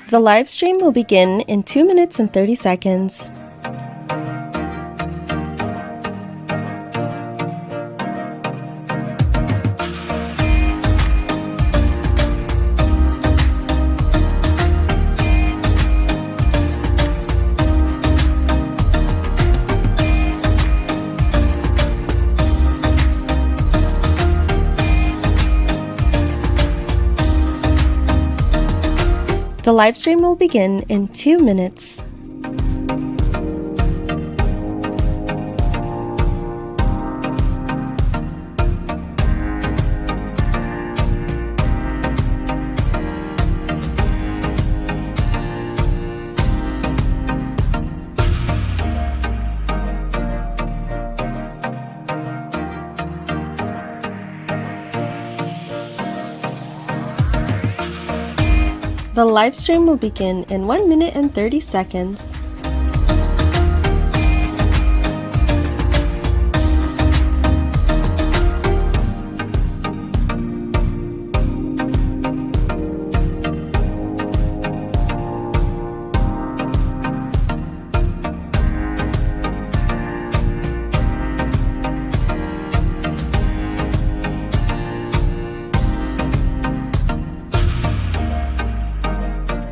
The live stream will begin in 2 minutes and 30 seconds. The live stream will begin in 2 minutes. The live stream will begin in 1 minute and 30 seconds.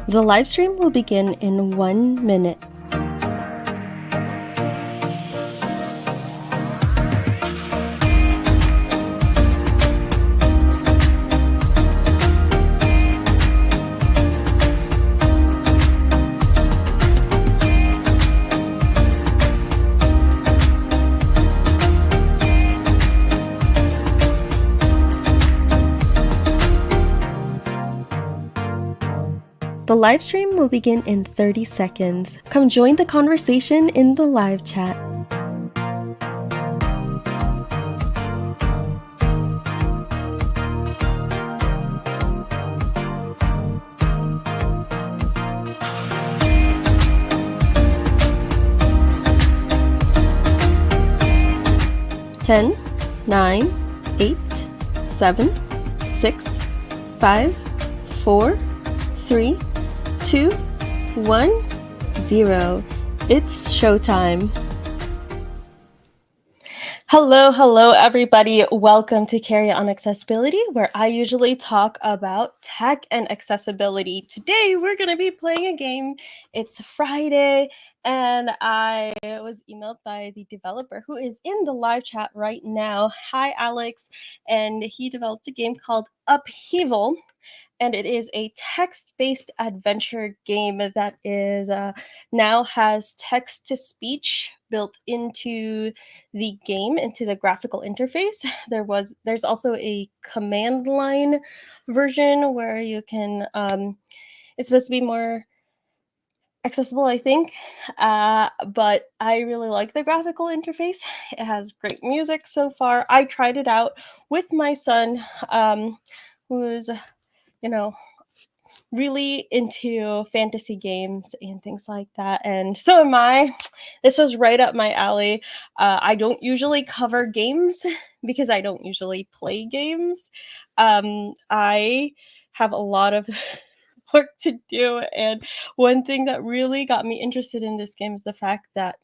The live stream will begin in 1 minute. The live stream will begin in 30 seconds. Come join the conversation in the live chat. Ten, 9, 8, 7, 6, 5, 4, 3, 2, 1, 0. It's showtime. Hello, everybody. Welcome to Carry On Accessibility, where I usually talk about tech and accessibility. Today, we're going to be playing a game. It's Friday, and I was emailed by the developer who is in the live chat right now. Hi, Alex. And he developed a game called Upheaval. And it is a text-based adventure game that is now has text-to-speech built into the game, into the graphical interface. There's also a command line version where you can. It's supposed to be more accessible, I think, but I really like the graphical interface. It has great music so far. I tried it out with my son, who's really into fantasy games and things like that, and so am I. This was right up my alley. I don't usually cover games because I don't usually play games. I have a lot of work to do, and one thing that really got me interested in this game is the fact that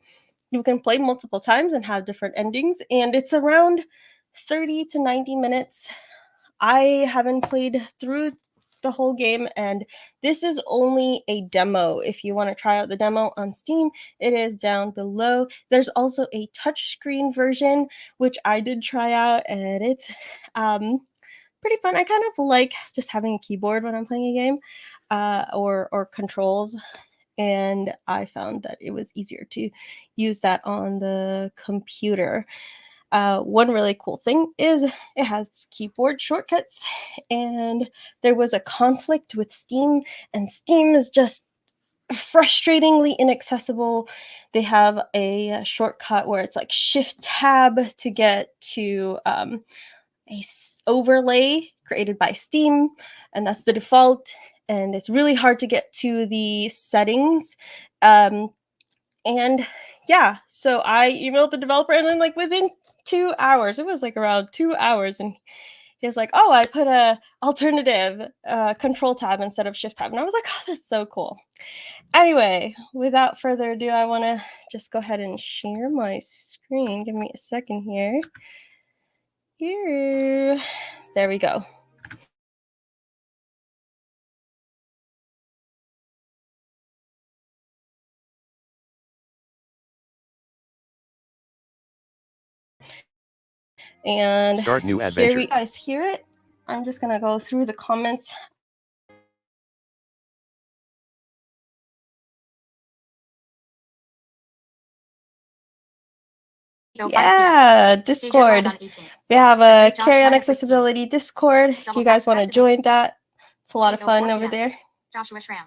you can play multiple times and have different endings, and it's around 30 to 90 minutes. I haven't played through the whole game, and this is only a demo. If you want to try out the demo on Steam, it is down below. There's also a touchscreen version, which I did try out, and it's pretty fun. I kind of like just having a keyboard when I'm playing a game, or controls, and I found that it was easier to use that on the computer. One really cool thing is it has keyboard shortcuts, and there was a conflict with Steam, and Steam is just frustratingly inaccessible. They have a shortcut where it's like Shift Tab to get to overlay created by Steam, and that's the default. And it's really hard to get to the settings. And yeah, so I emailed the developer, and then like within 2 hours, it was like around 2 hours, and he was like, oh, I put a alternative control tab instead of shift tab. And I was like, oh, that's so cool. Anyway, without further ado, I want to just go ahead and share my screen. Give me a second here. Here. There we go. And start new adventure. Here you guys hear it. I'm just going to go through the comments. Yeah, Discord. We have a Carry On Accessibility Discord. If you guys want to join that, it's a lot of fun over there. Joshua Schramm.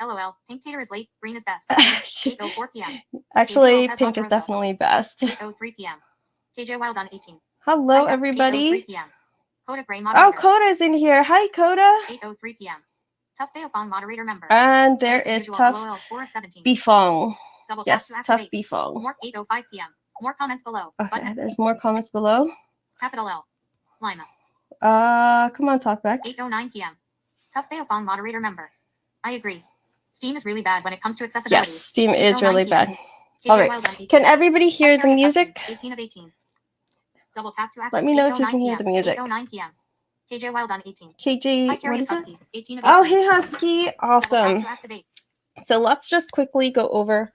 LOL. Pink Tater is late. Green is best. 8:04 p.m. Actually, pink is definitely best. 8:03 p.m. KJ Wild on 18. Hello, everybody. 8:03 p.m. Coda Gray moderator. Oh, Coda's in here. Hi, Coda. 8:03 p.m. Tough Theophon moderator member. And there is Tough Bifong. Yes, Tough Bifong. More 8:05 p.m. More comments below. Okay, Button. there's more comments below. Capital L. Lima. Come on, talk back. 8:09 p.m. Tough Theophon moderator member. I agree. Steam is really bad when it comes to accessibility. Yes, Steam is really bad. All right. Can everybody hear the music? 18 of 18. Double tap to activate. Let me know if you can hear the music. 8:09 p.m. KJ Wild on 18. KJ, Hi, what is Husky. it? 18 of 18. Oh, hey, Husky. Awesome. Double tap to activate. So let's just quickly go over.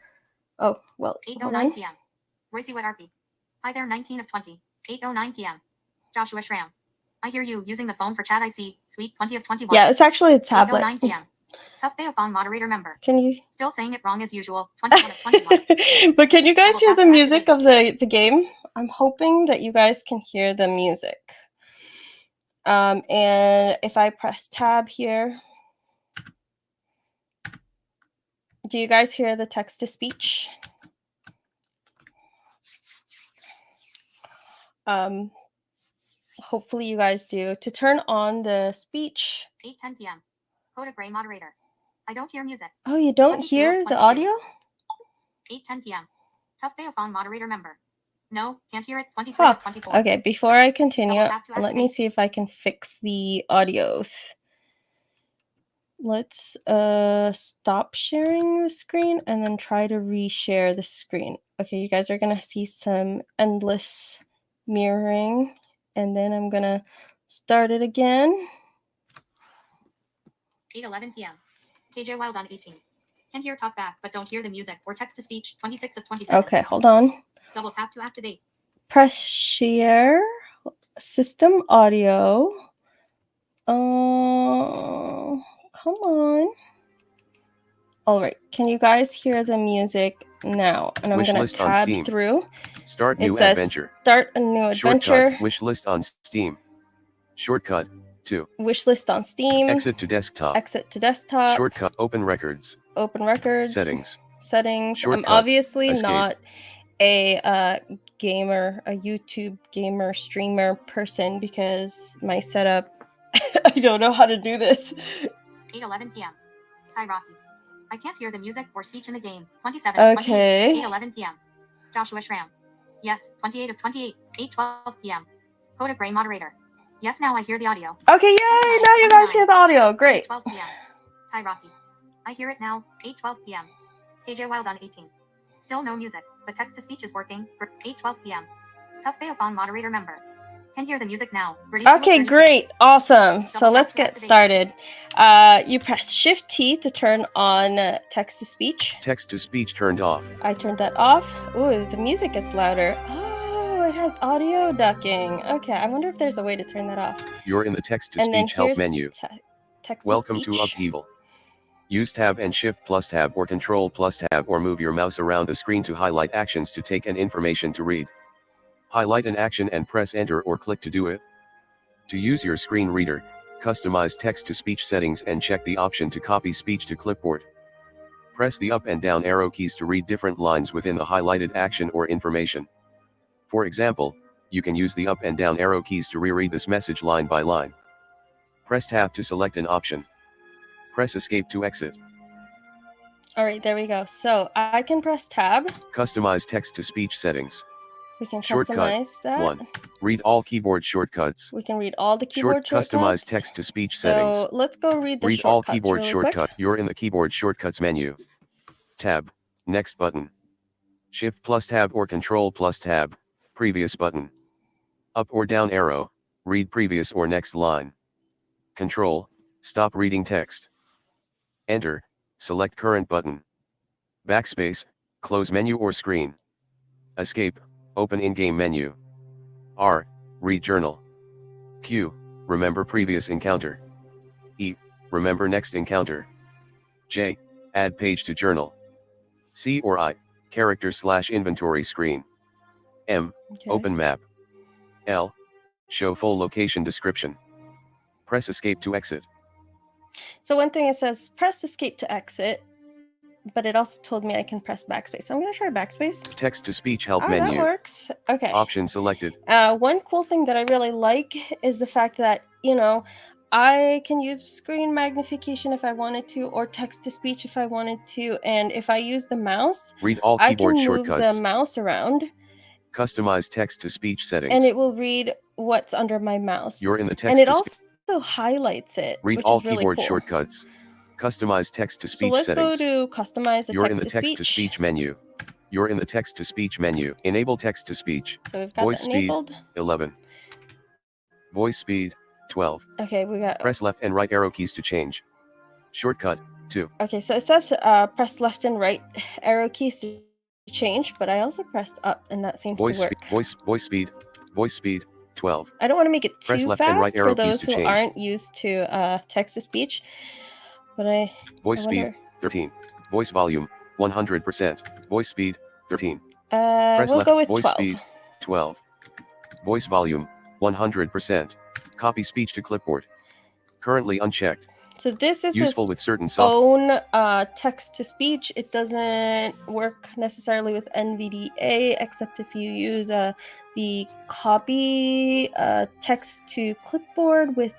Oh, well. 8:09 p.m. Roycey Wet RP. Hi there, 19 of 20. 8:09 p.m. Joshua Schramm. I hear you using the phone for chat. I see. Sweet 20 of 21. Yeah, it's actually a tablet. 8:09 p.m. Tough Theophon moderator member. Can you? Still saying it wrong as usual. 21 of 21. But can you guys hear the music of the game? I'm hoping that you guys can hear the music. And if I press tab here, do you guys hear the text to speech? Hopefully you guys do. To turn on the speech. 8:10 p.m. Coda Gray moderator. I don't hear music. Oh, you don't hear the audio? 8:10 p.m. Tough Theophon moderator member. No, can't hear it. 23 of 24. Okay, before I continue, let me see if I can fix the audio. Let's stop sharing the screen and then try to reshare the screen. Okay, you guys are gonna see some endless mirroring, and then I'm gonna start it again. 8:11 p.m. KJ Wild on 18. Can hear talk back, but don't hear the music or text to speech. 26 of 27. Okay, hold on. Double tap to activate. Press share system audio. Come on. All right, can you guys hear the music now? And I'm going to tab through. Start new adventure. Start a new adventure. Shortcut, wish list on Steam. Shortcut, 2. Wish list on Steam. Exit to desktop. Exit to desktop. Shortcut, open records. Open records. Settings. Shortcut, I'm obviously escape. Not a gamer, a YouTube gamer streamer person because my setup, I don't know how to do this. 8:11 p.m. Hi, Rocky. I can't hear the music or speech in the game. 27. Okay. 8:11 p.m. Joshua Schramm. Yes, 28 of 28. 8:12 p.m. Coda Gray moderator. Yes, now I hear the audio. Okay, yay! Now you guys hear the audio. Great. 8:12 p.m. Hi, Rocky. I hear it now. 8:12 p.m. KJ Wild on 18. Still no music, but text to speech is working. 8:12 p.m. Tough Theophon moderator member. Can hear the music now. Okay, great. Awesome. So let's get started. You press Shift T to turn on text to speech. Text to speech turned off. I turned that off. Ooh, the music gets louder. Oh, it has audio ducking. Okay, I wonder if there's a way to turn that off. You're in the text to speech help menu. Welcome to Upheaval. Use Tab and Shift plus Tab or Control plus Tab or move your mouse around the screen to highlight actions to take and information to read. Highlight an action and press Enter or click to do it. To use your screen reader, customize text-to-speech settings and check the option to copy speech to clipboard. Press the up and down arrow keys to read different lines within the highlighted action or information. For example, you can use the up and down arrow keys to reread this message line by line. Press Tab to select an option. Press Escape to exit. All right, there we go. So I can press Tab. Customize text-to-speech settings. We can Shortcut customize that. 1. Read all keyboard shortcuts. We can read all the keyboard shortcuts. Customize text-to-speech settings. So let's go read the Read shortcuts all keyboard really shortcut. quick. You're in the keyboard shortcuts menu. Tab. Next button. Shift plus tab or Control plus tab. Previous button. Up or down arrow. Read previous or next line. Control. Stop reading text. Enter. Select current button. Backspace. Close menu or screen. Escape. Open in-game menu. R. Read journal. Q. Remember previous encounter. E. Remember next encounter. J. Add page to journal. C or I. Character/inventory screen. M. Okay. Open map. L. Show full location description. Press escape to exit. So one thing it says, press escape to exit, but it also told me I can press backspace. So I'm going to try backspace. Text-to-speech help menu. That works. Okay. Option selected. One cool thing that I really like is the fact that, you know, I can use screen magnification if I wanted to, or text-to-speech if I wanted to, and if I use the mouse, read all keyboard shortcuts. I can move the mouse around. Customize text-to-speech settings. And it will read what's under my mouse. You're in the text. And it also highlights it. Read which all is really keyboard cool. shortcuts. Customize text-to-speech settings. So let's go to customize the You're in the text-to-speech menu. You're in the text-to-speech menu. Enable text-to-speech. So we've got Voice that enabled. Speed 11. Voice speed 12. Okay, we got. Press left and right arrow keys to change. Shortcut 2. Okay, so it says press left and right arrow keys to change, but I also pressed up, and that seems to work. Voice speed 12. I don't want to make it too Press left fast and right arrow for those keys to who change. aren't used to text-to-speech, but Voice speed 13. Voice volume 100%. Voice speed 13. Press we'll left. Go with Voice 12. speed 12. Voice volume 100%. Copy speech to clipboard. Currently unchecked. So this is useful with certain own text-to-speech. It doesn't work necessarily with NVDA, except if you use the copy text to clipboard with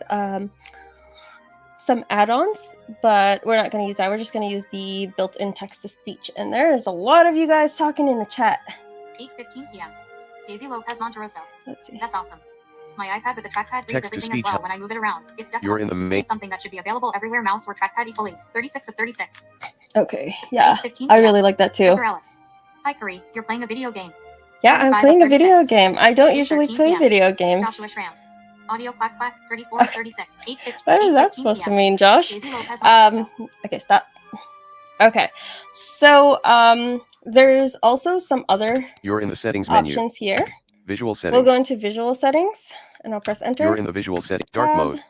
some add-ons, but we're not going to use that. We're just going to use the built-in text-to-speech. And there's a lot of you guys talking in the chat. 8:15 p.m. Daisy Lopez Monteroso. Let's see. That's awesome. My iPad with the trackpad reads everything as well when I move it around. It's definitely something that should be available everywhere, mouse or trackpad equally. 36 of 36. Okay, yeah. I really like that too. Hi, Curry. You're playing a video game. Yeah, I'm playing a video game. I don't usually play video games. Joshua Schramm. Audio quack quack 34 of 36. 8:15. What is that supposed to mean, Josh? Okay, stop. Okay, so there's also some other You're in the settings options menu. here. Visual settings. We'll go into visual settings, and I'll press enter. You're in the visual setting. Dark mode.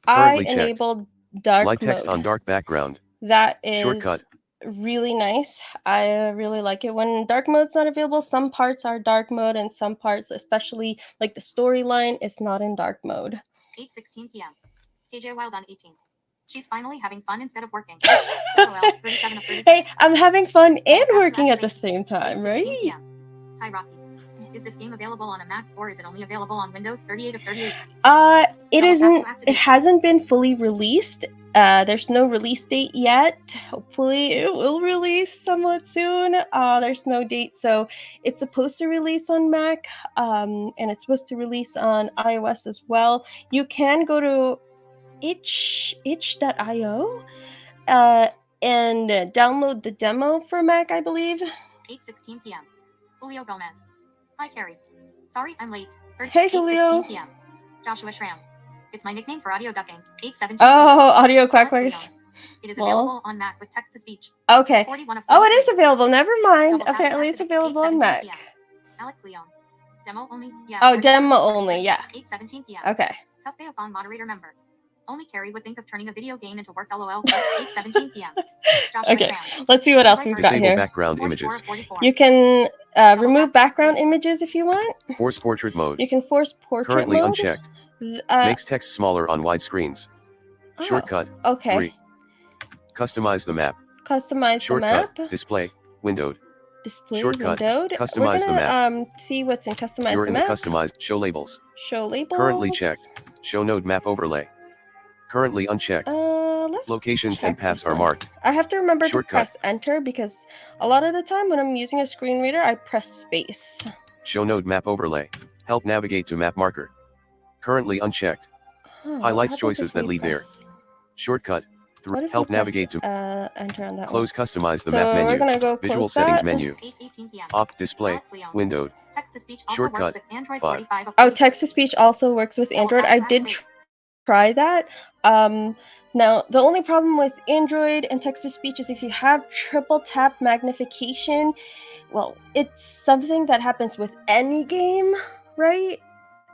I enabled dark mode. Light text on dark background. That is shortcut. Really nice. I really like it when dark mode's not available. Some parts are dark mode, and some parts, especially like the storyline, is not in dark mode. 8:16 p.m. KJ Wild on 18. She's finally having fun instead of working. Hey, I'm having fun and working at the same time, right? Hi, Rocky. Is this game available on a Mac, or is it only available on Windows 38 of 38? It isn't. It hasn't been fully released. There's no release date yet. Hopefully, it will release somewhat soon. There's no date, so it's supposed to release on Mac, and it's supposed to release on iOS as well. You can go to itch.io and download the demo for Mac, I believe. 8:16 p.m. Julio Gomez. Hi, Carrie. Sorry, I'm late. Hey, Julio. 8:16 p.m. Joshua Schramm. It's my nickname for audio ducking. 8:17. Oh, audio quackers. It is available on Mac with text-to-speech. Okay. Oh, it is available. Never mind. Apparently, it's available on Mac. Alex Leon. Demo only? Yeah. Oh, demo only. Yeah. 8:17 p.m. Okay. Tough Beophon moderator member. Only Carrie would think of turning a video game into work. LOL. 8:17 p.m. Okay. Let's see what else we've got here. Background images. You can remove background images if you want. Force portrait mode. You can force portrait Currently mode. unchecked. Makes text smaller on wide screens. Shortcut. Okay. 3. Customize the map. Customize Shortcut. the map. Display. Windowed. Display Shortcut. windowed. Customize the map. See what's in customize You're the in map. the customized. Show labels. Show labels. Currently checked. Show node map overlay. Currently unchecked. Let's Locations and paths are marked. I have to remember Shortcut. to press enter because a lot of the time when I'm using a screen reader, I press space. Show node map overlay. Help navigate to map marker. Currently unchecked. Highlights choices that lead there. Shortcut. Help navigate to enter on that close one? Customize the So map menu. we're gonna go Visual close settings that. menu. 8:18 p.m. Opt display. Windowed. Text-to-speech also Shortcut. works with Android 5. 45 of Oh, 46. text-to-speech also works with Android. I did try that. Now, the only problem with Android and text-to-speech is if you have triple tap magnification, well, it's something that happens with any game, right?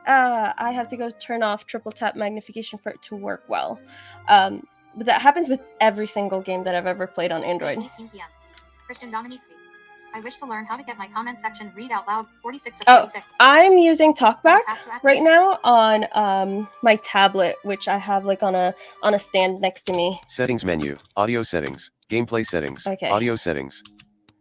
I have to go turn off triple tap magnification for it to work well. But that happens with every single game that I've ever played on Android. 18 p.m. Christian Dominici. I wish to learn how to get my comment section read out loud. 46 of 46. I'm using TalkBack right now on my tablet, which I have like on a stand next to me. Settings menu. Audio settings. Gameplay settings. Okay. Audio settings.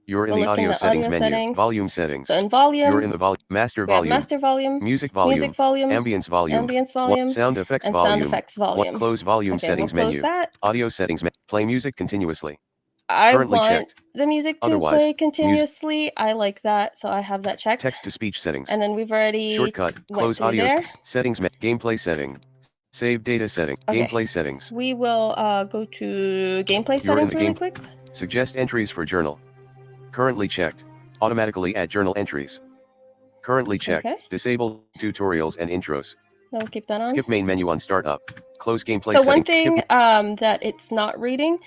You're in We'll the audio settings menu. Settings. Volume settings. So in volume, you're in the master volume. Master volume, Music volume. music volume, ambience volume. sound effects and volume. sound effects volume. Close volume settings we'll close menu. that. Audio settings. Play music continuously. I Currently want checked. the music to Otherwise, play continuously. I like that, so I have that checked. Text-to-speech settings. And then we've already Shortcut. Close audio. there. Settings. Gameplay setting. Save data setting. Okay. Gameplay settings. We will go to gameplay You're in settings the really quick. Suggest entries for journal. Currently checked. Automatically add journal entries. Currently checked. Okay. Disable tutorials and intros. I'll keep that on. Skip main menu on startup. Close gameplay So settings. one thing that it's not reading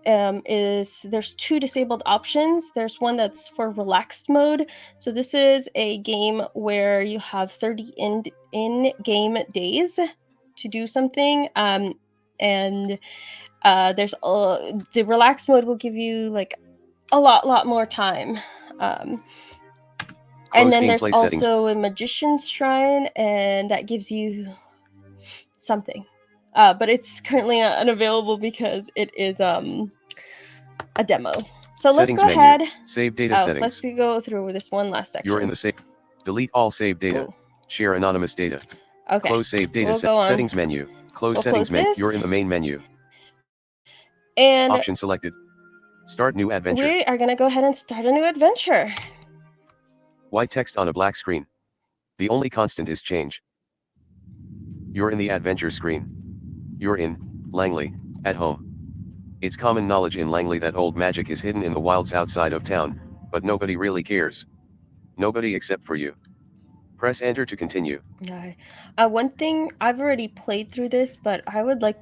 is there's two disabled options. There's one that's for relaxed mode. So this is a game where you have 30 in-game days to do something. And there's the relaxed mode will give you like a lot more time. And then there's also a magician's shrine, and that gives you something. But it's currently unavailable because it is a demo. So settings let's go menu. ahead. Save data settings. Let's go through this one last section. You're in the save. Delete all save data. Ooh. Share anonymous data. Okay. Close save data settings menu. Close settings menu. You're in the main menu. And option selected. Start new adventure. We are going to go ahead and start a new adventure. White text on a black screen. The only constant is change. You're in the adventure screen. You're in Langley, at home. It's common knowledge in Langley that old magic is hidden in the wilds outside of town, but nobody really cares. Nobody except for you. Press enter to continue. One thing, I've already played through this, but I would like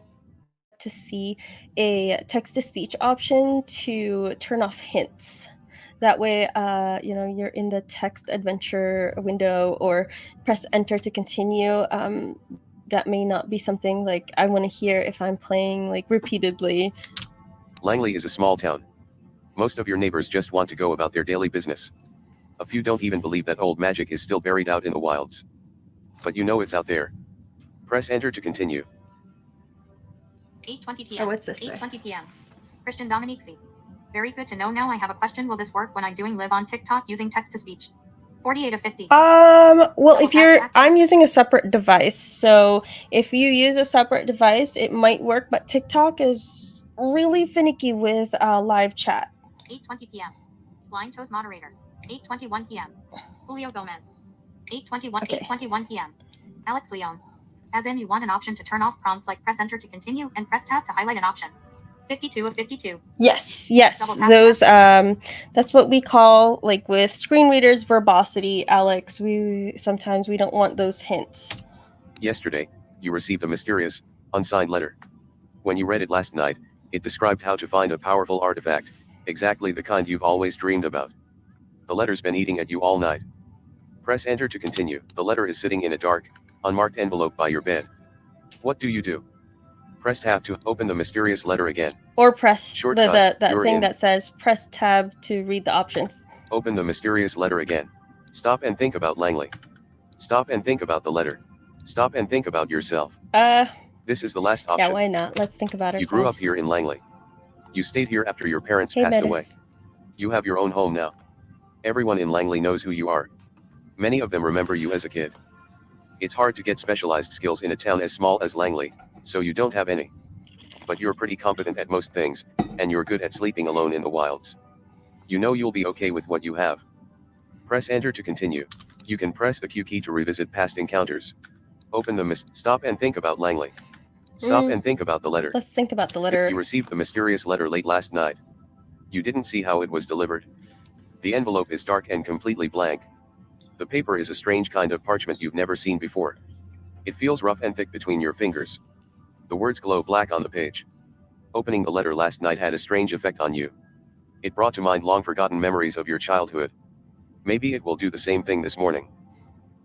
to see a text-to-speech option to turn off hints. That way, you're in the text adventure window, or press enter to continue. That may not be something like I want to hear if I'm playing like repeatedly. Langley is a small town. Most of your neighbors just want to go about their daily business. A few don't even believe that old magic is still buried out in the wilds. But you know it's out there. Press enter to continue. 8:20 p.m. Oh, what's this? 8:20 p.m. Christian Dominici. Very good to know. Now I have a question. Will this work when I'm doing live on TikTok using text to speech? 48 of 50. Well, I'm using a separate device, so if you use a separate device, it might work, but TikTok is really finicky with live chat. 8:20 p.m. Blind Toes moderator. 8:21 p.m. Julio Gomez. 8:21. Okay. 8:21 p.m. Alex Leon. As in, you want an option to turn off prompts like press enter to continue and press tab to highlight an option. 52 of 52. Yes. Those that's what we call, like with screen readers, verbosity, Alex. Sometimes we don't want those hints. Yesterday, you received a mysterious, unsigned letter. When you read it last night, it described how to find a powerful artifact, exactly the kind you've always dreamed about. The letter's been eating at you all night. Press enter to continue. The letter is sitting in a dark, unmarked envelope by your bed. What do you do? Press tab to open the mysterious letter again. Or press that thing that says press tab to read the options. Open the mysterious letter again. Stop and think about Langley. Stop and think about the letter. Stop and think about yourself. This is the last option. Yeah, why not? Let's think about ourselves. You grew up here in Langley. You stayed here after your parents passed away. You have your own home now. Everyone in Langley knows who you are. Many of them remember you as a kid. It's hard to get specialized skills in a town as small as Langley, so you don't have any. But you're pretty competent at most things, and you're good at sleeping alone in the wilds. You know you'll be okay with what you have. Press enter to continue. You can press the Q key to revisit past encounters. Open the stop and think about Langley. Stop and think about the letter. Let's think about the letter. You received the mysterious letter late last night. You didn't see how it was delivered. The envelope is dark and completely blank. The paper is a strange kind of parchment you've never seen before. It feels rough and thick between your fingers. The words glow black on the page. Opening the letter last night had a strange effect on you. It brought to mind long-forgotten memories of your childhood. Maybe it will do the same thing this morning.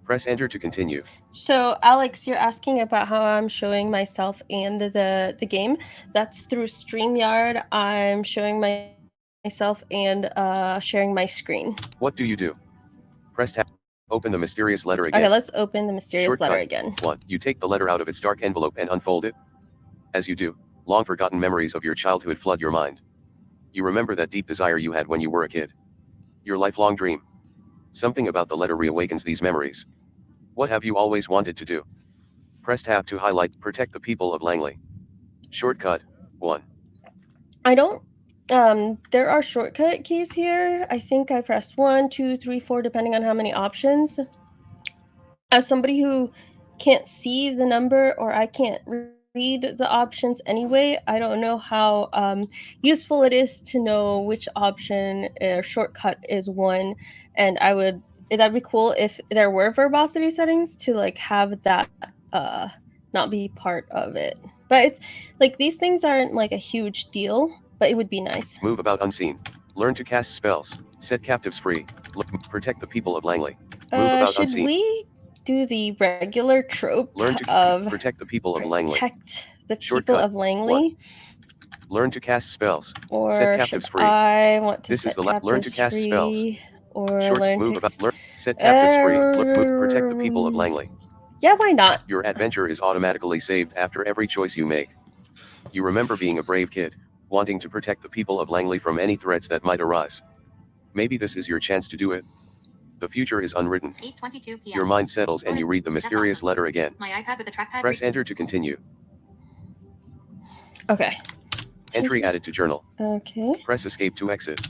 Press enter to continue. So, Alex, you're asking about how I'm showing myself and the game. That's through StreamYard. I'm showing myself and sharing my screen. What do you do? Press tab. Open the mysterious letter again. Okay, let's open the mysterious Shortcut. letter again. 1. You take the letter out of its dark envelope and unfold it. As you do, long-forgotten memories of your childhood flood your mind. You remember that deep desire you had when you were a kid. Your lifelong dream. Something about the letter reawakens these memories. What have you always wanted to do? Press tab to highlight Protect the People of Langley. Shortcut 1. I don't. There are shortcut keys here. I think I pressed 1, 2, 3, 4, depending on how many options. As somebody who can't see the number, or I can't read the options anyway, I don't know how useful it is to know which option or shortcut is one. And that'd be cool if there were verbosity settings to like have that not be part of it. But it's like these things aren't like a huge deal, but it would be nice. Move about unseen. Learn to cast spells. Set captives free. Protect the people of Langley. Move about should unseen. We do the regular trope Learn to of protect the people of Langley. Protect the Shortcut. people of Langley. 1. Learn to cast spells. Or set captives free. I want to this set is the learn to cast free, spells. Or Short learn move to about learn set captives free. Protect the people of Langley. Yeah, why not? Your adventure is automatically saved after every choice you make. You remember being a brave kid, wanting to protect the people of Langley from any threats that might arise. Maybe this is your chance to do it. The future is unwritten. 8:22 p.m. Your mind settles and you read the mysterious awesome. letter again. My iPad with the trackpad. Press enter to continue. Okay. Entry added to journal. Okay. Press escape to exit.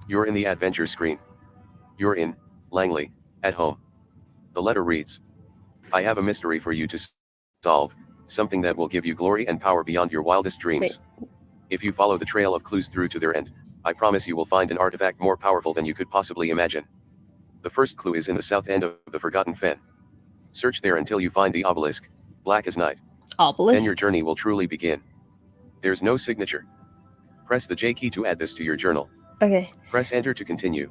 You're in the adventure screen. You're in Langley, at home. The letter reads, I have a mystery for you to solve, something that will give you glory and power beyond your wildest dreams. Wait. If you follow the trail of clues through to their end, I promise you will find an artifact more powerful than you could possibly imagine. The first clue is in the south end of the Forgotten Fen. Search there until you find the obelisk, black as night. Obelisk? Then your journey will truly begin. There's no signature. Press the J key to add this to your journal. Okay. Press enter to continue.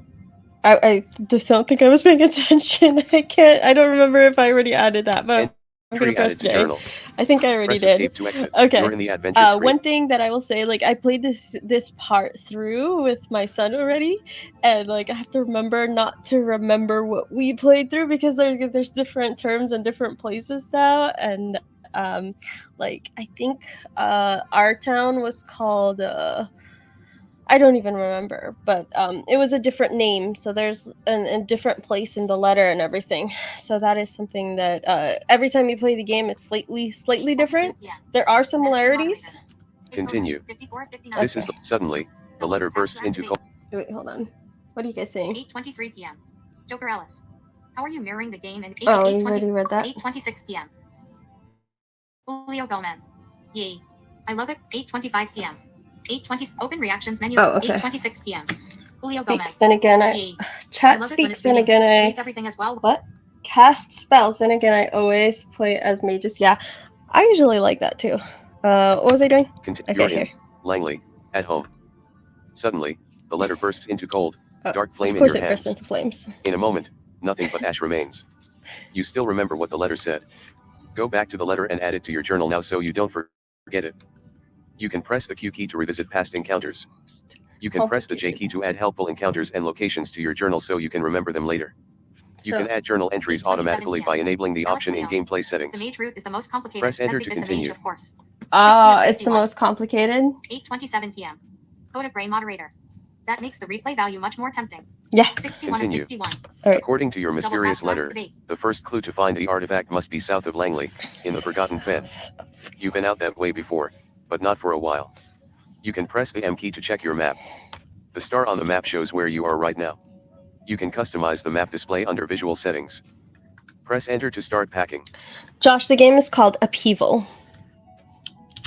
I just don't think I was paying attention. I don't remember if I already added that, but I'm gonna press J. Journal. I think I already Press did. escape to exit. Okay. You're in the adventure screen. One thing that I will say, like I played this part through with my son already, and like I have to remember not to remember what we played through because there's different terms and different places now, and like I think our town was called I don't even remember, but it was a different name, so there's a different place in the letter and everything. So that is something that every time you play the game, it's slightly different. There are similarities. Continue. 54, 59. This is suddenly the letter bursts into cold. Wait, hold on. What are you guys saying? 8:23 p.m. Joker Ellis. How are you mirroring the game in 8, Oh, you already read that? 8:26 p.m. Julio Gomez. Yay. I love it. 8:25 p.m. 8:20 open reactions menu. Oh, okay. 8:26 p.m. Julio Speaks, Gomez. then again Yay. chat love it when speaks, it's then reading. again Reads everything as well. what? Cast spells, then again I always play as mages. Yeah, I usually like that too. What was I doing? You're here. in Langley, at home. Suddenly, the letter bursts into cold, Oh, dark flame of in course your it bursts hands. into flames. In a moment, nothing but ash remains. You still remember what the letter said. Go back to the letter and add it to your journal now so you don't forget it. You can press the Q key to revisit past encounters. You can press the J key to add helpful encounters and locations to your journal so you can remember them later. You can add journal entries automatically by enabling the option in gameplay settings. The mage route is the most complicated. Press enter as to it's a continue. mage, of course. It's the most complicated. 8:27 p.m. Coda Gray moderator. That makes the replay value much more tempting. Yeah. 61 Continue. and 61. All right. According to your mysterious letter, the first clue to find the artifact must be south of Langley, in the Forgotten Fen. You've been out that way before, but not for a while. You can press the M key to check your map. The star on the map shows where you are right now. You can customize the map display under visual settings. Press enter to start packing. Josh, the game is called Upheaval.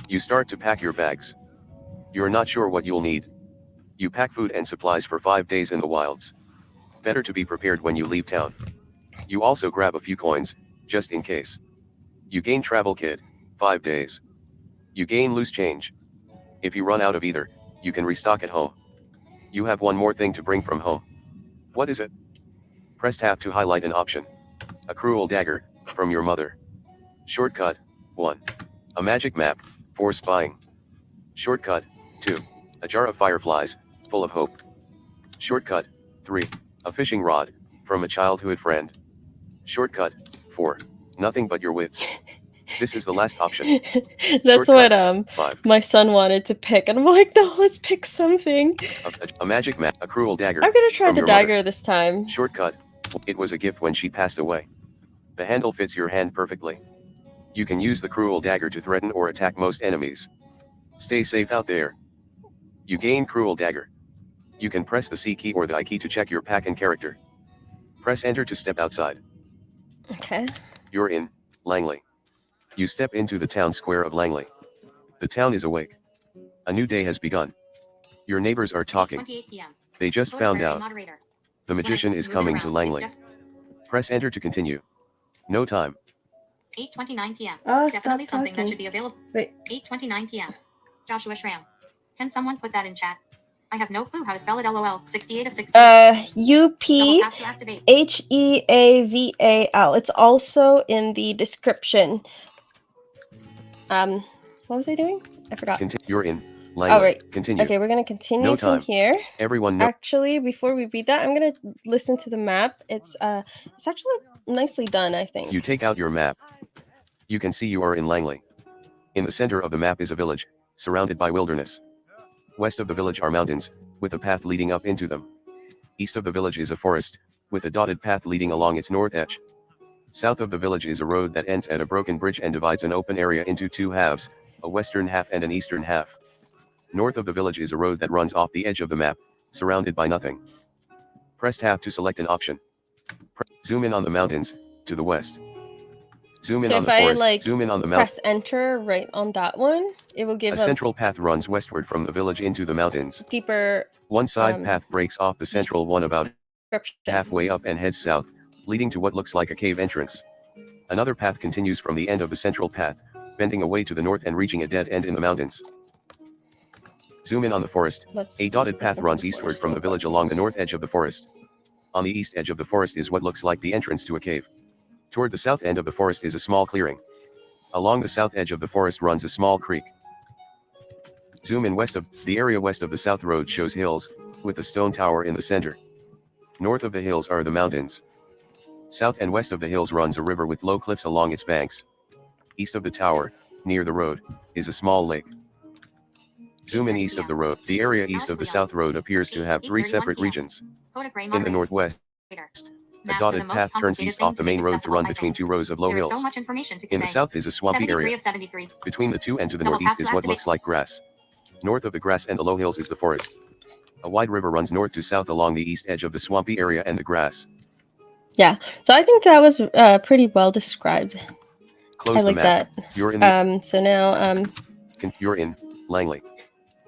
You start to pack your bags. You're not sure what you'll need. You pack food and supplies for 5 days in the wilds. Better to be prepared when you leave town. You also grab a few coins, just in case. You gain travel kit, 5 days. You gain loose change. If you run out of either, you can restock at home. You have one more thing to bring from home. What is it? Press tab to highlight an option. A cruel dagger, from your mother. Shortcut, 1. A magic map, for spying. Shortcut, 2. A jar of fireflies, full of hope. Shortcut, 3. A fishing rod, from a childhood friend. Shortcut, 4. Nothing but your wits. This is the last option. That's Shortcut, what 5. my son wanted to pick, and I'm like, no, let's pick something. A magic map, a cruel dagger. I'm gonna try from the your dagger mother. this time. Shortcut, it was a gift when she passed away. The handle fits your hand perfectly. You can use the cruel dagger to threaten or attack most enemies. Stay safe out there. You gain cruel dagger. You can press the C key or the I key to check your pack and character. Press enter to step outside. Okay. You're in Langley. You step into the town square of Langley. The town is awake. A new day has begun. Your neighbors are talking. 28 p.m. They just found out. Moderator. The magician is coming to Langley. Press enter to continue. No time. 8:29 p.m. Oh, Definitely stop something that talking. should be available. Wait. 8:29 p.m. Joshua Schramm. Can someone put that in chat? I have no clue how to spell it. LOL. 68 of 68. UPHEAVAL. It's also in the description. What was I doing? I forgot. You're in Langley. Oh, right. Continue. Okay, we're gonna continue No from time. here. Everyone knows. Actually, before we read that, I'm gonna listen to the map. It's actually nicely done, I think. You take out your map. You can see you are in Langley. In the center of the map is a village, surrounded by wilderness. West of the village are mountains, with a path leading up into them. East of the village is a forest, with a dotted path leading along its north edge. South of the village is a road that ends at a broken bridge and divides an open area into two halves, a western half and an eastern half. North of the village is a road that runs off the edge of the map, surrounded by nothing. Press tab to select an option. Zoom in on the mountains, to the west. Zoom in on the forest, zoom in on the mountain. Press enter right on that one, it will give a central path runs westward from the village into the mountains. Deeper. One side path breaks off the central one about halfway up and heads south, leading to what looks like a cave entrance. Another path continues from the end of the central path, bending away to the north and reaching a dead end in the mountains. Zoom in on the forest. A dotted path runs eastward from the village along the north edge of the forest. On the east edge of the forest is what looks like the entrance to a cave. Toward the south end of the forest is a small clearing. Along the south edge of the forest runs a small creek. Zoom in west of the area west of the south road shows hills, with a stone tower in the center. North of the hills are the mountains. South and west of the hills runs a river with low cliffs along its banks. East of the tower, near the road, is a small lake. Zoom in east of the road. The area east of the south road appears to have three separate regions. In the northwest, a dotted path turns east off the main road to run between two rows of low hills. In the south is a swampy area. Between the two and to the northeast is what looks like grass. North of the grass and the low hills is the forest. A wide river runs north to south along the east edge of the swampy area and the grass. Yeah, so I think that was pretty well described. Close I like the map. that. You're in the So now you're in Langley.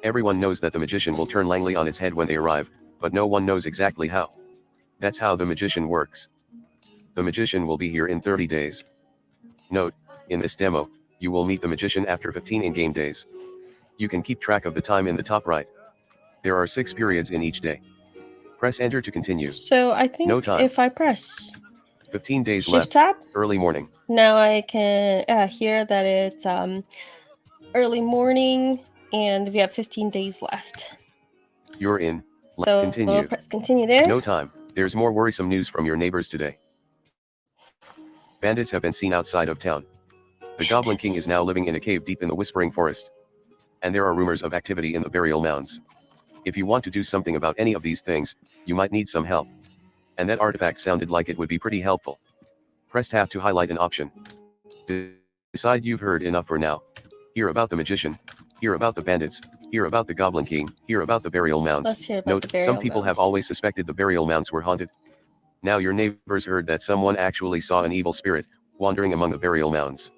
Everyone knows that the magician will turn Langley on its head when they arrive, but no one knows exactly how. That's how the magician works. The magician will be here in 30 days. Note, in this demo, you will meet the magician after 15 in-game days. You can keep track of the time in the top right. There are 6 periods in each day. Press enter to continue. So I think no time. If I press 15 days Shift left. tab, early morning. Now I can hear that it's early morning and we have 15 days left. You're in. So continue. We'll press continue there. No time. There's more worrisome news from your neighbors today. Bandits have been seen outside of town. The Goblin King is now living in a cave deep in the Whispering Forest. And there are rumors of activity in the burial mounds. If you want to do something about any of these things, you might need some help. And that artifact sounded like it would be pretty helpful. Press tab to highlight an option. Decide you've heard enough for now. Hear about the magician. Hear about the bandits. Hear about the Goblin King. Hear about the burial mounds. Let's hear about Note, the burial some people have mounds. always suspected the burial mounds were haunted. Now your neighbors heard that someone actually saw an evil spirit wandering among the burial mounds.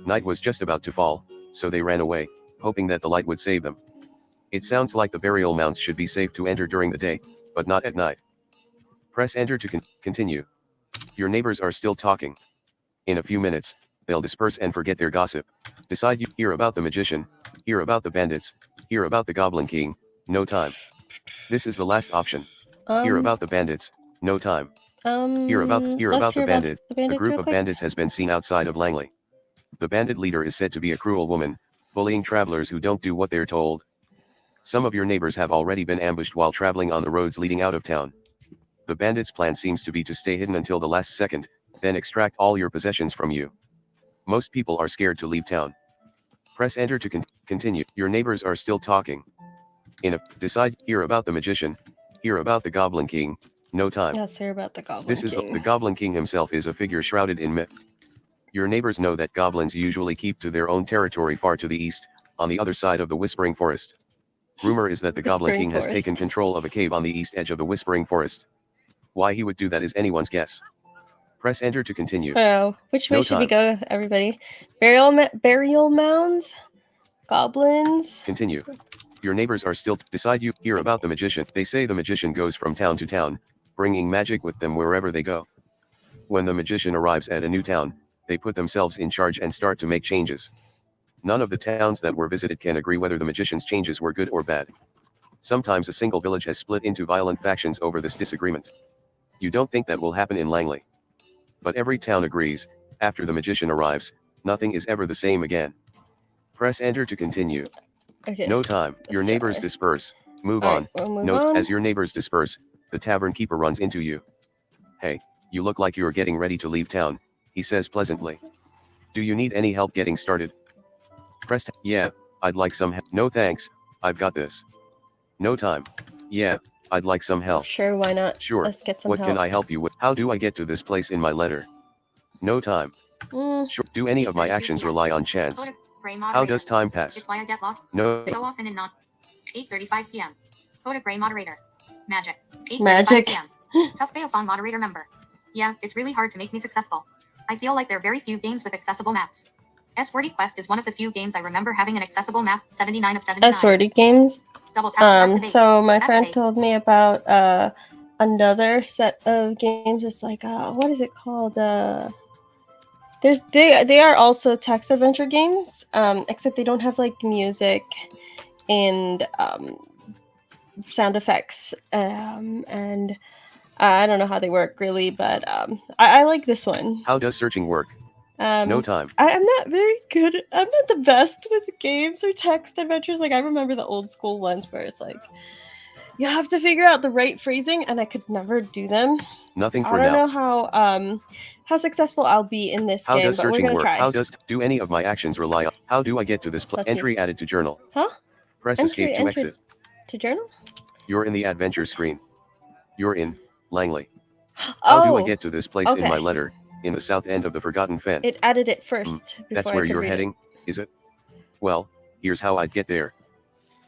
Night was just about to fall, so they ran away, hoping that the light would save them. It sounds like the burial mounds should be safe to enter during the day, but not at night. Press enter to continue. Your neighbors are still talking. In a few minutes, they'll disperse and forget their gossip. Decide you hear about the magician, hear about the bandits, hear about the Goblin King, no time. This is the last option. Hear about the bandits, no time. Hear about the bandits. A group of bandits has been seen outside of Langley. The bandit leader is said to be a cruel woman, bullying travelers who don't do what they're told. Some of your neighbors have already been ambushed while traveling on the roads leading out of town. The bandits' plan seems to be to stay hidden until the last second, then extract all your possessions from you. Most people are scared to leave town. Press enter to continue. Your neighbors are still talking. Decide, hear about the magician, hear about the Goblin King, no time. Let's hear about the Goblin This is King. The Goblin King himself is a figure shrouded in myth. Your neighbors know that goblins usually keep to their own territory far to the east, on the other side of the Whispering Forest. Rumor is that the Goblin King has taken control of a cave on the east edge of the Whispering Forest. Why he would do that is anyone's guess. Press enter to continue. Oh, which way should we go, everybody? Burial mounds? Goblins? Continue. Your neighbors are still decide you hear about the magician. They say the magician goes from town to town, bringing magic with them wherever they go. When the magician arrives at a new town, they put themselves in charge and start to make changes. None of the towns that were visited can agree whether the magician's changes were good or bad. Sometimes a single village has split into violent factions over this disagreement. You don't think that will happen in Langley. But every town agrees, after the magician arrives, nothing is ever the same again. Press enter to continue. Okay. No time. Your neighbors disperse. Move on. Note, as your neighbors disperse, the tavern keeper runs into you. Hey, you look like you're getting ready to leave town, he says pleasantly. Do you need any help getting started? Press yeah, I'd like some help. No thanks, I've got this. No time. Yeah, I'd like some help. Sure, why not? Sure. Let's get some What help. can I help you with? How do I get to this place in my letter? No time. Sure. Do any of my actions rely on chance? How does time pass? It's why I get lost. No. So often and not. 8:35 p.m. Code of Gray moderator. Magic. 8:35 Magic. p.m. Tough Baofon moderator member. Yeah, it's really hard to make me successful. I feel like there are very few games with accessible maps. S-Wordy Quest is one of the few games I remember having an accessible map. 79 of 79. S-Wordy games. Double tap. So my friend told me about another set of games. It's like what is it called? They are also text adventure games, except they don't have like music and sound effects, and I don't know how they work really, but I like this one. How does searching work? No time. I'm not very good. I'm not the best with games or text adventures. Like I remember the old school ones where it's like you have to figure out the right phrasing, and I could never do them. Nothing for now. I don't know how successful I'll be in this game. How does searching work? Try. How do any of my actions rely on? How do I get to this place? Entry added to journal. Huh? Press escape to exit. To journal? You're in the adventure screen. You're in Langley. How do I get to this place in my letter? In the south end of the Forgotten Fen. It added it first. That's where you're heading, is it? Well, here's how I'd get there.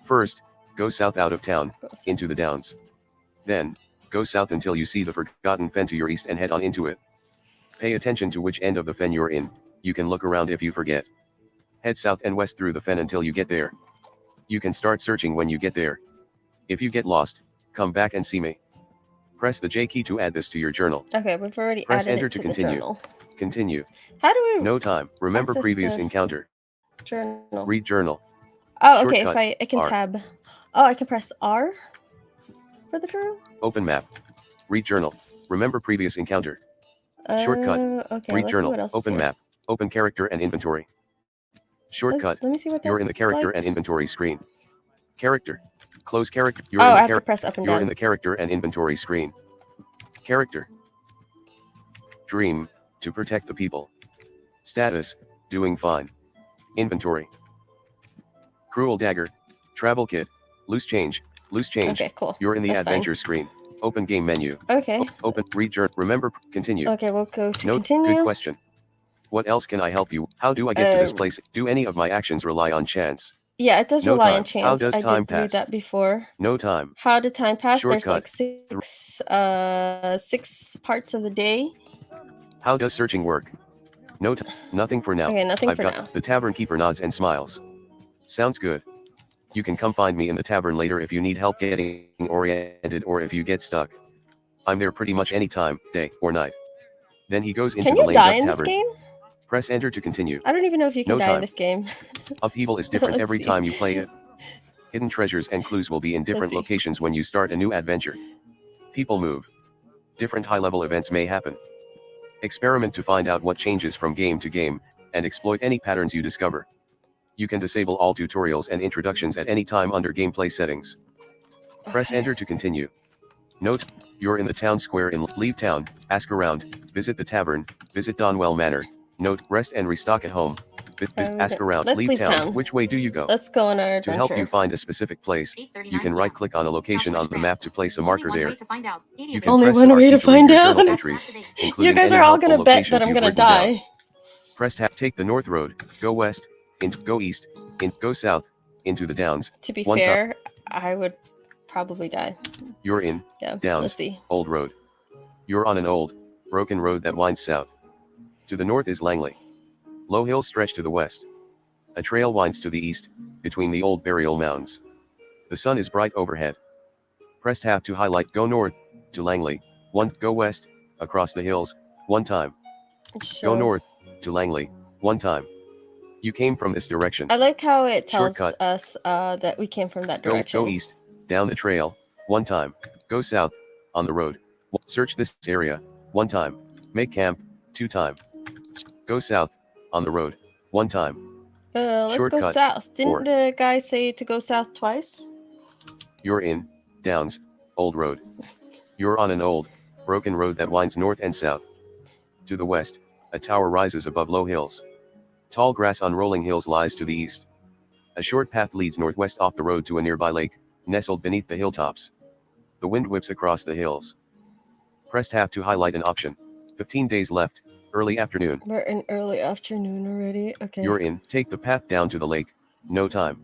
First, go south out of town, into the downs. Then, go south until you see the Forgotten Fen to your east and head on into it. Pay attention to which end of the fen you're in, you can look around if you forget. Head south and west through the fen until you get there. You can start searching when you get there. If you get lost, come back and see me. Press the J key to add this to your journal. Okay, we've already Press added enter it to the continue. journal. Continue. How do we No time. Remember access previous the encounter. journal? Read journal. Oh, okay. Shortcut, If I can R. tab. Oh, I can press R for the journal. Open map. Read journal. Remember previous encounter. Shortcut. Okay, Read journal. what else Open is here. map. Open character and inventory. Shortcut. Let me see what You're in the character and inventory screen. Character. Close character. You're I in the have to press up and You're down. in the character and inventory screen. Character. Dream, to protect the people. Status, doing fine. Inventory. Cruel dagger. Travel kit. Loose change. Loose change. Okay, cool. You're in the That's adventure screen. Open game menu. Okay. Open. Read journal. Remember. Continue. Okay, we'll go to Note. continue. Good question. What else can I help you? How do I get to this place? Do any of my actions rely on chance? Yeah, it does No rely time. on chance. How does time I did read pass? that before. No time. How did time pass? Shortcut. There's like 6 parts of the day. How does searching work? No time. Nothing for now. Okay, nothing I've for got now. The tavern keeper nods and smiles. Sounds good. You can come find me in the tavern later if you need help getting oriented or if you get stuck. I'm there pretty much any time, day or night. Then he goes into Can the you lame die duck in this tavern. game? Press enter to continue. I don't even know if you can No die time. in this game. Upheaval is different Let's every see. time you play it. Hidden treasures and clues will be in different see. locations when you start a new adventure. People move. Different high-level events may happen. Experiment to find out what changes from game to game, and exploit any patterns you discover. You can disable all tutorials and introductions at any time under gameplay settings. Press enter to continue. Note, you're in the town square in leave town, ask around, visit the tavern, visit Donwell Manor. Note, rest and restock at home. Ask around, Let's leave town. Which way do you go? Let's go on our adventure. To help you find a specific place, you can right-click on a location on the map to place a marker there. You can Only press one R way key to find read your out. journal entries, including You guys any are all helpful gonna bet locations that I'm you've gonna written down. die. Press tab. Take the north road. Go west. Go east. Go south. Into the downs. To be fair, I would probably die. You're in Downs. Let's see. Old road. You're on an old, broken road that winds south. To the north is Langley. Low hills stretch to the west. A trail winds to the east, between the old burial mounds. The sun is bright overhead. Press tab to highlight. Go north, to Langley. 1. Go west, across the hills, 1 time. Go north, to Langley, 1 time. You came from this direction. I like how it tells Shortcut. us that we came from that direction. Go east, down the trail, 1 time. Go south, on the road. Search this area, 1 time. Make camp, 2 time. Go south, on the road, 1 time. Let's Shortcut, go south. Didn't 4. the guy say to go south twice? You're in Downs, Old Road. You're on an old, broken road that winds north and south. To the west, a tower rises above low hills. Tall grass on rolling hills lies to the east. A short path leads northwest off the road to a nearby lake, nestled beneath the hilltops. The wind whips across the hills. Press tab to highlight an option. 15 days left, early afternoon. We're in early afternoon already. Okay. You're in. Take the path down to the lake. No time.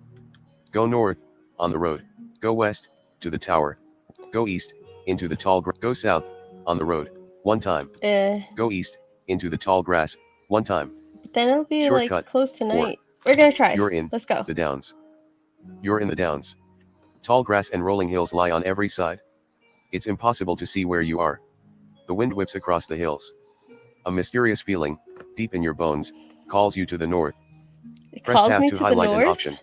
Go north, on the road. Go west, to the tower. Go east, into the tall grass. Go south, on the road. 1 time. Go east, into the tall grass. 1 time. Then it'll be Shortcut, like close to 4. night. We're gonna try. You're in. Let's go. The downs. You're in the downs. Tall grass and rolling hills lie on every side. It's impossible to see where you are. The wind whips across the hills. A mysterious feeling, deep in your bones, calls you to the north. It Press calls tab me to to the highlight an north. option.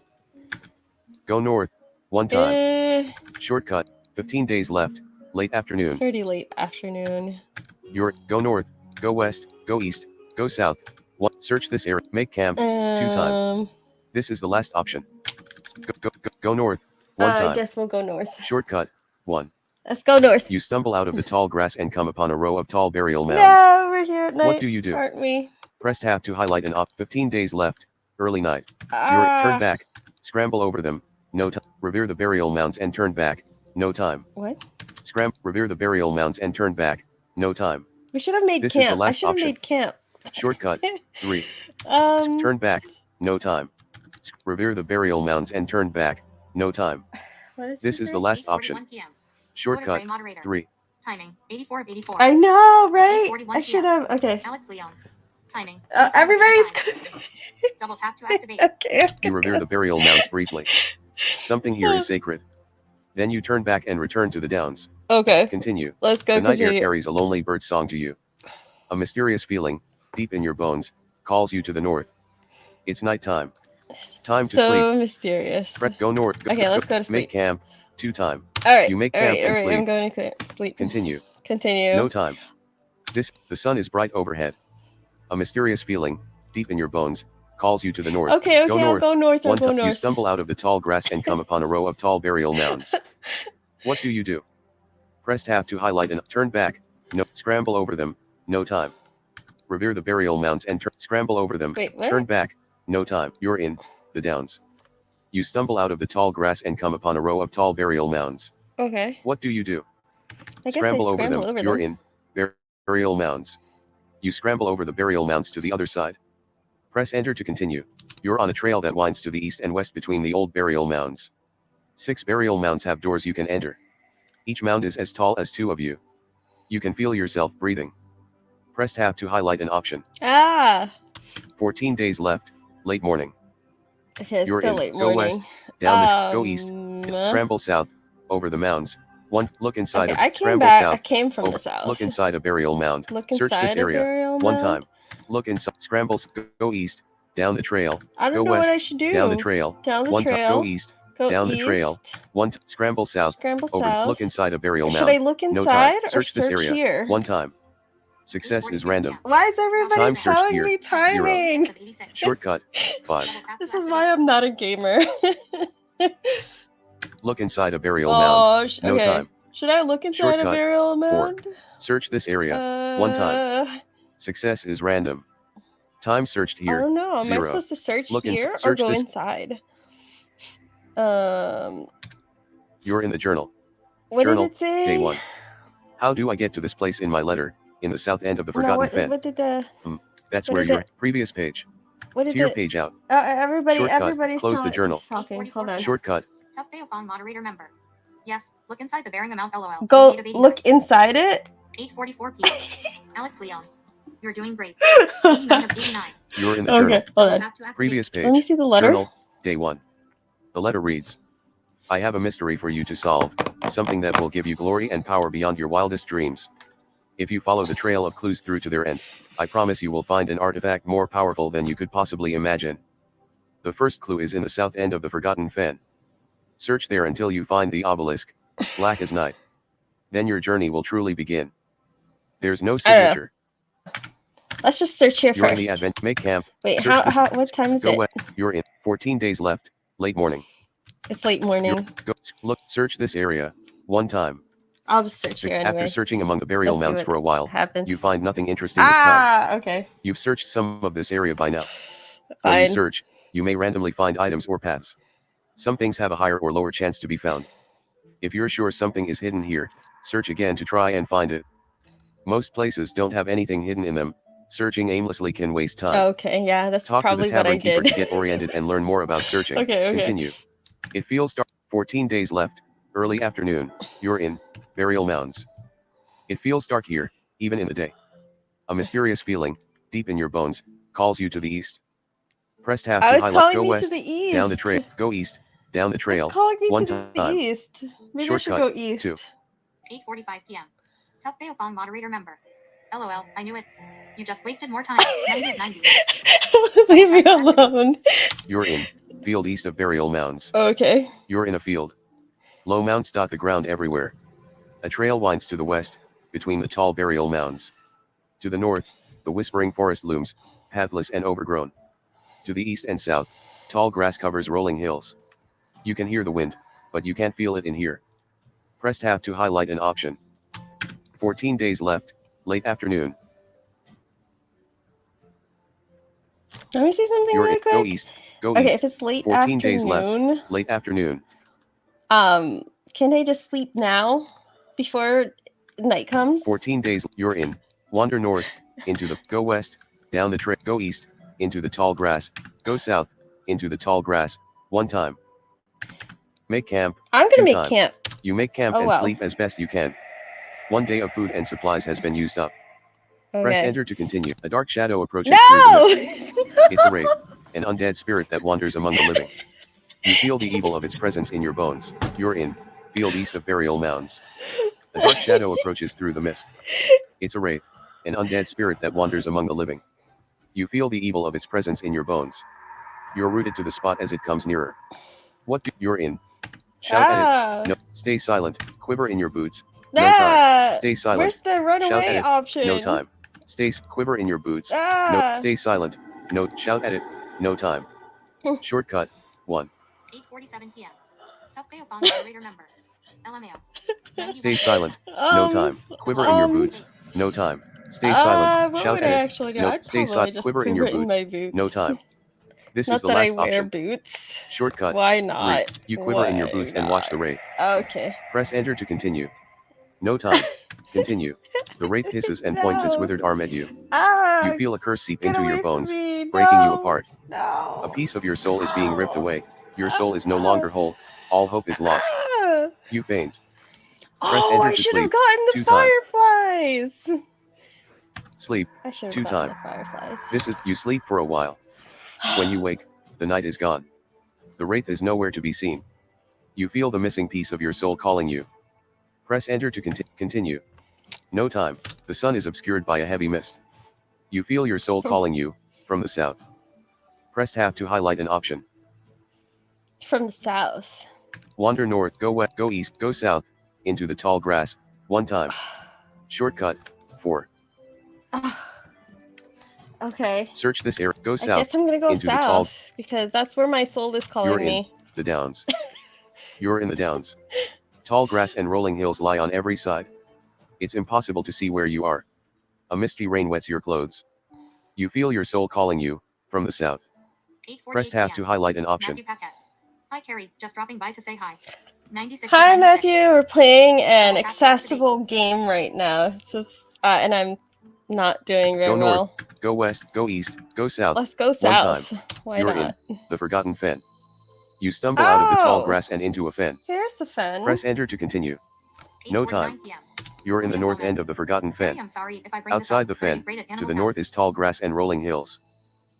Go north, 1 time. Shortcut, 15 days left, late afternoon. It's already late afternoon. Go north, go west, go east, go south. 1. Search this area. Make camp, 2 time. This is the last option. Go north, 1 time. I guess we'll go north. Shortcut, 1. Let's go north. You stumble out of the tall grass and come upon a row of tall burial mounds. No, we're here at night. What do you do? Aren't we? Press tab to highlight an 15 days left, early night. Turn back, scramble over them, no time. Revere the burial mounds and turn back, no time. What? Revere the burial mounds and turn back, no time. We should have made This camp. is the last I should have option. made camp. Shortcut, 3. Turn back, no time. Revere the burial mounds and turn back, no time. What is This is the last option. Shortcut, 3. Timing 84 of 84. I know, right? 8:41 I should have. Okay. Alex Leon. Timing. Everybody's. Double tap to activate. Okay. You revere the burial mounds briefly. Something here is sacred. Then you turn back and return to the downs. Okay. Continue. Let's go. The night air carries a lonely bird song to you. A mysterious feeling, deep in your bones, calls you to the north. It's nighttime. Time to sleep. So mysterious. Go north. Okay, let's go to sleep. Make camp, 2 time. All right. You make camp and sleep. I'm going to sleep. Continue. Continue. No time. The sun is bright overhead. A mysterious feeling, deep in your bones, calls you to the north. Okay, Go I'll north. go north. I'll go north. You stumble out of the tall grass and come upon a row of tall burial mounds. What do you do? Press tab to highlight and turn back. No. Scramble over them. No time. Revere the burial mounds and scramble over them. Wait, what? Turn back. No time. You're in the downs. You stumble out of the tall grass and come upon a row of tall burial mounds. Okay. What do you do? I guess Scramble I over them. over You're them. in burial mounds. You scramble over the burial mounds to the other side. Press enter to continue. You're on a trail that winds to the east and west between the old burial mounds. 6 burial mounds have doors you can enter. Each mound is as tall as 2 of you. You can feel yourself breathing. Press tab to highlight an option. 14 days left, late morning. Okay, You're still in. late Go morning. west, down go east, scramble south, over the mounds. 1, look inside okay, scramble south. I came from over, the south. Look inside a burial mound. Search this area. 1 time. Look inside, scramble, go east, down the trail. I don't go know west, what I should do. Down the trail. Down the 1 trail. time. Go east, down the trail. 1 scramble south. Scramble over, south. Look inside a burial mound. Should I look inside no time. or Search this area. here? 1 time. Success is random. Why is everybody Time searched telling here. me timing? 0. Shortcut 5. This is why I'm not a gamer. Look inside a burial mound. No okay. time. Should I look inside Shortcut a burial mound? 4. Search this area. 1 time. Success is random. Time searched here. I don't know. Am 0. I supposed to search Look here search or go this. inside? You're in the journal. What Journal, did it say? Day 1. How do I get to this place in my letter? In the south end of the Forgotten Fen. What did the... That's what where did your previous page. What did to your page out. Everybody's close the journal. talking. Hold on. Shortcut. Tough Theophon moderator member. Yes, look inside the bearing amount LOL. Go look inside it. 8:44 p.m. Alex Leon. You're doing great. 89 of 89. You're in the journal. Okay, hold on. Previous page. Let me see the letter. Journal, Day 1. The letter reads, I have a mystery for you to solve, something that will give you glory and power beyond your wildest dreams. If you follow the trail of clues through to their end, I promise you will find an artifact more powerful than you could possibly imagine. The first clue is in the south end of the Forgotten Fen. Search there until you find the obelisk, black as night. Then your journey will truly begin. There's no signature. Let's just search here You're first. in the advent. Make camp. Wait, what time is it? West. You're in. 14 days left. Late morning. It's late morning. Search this area. 1 time. I'll just search here anyway. After searching among the burial mounds for a while, you find nothing interesting this time. Okay. You've searched some of this area by now. Fine. When you search, you may randomly find items or paths. Some things have a higher or lower chance to be found. If you're sure something is hidden here, search again to try and find it. Most places don't have anything hidden in them. Searching aimlessly can waste time. Okay, yeah, that's Talk probably to the what I tavern keeper did. to get oriented and learn more about searching. Okay. Continue. It feels dark. 14 days left. Early afternoon. You're in burial mounds. It feels dark here, even in the day. A mysterious feeling, deep in your bones, calls you to the east. Press tab to highlight. Go west, down the trail. Go east, down the trail. It's calling me 1 to time. the east. Maybe Shortcut, I should go east. 2. 8:45 p.m. Tough Theophon moderator member. LOL, I knew it. You just wasted more time. 90 of 90. Leave me alone. You're in field east of burial mounds. Okay. You're in a field. Low mounds dot the ground everywhere. A trail winds to the west, between the tall burial mounds. To the north, the whispering forest looms, pathless and overgrown. To the east and south, tall grass covers rolling hills. You can hear the wind, but you can't feel it in here. Press tab to highlight an option. 14 days left, late afternoon. Let me see something really quick. Go east. Go okay, east. if it's late 14 afternoon. days left, late afternoon. Can I just sleep now before night comes? 14 days. You're in. Wander north, into the. Go west, down the trail. Go east, into the tall grass. Go south, into the tall grass. 1 time. Make camp. I'm gonna make time. camp. You make camp and sleep as best you can. 1 day of food and supplies has been used up. Okay. Press enter to continue. A dark shadow approaches No! through the mist. It's a wraith, an undead spirit that wanders among the living. You feel the evil of its presence in your bones. You're in field east of burial mounds. A dark shadow approaches through the mist. It's a wraith, an undead spirit that wanders among the living. You feel the evil of its presence in your bones. You're rooted to the spot as it comes nearer. What do you're in? Shout at it. No, stay silent. Quiver in your boots. No time. Stay silent. Where's the runaway option? No time. Quiver in your boots. No, stay silent. No, shout at it. No time. Shortcut 1. 8:47 p.m. Tough Theophon moderator member. LMAO. Stay silent. No time. Quiver in your boots. No time. Stay silent. What Shout would at I it. actually do? No, I'd stay probably silent. just Quiver in your my boots. No time. This Not is the that last I wear option. boots. Shortcut. Why not? 3. You quiver in your boots and watch the wraith. Okay. Press enter to continue. No time. Continue. The wraith hisses and points its withered arm at you. You feel a curse seep into your bones, breaking you apart. A piece of your soul is being ripped away. Your soul is no longer whole. All hope is lost. You faint. Press enter to sleep. I should have gotten the fireflies. Sleep. I should have 2 gotten time. the fireflies. This is, you sleep for a while. When you wake, the night is gone. The wraith is nowhere to be seen. You feel the missing piece of your soul calling you. Press enter to continue. No time. The sun is obscured by a heavy mist. You feel your soul calling you, from the south. Press tab to highlight an option. From the south. Wander north, go west, go east, go south, into the tall grass, 1 time. Shortcut, 4. Okay. Search this area, go south. I guess I'm gonna go into south, the tall... because that's where my soul is calling You're in me. the downs. You're in the downs. Tall grass and rolling hills lie on every side. It's impossible to see where you are. A misty rain wets your clothes. You feel your soul calling you, from the south. Press tab to highlight an option. Hi Carrie, just dropping by to say hi. 96. Hi Matthew, we're playing an accessible game right now. It's just, and I'm not doing very well. Go north, go west, go east, go south. Let's go south. 1 time. Why You're not? in the forgotten fen. You stumble out of the tall grass and into a fen. Here's the fen. Press enter to continue. No time. You're in the north end of the forgotten fen. Outside the fen, to the north is tall grass and rolling hills.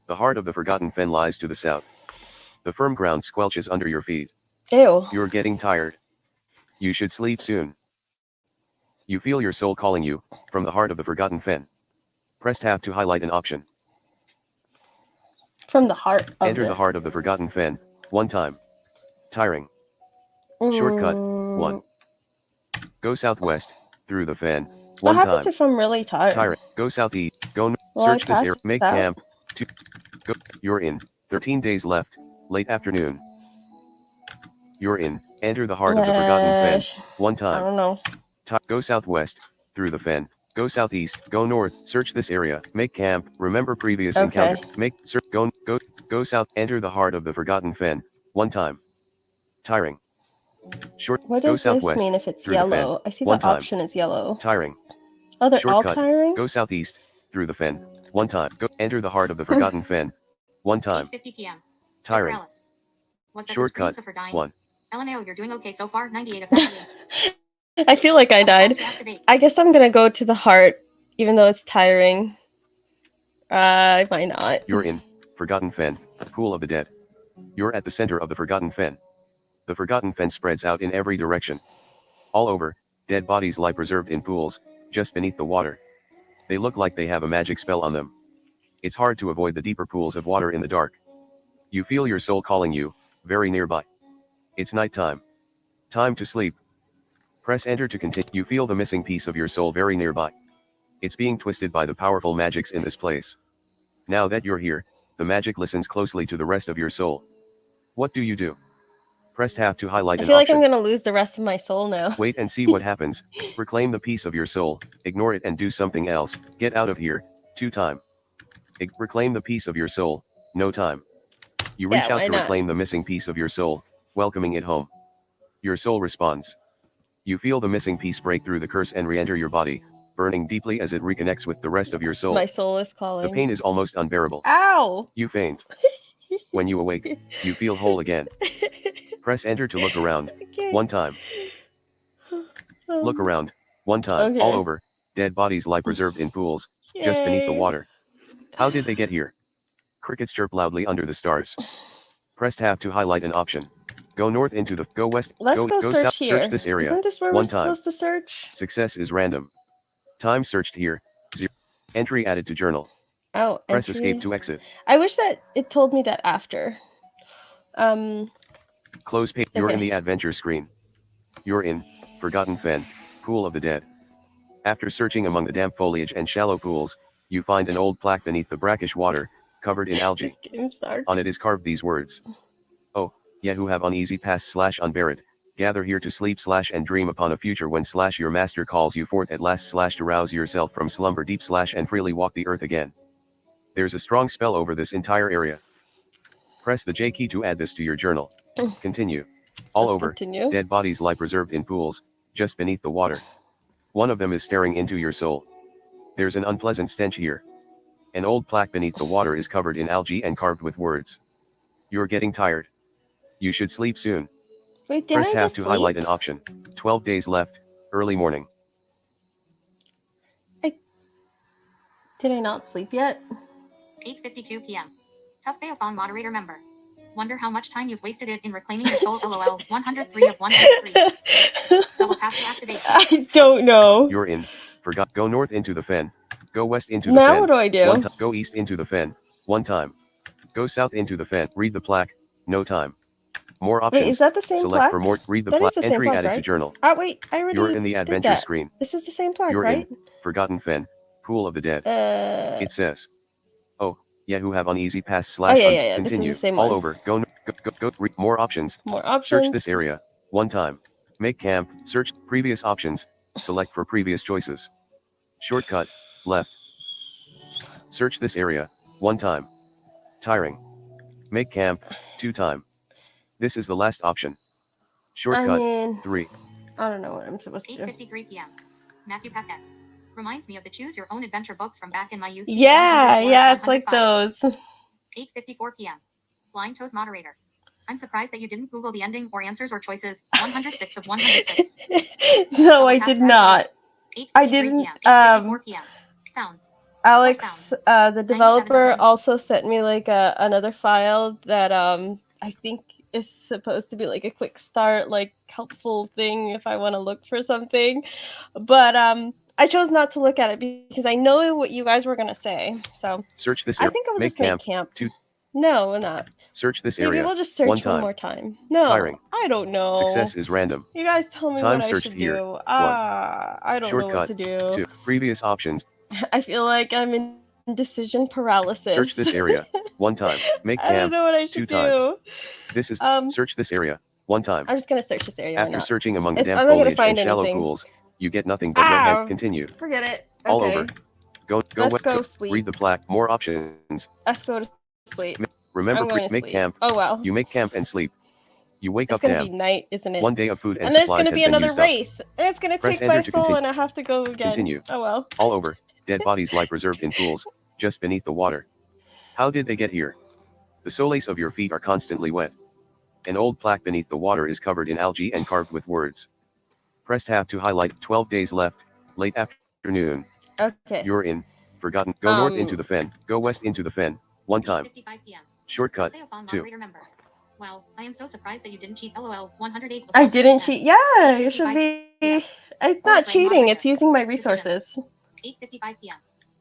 The heart of the forgotten fen lies to the south. The firm ground squelches under your feet. Ew. You're getting tired. You should sleep soon. You feel your soul calling you, from the heart of the forgotten fen. Press tab to highlight an option. From the heart of Enter the heart of the forgotten fen, 1 time. Tiring. Shortcut, 1. Go southwest, through the fen, 1 time. What happens if I'm really tired? Tiring. Go southeast, go search this area, make camp, go. You're in, 13 days left, late afternoon. You're in, enter the heart of the forgotten fen, 1 time. I don't know. Go southwest, through the fen, go southeast, go north, search this area, make camp, remember previous encounter, make, search, go south, enter the heart of the forgotten fen, 1 time. Tiring. Short, what does this mean if it's yellow? I see the option is yellow. Tiring. Oh, they're Shortcut, all tiring? Go southeast, through the fen, 1 time. Go, enter the heart of the forgotten fen, 1 time. 8:50 p.m. Tiring. Shortcut, 1. LMAO, you're doing okay so far, 98 of 98. I feel like I died. I guess I'm gonna go to the heart, even though it's tiring. I might not. You're in Forgotten Fen, Pool of the Dead. You're at the center of the Forgotten Fen. The Forgotten Fen spreads out in every direction. All over, dead bodies lie preserved in pools, just beneath the water. They look like they have a magic spell on them. It's hard to avoid the deeper pools of water in the dark. You feel your soul calling you, very nearby. It's nighttime. Time to sleep. Press enter to continue. You feel the missing piece of your soul very nearby. It's being twisted by the powerful magics in this place. Now that you're here, the magic listens closely to the rest of your soul. What do you do? Press tab to highlight an option. I feel like I'm gonna lose the rest of my soul now. Wait and see what happens. Reclaim the piece of your soul, ignore it and do something else. Get out of here, 2 time. Reclaim the piece of your soul, no time. You reach out to reclaim the missing piece of your soul, welcoming it home. Your soul responds. You feel the missing piece break through the curse and re-enter your body, burning deeply as it reconnects with the rest of your soul. My soul is calling. The pain is almost unbearable. Ow! You faint. When you awake, you feel whole again. Press enter to look around, 1 time. Look around, 1 time, all over, dead bodies lie preserved in pools, just beneath the water. How did they get here? Crickets chirp loudly under the stars. Press tab to highlight an option. Go north into the, go west, go search south, here. Search this area, Isn't this where 1 we're supposed to search? Success is random. Time searched here, 0. Entry added to journal. Oh, press escape to exit. I wish that it told me that after. Close page. You're in the adventure screen. You're in Forgotten Fen, Pool of the Dead. After searching among the damp foliage and shallow pools, you find an old plaque beneath the brackish water, covered in algae. On it is carved these words. Oh, ye who have uneasy past / unburied, gather here to sleep / and dream upon a future when / your master calls you forth at last / to rouse yourself from slumber deep / and freely walk the earth again. There's a strong spell over this entire area. Press the J key to add this to your journal. Continue. All over, dead bodies lie preserved in pools, just beneath the water. One of them is staring into your soul. There's an unpleasant stench here. An old plaque beneath the water is covered in algae and carved with words. You're getting tired. You should sleep soon. Wait, didn't Press I tab just to sleep? highlight an option. 12 days left, early morning. Did I not sleep yet? 8:52 p.m. Tough Theophon moderator member. Wonder how much time you've wasted it in reclaiming your soul. LOL. 103 of 103. Double tap to activate. I don't know. You're in. Forgot. Go north into the fen. Go west into the Now fen. what do I do? One time. Go east into the fen. One time. Go south into the fen. Read the plaque. No time. More options. Wait, is that the same Select plaque? for more. Read the That plaque. is the same Entry plaque, added to right? journal. Oh wait, I already You're in the did adventure that. screen. This is the same plaque, You're right? in Forgotten Fen. Pool of the Dead. It says. Oh, yeah, who have uneasy pass / yeah. This is continue. the same All one. over. Go. Read more options. More options. Search this area. One time. Make camp. Search previous options. Select for previous choices. Shortcut. Left. Search this area. One time. Tiring. Make camp. 2 time. This is the last option. Shortcut. 3. I don't know what I'm supposed to do. 8:53 p.m. Matthew Paquette. Reminds me of the Choose Your Own Adventure books from back in my youth. Yeah, it's like those. 8:54 p.m. Blind Toes moderator. I'm surprised that you didn't Google the ending or answers or choices. 106 of 106. No, I did not. I didn't. 8:54 p.m. Sounds. Alex, the developer, also sent me like another file that I think is supposed to be like a quick start, like helpful thing if I want to look for something. But I chose not to look at it because I know what you guys were gonna say. So search this area. I think I will just make camp. No, we're not. Search this area. Maybe we'll just search one more time. No, Tiring. I don't know. Success is random. You guys tell me Time what searched I should here. do. I don't know what to do. 2. Previous options. I feel like I'm in decision paralysis. Search this area. One time. Make camp. I don't know what I should do. This is search this area. One time. I'm just gonna search this area. After searching among the damp I'm not gonna foliage find and shallow anything. pools, you get nothing but wet head. Continue. Forget it. Okay. All over. Let's go sleep. Read the plaque. More options. Let's go to sleep. Remember, make camp. Oh well. You make camp and sleep. You wake up. It's gonna be night, isn't it? 1 day of food and there's supplies gonna be another wraith, and it's gonna take my soul, and I have to go again. Continue. Oh well. All over. Dead bodies lie preserved in pools, just beneath the water. How did they get here? The soles of your feet are constantly wet. An old plaque beneath the water is covered in algae and carved with words. Press tab to highlight. 12 days left. Late afternoon. Okay. You're in. Forgotten. Go north into the fen. Go west into the fen. One time. 55 p.m. Shortcut. 2. Wow, I am so surprised that you didn't cheat. LOL. 108. I didn't cheat. Yeah, it should be. It's not cheating. It's using my resources. 8:55 p.m.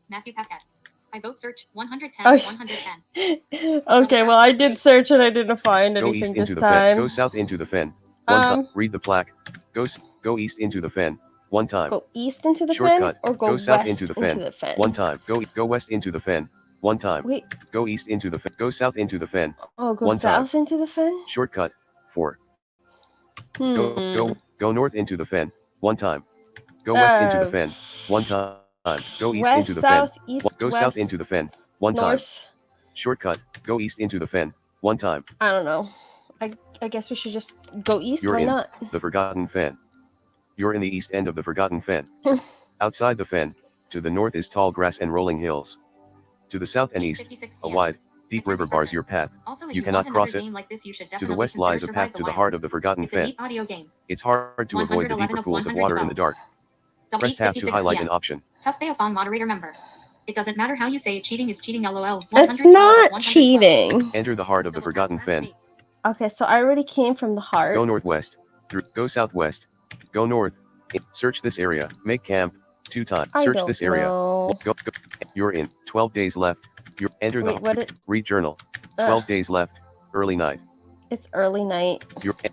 Matthew Paquette. I vote search 110. Okay. 110. Okay, well I did search and I didn't find Go anything east this into the time. fen. Go south into the fen. One time. Read the plaque. Go east into the fen. One time. Go east into the Shortcut. fen or go south west into the fen. One time. Go west into the fen. One time. Wait. Go east into the fen. Go south into the fen. Oh, go One south time. into the fen? Shortcut. 4. Go north into the fen. One time. Go west into the fen. One time. Go east west, into the south, fen. East, go west, south into the fen. One north. time. Shortcut. Go east into the fen. One time. I don't know. I guess we should just go east. You're Why in not? the Forgotten Fen. You're in the east end of the Forgotten Fen. Outside the fen, to the north is tall grass and rolling hills. To the south and east, a wide, deep river bars your path. You cannot cross it. To the west lies a path to the heart of the Forgotten Fen. It's hard to avoid the deeper pools of water in the dark. Press tab to highlight an option. Tough Theophon moderator member. It doesn't matter how you say it, cheating is cheating. LOL. It's not cheating. Enter the heart of the Forgotten Fen. Okay, so I already came from the heart. Go northwest. Go southwest. Go north. Search this area. Make camp. 2 times. Search this area. Go. You're in. 12 days left. Enter the read journal. 12 days left. Early night. It's early night.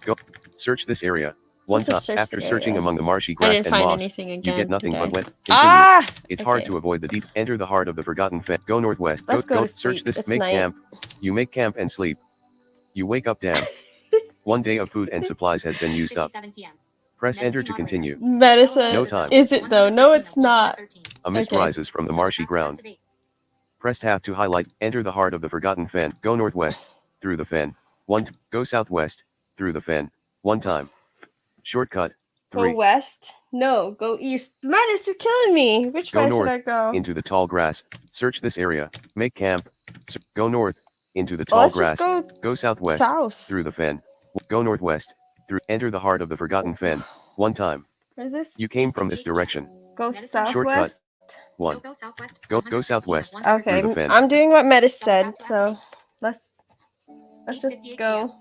Go. Search this area. One time. After searching among the marshy grass and moss, you get nothing but wet. Continue. It's hard to avoid the deep. Enter the heart of the Forgotten Fen. Go northwest. Go search this. Make camp. You make camp and sleep. You wake up damp. 1 day of food and supplies has been used up. Press enter to continue. Medicine. No time. Is it though? No, it's not. A mist rises from the marshy ground. Press tab to highlight. Enter the heart of the Forgotten Fen. Go northwest. Through the fen. Go southwest. Through the fen. One time. Shortcut. 3. Go west. No, go east. Menace, you're killing me. Which way should I go? Into the tall grass. Search this area. Make camp. Go north. Into the tall grass. Go southwest. Through the fen. Go northwest. Enter the heart of the Forgotten Fen. One time. Where is this? You came from this direction. Go southwest. Shortcut. 1. Go southwest. Okay, Through the fen. I'm doing what Metis said, so let's just go.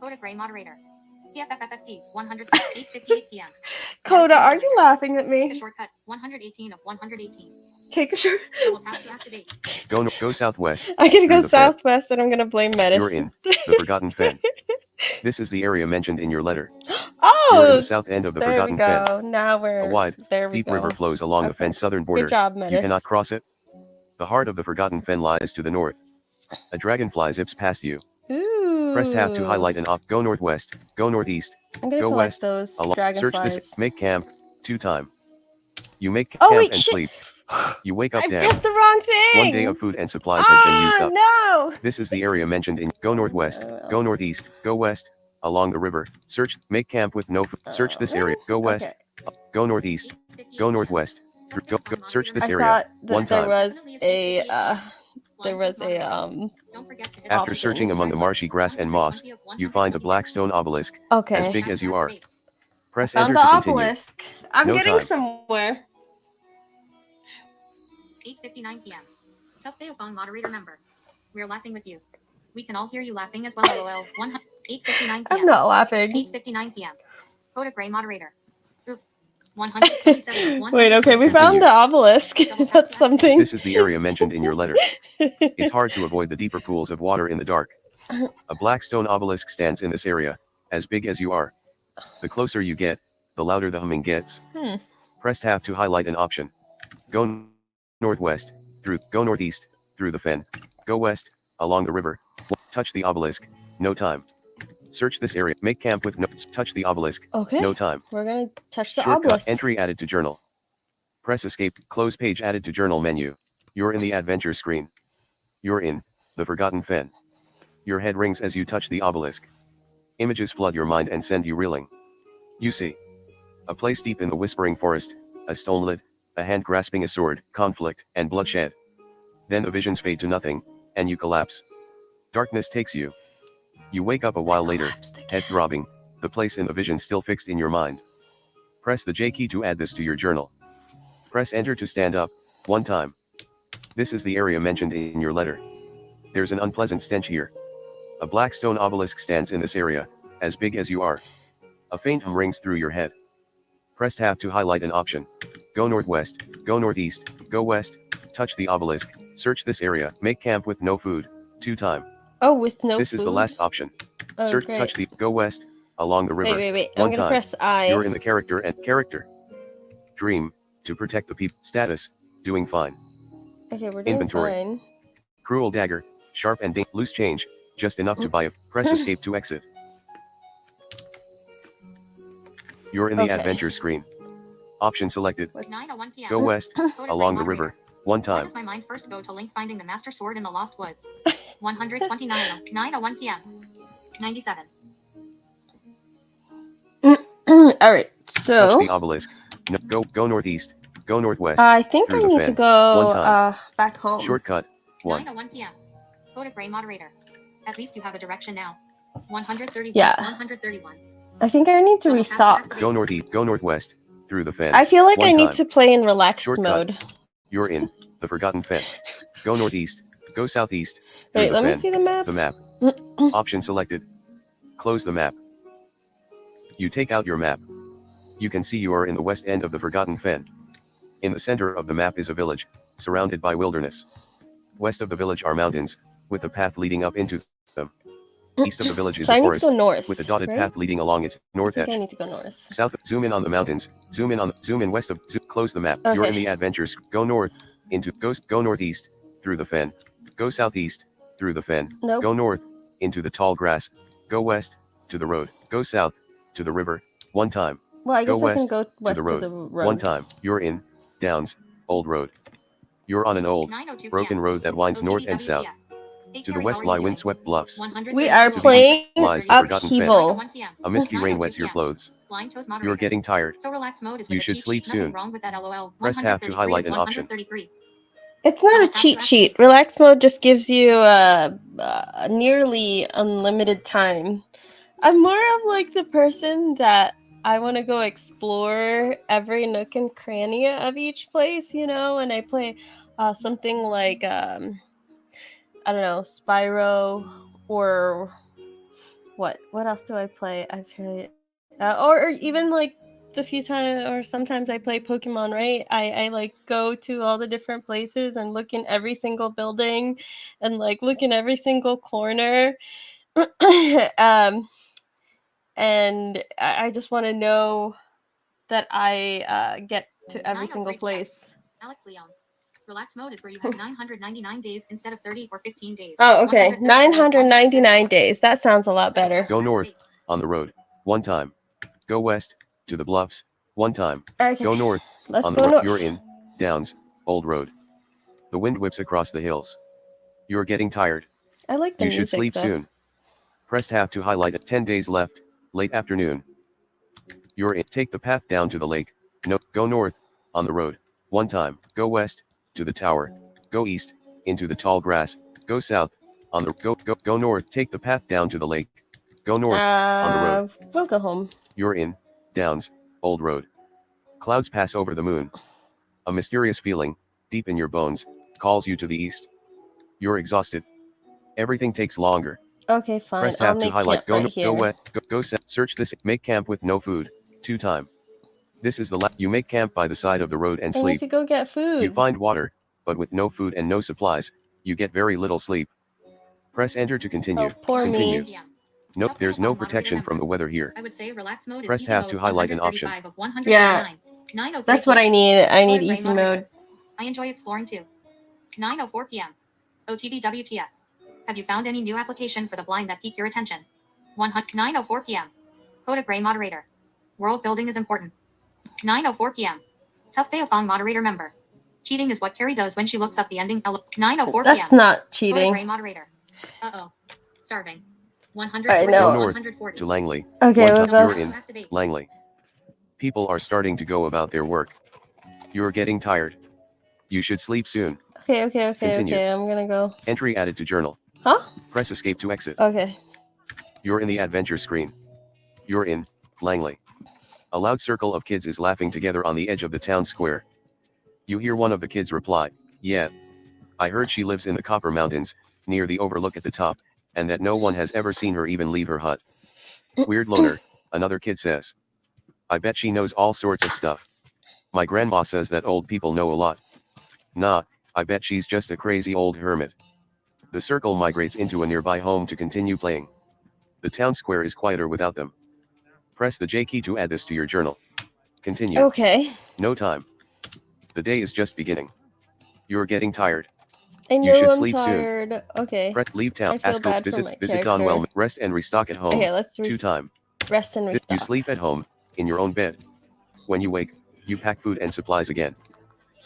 Coda Gray moderator. PFFFT 108:58 p.m. Coda, are you laughing at me? Take a shortcut 118 of 118. Take a short. Double tap to activate. Go southwest. I'm gonna go southwest, and I'm gonna blame Metis. You're in the Forgotten Fen. This is the area mentioned in your letter. Oh, you're in the south end of the Forgotten Fen. There we go. Now we're a wide, deep river flows along the fen's southern border. Good job, Metis. You cannot cross it. The heart of the Forgotten Fen lies to the north. A dragonfly zips past you. Ooh. Press tab to highlight an op. Go northwest. Go northeast. I'm gonna go west. Those dragonflies. Search this. Make camp. 2 time. You make camp and sleep. You wake up I pressed the wrong thing. 1 day of food and supplies has been used up. No. This is the area mentioned in. Go northwest. Go northeast. Go west. Along the river. Search. Make camp with no food. Search this area. Go west. Okay. Go northeast. Go northwest. Go. Search this area. Thought that 1 time. There was a After searching among the marshy grass and moss, you find a black stone obelisk. Okay. As big as you are. Press Found enter the to continue. obelisk. I'm getting somewhere. 8:59 p.m. Tough Theophone moderator member. We're laughing with you. We can all hear you laughing as well. LOL. 8:59 p.m. I'm not laughing. 8:59 p.m. Coda Gray moderator. 127. Wait, okay, we found the obelisk. That's something. This is the area mentioned in your letter. It's hard to avoid the deeper pools of water in the dark. A black stone obelisk stands in this area, as big as you are. The closer you get, the louder the humming gets. Press tab to highlight an option. Go northwest, go northeast, through the fen. Go west, along the river. Touch the obelisk, no time. Search this area. Make camp with touch the obelisk. Okay. No time. We're gonna touch the Shortcut. obelisk. Entry added to journal. Press escape. Close page added to journal menu. You're in the adventure screen. You're in the Forgotten Fen. Your head rings as you touch the obelisk. Images flood your mind and send you reeling. You see a place deep in the whispering forest, a stone lid, a hand grasping a sword, conflict, and bloodshed. Then the visions fade to nothing, and you collapse. Darkness takes you. You wake up a while later, head throbbing, the place in the vision still fixed in your mind. Press the J key to add this to your journal. Press enter to stand up, 1 time. This is the area mentioned in your letter. There's an unpleasant stench here. A black stone obelisk stands in this area, as big as you are. A faint hum rings through your head. Press tab to highlight an option. Go northwest, go northeast, go west, touch the obelisk, search this area, make camp with no food, 2 time. Oh, with no This food? is the last option. Oh, Search, great. touch the, go west, along the river, Wait. 1 I'm gonna time. press I. You're in the character and character. Dream, to protect the people. Status, doing fine. Okay, we're doing Inventory. fine. Cruel dagger, sharp and loose change, just enough to buy it. Press escape to exit. You're in the adventure screen. Option selected. 9:01 p.m. Go west, along the river, 1 Why time. does my mind first go to Link finding the Master Sword in the Lost Woods? 129. 9:01 p.m. 97. Alright, so Touch the obelisk. No, go northeast, go northwest. I think I through the need to fen. go 1 time. back home. Shortcut, 1. 9:01 p.m. Coda Gray moderator. At least you have a direction now. 130. Yeah. 131. I think I need to restock. Go northeast, go northwest, through the fen. I feel like 1 I need time. to play in relaxed Shortcut. mode. You're in the Forgotten Fen. Go northeast, go southeast, through Wait, the let me fen. see the map. The map. Option selected. Close the map. You take out your map. You can see you are in the west end of the Forgotten Fen. In the center of the map is a village, surrounded by wilderness. West of the village are mountains, with a path leading up into them. East of the village is So a I need to forest, go north, with a dotted right? path leading along its north I edge. think I need to go north. South, zoom in on the mountains, zoom in west of, close the map. You're in Okay. the adventures, go north, go northeast, through the fen. Go southeast, through the fen. Nope. Go north, into the tall grass. Go west, to the road. Go south, to the river, 1 time. Well, I Go guess I can west, go to west the road, to the road. 1 time. You're in, Downs, Old Road. You're on an old, 9:02 broken p.m. road that winds north and south. OTBWTF. To the west lie windswept bluffs. We are playing lies the forgotten Upheaval. A misty rain wets your clothes. You're getting tired. So relax mode is You with a should cheat sleep sheet. Nothing soon. wrong with that, LOL. Press tab to highlight an option. 133. It's not a cheat sheet. Relax mode just gives you nearly unlimited time. I'm more of like the person that I want to go explore every nook and cranny of each place, you know, and I play something like, I don't know, Spyro, or what else do I play? I play, or even like the few times, or sometimes I play Pokemon, right? I like go to all the different places and look in every single building and like look in every single corner. And I just want to know that I get to every single place. Alex Leon. Relax mode is where you have 999 days instead of 30 or 15 days. Oh, okay. 999 days. That sounds a lot better. Go north, on the road, one time. Go west, to the bluffs, one time. Okay. Go north, Let's on go the road. north. You're in, Downs, Old Road. The wind whips across the hills. You're getting tired. I like the You music, should sleep though. soon. Press tab to highlight it. 10 days left, late afternoon. You're in. Take the path down to the lake. No, go north, on the road, one time. Go west, to the tower. Go east, into the tall grass. Go south, on the go north. Take the path down to the lake. Go north, on the road. We'll go home. You're in, Downs, Old Road. Clouds pass over the moon. A mysterious feeling, deep in your bones, calls you to the east. You're exhausted. Everything takes longer. Okay, fine. Press tab to highlight. Go right go west. Go south. Search this. Make camp with no food. 2 time. This is the you make camp by the side of the road and I sleep. need to go get food. You find water, but with no food and no supplies, you get very little sleep. Press enter to continue. Oh, poor continue. me. Nope, there's no protection from the weather here. I would say relax mode is Press tab to highlight an option. Yeah, that's what I need. I need easy mode. I enjoy exploring too. 9:04 p.m. OTB WTF. Have you found any new application for the blind that piqued your attention? 9:04 p.m. Coda Gray moderator. World building is important. 9:04 p.m. Tough Beofong moderator member. Cheating is what Carrie does when she looks up the ending. 9:04 p.m. That's not cheating. Coda Gray moderator. Uh-oh. Starving. 140. I know. Go north to Langley. Okay, we'll go. You're in Langley. People are starting to go about their work. You're getting tired. You should sleep soon. Okay, Continue. okay, I'm gonna go. Entry added to journal. Huh? Press escape to exit. Okay. You're in the adventure screen. You're in Langley. A loud circle of kids is laughing together on the edge of the town square. You hear one of the kids reply, "Yeah. I heard she lives in the Copper Mountains, near the overlook at the top, and that no one has ever seen her even leave her hut." "Weird loner," another kid says. "I bet she knows all sorts of stuff. My grandma says that old people know a lot." "Nah, I bet she's just a crazy old hermit." The circle migrates into a nearby home to continue playing. The town square is quieter without them. Press the J key to add this to your journal. Continue. Okay. No time. The day is just beginning. You're getting tired. I know You should I'm sleep tired. soon. Okay. Leave town. I feel Ask bad visit for my visit character. Donwell. Rest and restock at home. Okay, let's 2 time. rest and restock. You sleep at home, in your own bed. When you wake, you pack food and supplies again.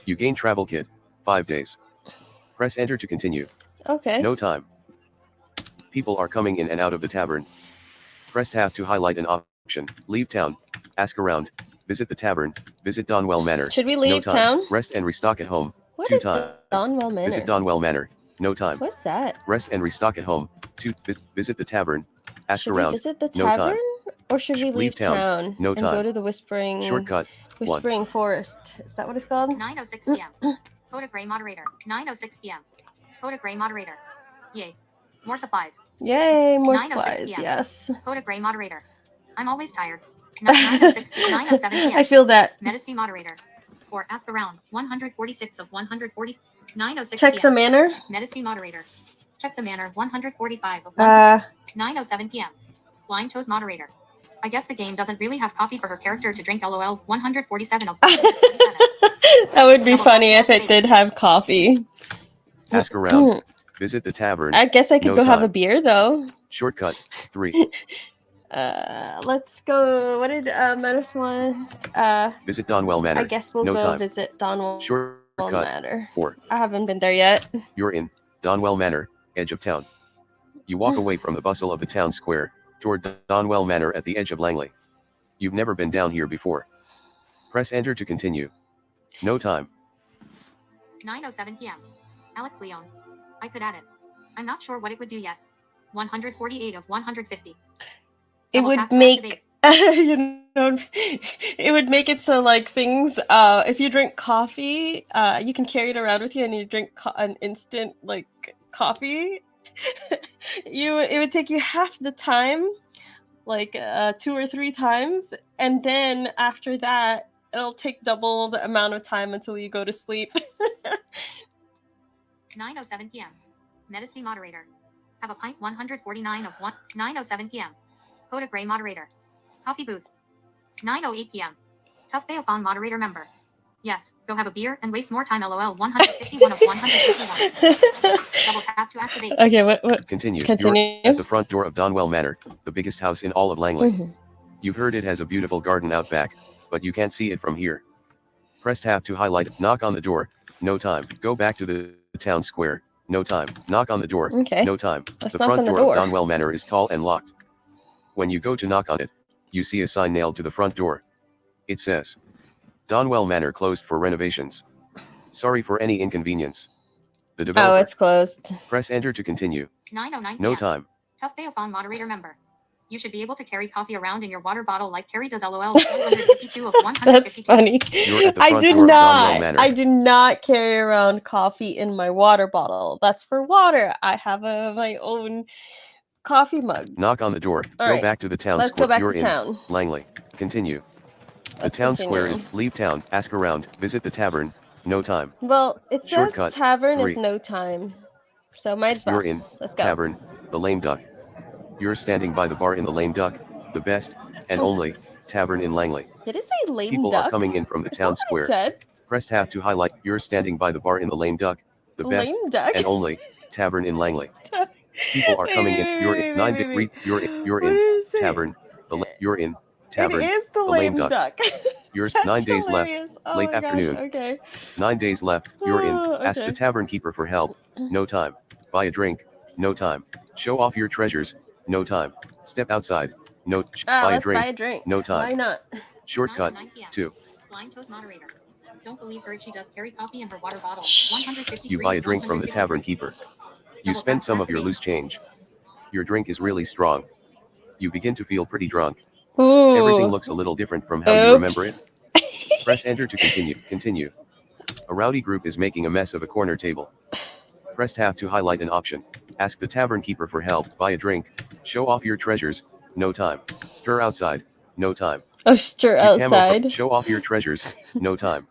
You gain travel kit, 5 days. Press enter to continue. Okay. No time. People are coming in and out of the tavern. Press tab to highlight an option. Leave town. Ask around. Visit the tavern. Visit Donwell Manor. Should we leave no time. town? Rest and restock at home. What 2 is time. Donwell Manor? Visit Donwell Manor. No time. What's that? Rest and restock at home. 2. Visit the tavern. Ask Should around. we visit the No tavern? time. Or should we leave town? No and time. go to the Whispering Shortcut. 1. Forest. Is that what it's called? 9:06 p.m. Coda Gray moderator. 9:06 p.m. Coda Gray moderator. Yay. More supplies. Yay, more 9:06 supplies. p.m. Yes. Coda Gray moderator. I'm always tired. 9:06 9:07 p.m. I feel that. Medicine moderator. Or ask around. 146 of 140. 9:06 Check p.m. the manor. Medicine moderator. Check the manor. 145 of 9:07 p.m. Blind Toes moderator. I guess the game doesn't really have coffee for her character to drink. LOL. 147 of 147. That would be funny if it did have coffee. Ask around. Visit the tavern. I guess I could No go have a time. beer though. Shortcut. 3. Let's go. What did Metis want? Visit Donwell Manor. I guess we'll no go time. visit Donwell Shortcut. Manor. 4. I haven't been there yet. You're in Donwell Manor. edge of town. You walk away from the bustle of the town square, toward Donwell Manor at the edge of Langley. You've never been down here before. Press enter to continue. No time. 9:07 p.m. Alex Leon. I could add it. I'm not sure what it would do yet. 148 of 150. It would make, you know, it would make it so like things, if you drink coffee, you can carry it around with you and you drink an instant like coffee. It would take you half the time, like 2 or 3 times, and then after that it'll take double the amount of time until you go to sleep. 9:07 p.m. Medicine moderator. Have a pint 149 of 1. 9:07 p.m. Coda Gray moderator. Coffee boost. 9:08 p.m. Tough Bayophone moderator member. Yes, go have a beer and waste more time. LOL. 151 of 151. Double tap to activate. Okay, what? Continue. You're at the front door of Donwell Manor, the biggest house in all of Langley. Mm-hmm. You've heard it has a beautiful garden out back, but you can't see it from here. Press tab to highlight. Knock on the door. No time. Go back to the town square. No time. Knock on the door. Okay. No time. Let's the knock front on the door door. of Donwell Manor is tall and locked. When you go to knock on it, you see a sign nailed to the front door. It says, Donwell Manor closed for renovations. Sorry for any inconvenience. The developer. Oh, it's closed. Press enter to continue. 9:09 No time. Tough Bayophone moderator member. You should be able to carry coffee around in your water bottle like Carrie does. LOL. 252 of 152. That's funny. You're at the front door of Donwell Manor. I do not carry around coffee in my water bottle. That's for water. I have my own coffee mug. Knock on the door. All go right. back to the town Let's square. go back You're to in town. Langley. Continue. Let's the town continue. square is leave town. Ask around. Visit the tavern. No time. Well, it says Shortcut, tavern 3. is no time. So might as well. You're in Let's go. tavern, the Lame Duck. You're standing by the bar in the Lame Duck, the best and only tavern in Langley. Did it say Lame People Duck? are coming in from the town square. Said? Press tab to highlight. You're standing by the bar in the Lame Duck, the best Lame Duck? and only tavern in Langley. People are coming in. You're in 9 degree. You're in tavern. You're in tavern. It is the Lame Duck. You're 9 days left. Oh Late afternoon. Okay. 9 days left. You're in. Ask Okay. the tavern keeper for help. No time. Buy a drink. No time. Show off your treasures. No time. Step outside. No. Buy a drink. No time. Why not? Shortcut 9 p.m. 2. Blind Toast moderator. Don't believe her. She does carry coffee in her water bottle. 153. You buy a drink from the tavern keeper. You spend some of your loose change. Your drink is really strong. You begin to feel pretty drunk. Ooh. Everything looks a little different from how you remember it. Press enter to continue. Continue. A rowdy group is making a mess of a corner table. Press tab to highlight an option. Ask the tavern keeper for help. Buy a drink. Show off your treasures. No time. Stir outside. No time. Oh, stir outside. Show off your treasures. No time.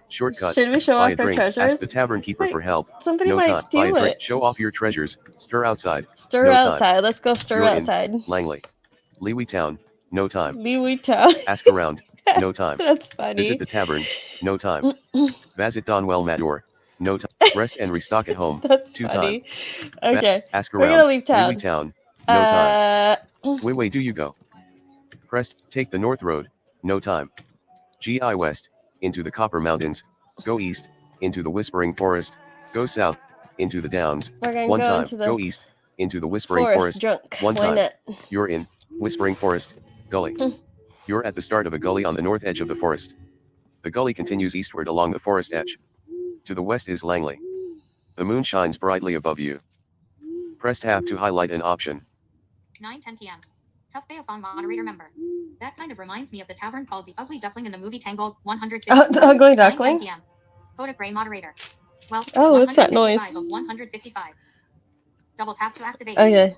Shortcut. Should we show Buy off a drink. our treasures? Ask the tavern keeper Wait, for help. Somebody no might time. steal Buy a drink. it. Show off your treasures. Stir outside. Stir no outside. Time. Let's go stir You're outside. In Langley. Leewee Town. No time. Leewee Town. Ask around. No time. That's funny. Visit the tavern. No time. Visit Donwell Manor. No time. Rest and restock at home. That's 2 funny. time. Okay. Ask We're around. gonna leave town. Leewee Town. No time. Way do you go? Press. Take the North Road. No time. GI West. Into the Copper Mountains. Go east. Into the Whispering Forest. Go south. Into the Downs. We're gonna 1 go time. into the Go east. Into the Whispering Forest. Drunk. 1 Why time. not? You're in Whispering Forest. Gully. You're at the start of a gully on the north edge of the forest. The gully continues eastward along the forest edge. To the west is Langley. The moon shines brightly above you. Press tab to highlight an option. 9:10 p.m. Tough Bayophone moderator member. That kind of reminds me of the tavern called the Ugly Duckling in the movie Tangled. 150. Oh, the Ugly Duckling? 9:10 p.m. Coda Gray moderator. Well, Oh, what's that noise? 155. Double tap to activate. Okay.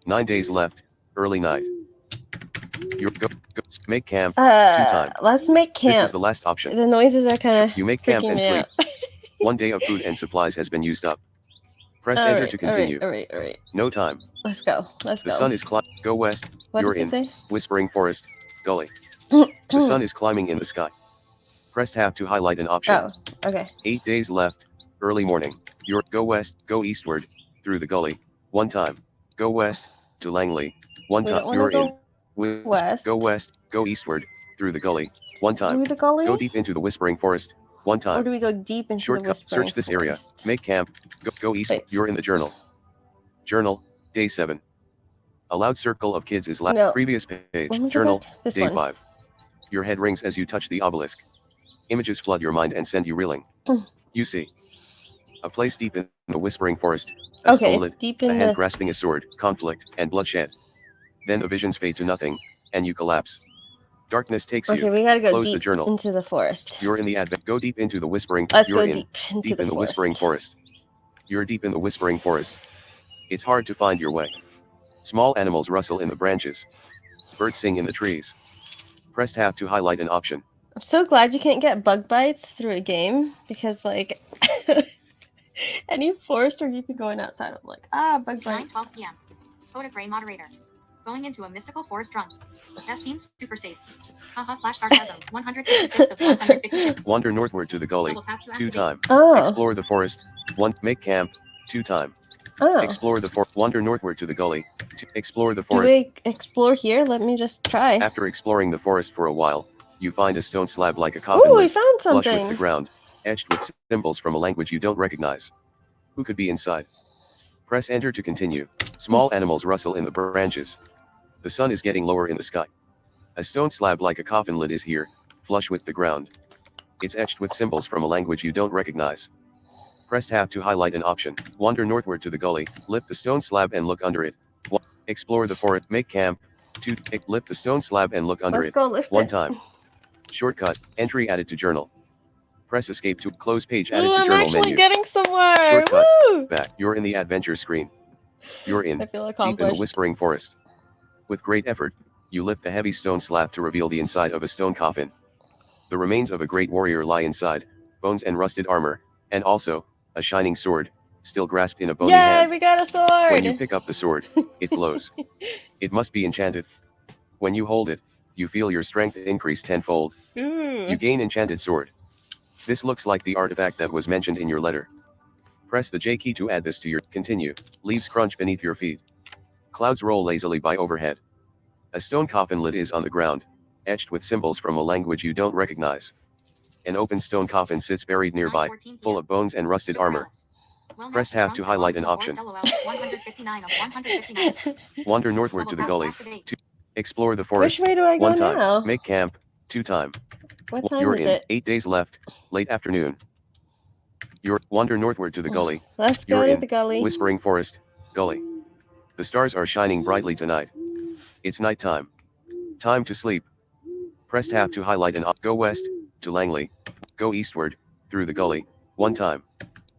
9 days left. Early night. You're go. Make camp. 2 time. Let's make camp. This is the last option. The noises are kind of You make camp and sleep. out. 1 day of food and supplies has been used up. Press enter to continue. All right. No time. Let's go. The sun is climbing. Go west. What You're does in it say? Whispering Forest. Gully. The sun is climbing in the sky. Press tab to highlight an option. Oh, okay. 8 days left. Early morning. You're go west. Go eastward. Through the gully. 1 time. Go west. To Langley. 1 We time. don't wanna You're go in west. Go west. Go eastward. Through the gully. 1 time. Through the gully? Go deep into the Whispering Forest. 1 Or time. do we go deep into the Shortcut. Whispering Search this area. Forest? Make camp. Go east. Wait. You're in the journal. Journal, day 7. A loud circle of kids is loud. No. Previous page. Journal, day 5. Your head rings as you touch the obelisk. Images flood your mind and send you reeling. You see a place deep in the whispering forest, a stone lid, a hand grasping a sword, conflict, and bloodshed. Then the visions fade to nothing, and you collapse. Darkness takes you. Okay, we gotta go Close deep the journal. into the forest. You're in the advent. Go deep into the whispering. Let's You're go deep in the whispering forest. You're deep in the whispering forest. It's hard to find your way. Small animals rustle in the branches. Birds sing in the trees. Press tab to highlight an option. I'm so glad you can't get bug bites through a game, because like any forest or you can going outside, I'm like, bug bites. 9:12 p.m. Code of Gray moderator. Going into a mystical forest drunk. That seems super safe. Haha/sarcasm. 156 of 156. Wander northward to the gully. 2 time. Oh. Explore the forest. 1. Make camp. 2 time. Oh. Explore the forest. Wander northward to the gully. Explore the forest. Do we explore here? Let me just try. After exploring the forest for a while, you find a stone slab like a coffin Ooh, lid, we found something. flush with the ground, etched with symbols from a language you don't recognize. Who could be inside? Press enter to continue. Small animals rustle in the branches. The sun is getting lower in the sky. A stone slab like a coffin lid is here, flush with the ground. It's etched with symbols from a language you don't recognize. Press tab to highlight an option. Wander northward to the gully, lift the stone slab and look under it. Explore the forest, make camp. 2. Lift the stone slab and look under Let's it. go lift 1 it. time. Shortcut, entry added to journal. Press escape to close page added Ooh, to I'm journal actually menu. getting somewhere. Shortcut, Woo! back. You're in the adventure screen. You're I feel deep in the accomplished. whispering forest. With great effort, you lift the heavy stone slab to reveal the inside of a stone coffin. The remains of a great warrior lie inside, bones and rusted armor, and also, a shining sword, still grasped in a bony Yay, hand. we got a sword! When you pick up the sword, it glows. It must be enchanted. When you hold it, you feel your strength increase tenfold. Ooh. You gain enchanted sword. This looks like the artifact that was mentioned in your letter. Press the J key to add this to your continue. Leaves crunch beneath your feet. Clouds roll lazily by overhead. A stone coffin lid is on the ground, etched with symbols from a language you don't recognize. An open stone coffin sits buried nearby, full of bones and rusted armor. Press tab to highlight an option. 159 of 159. Wander northward to the gully. 2. Explore the forest. Which way do I go 1 time. now? Make camp. 2 time. What time You're is in. it? 8 days left. Late afternoon. Wander northward to the gully. Let's go You're to in the gully. Whispering forest. Gully. The stars are shining brightly tonight. It's nighttime. Time to sleep. Press tab to highlight an Go west, to Langley. Go eastward, through the gully. 1 time.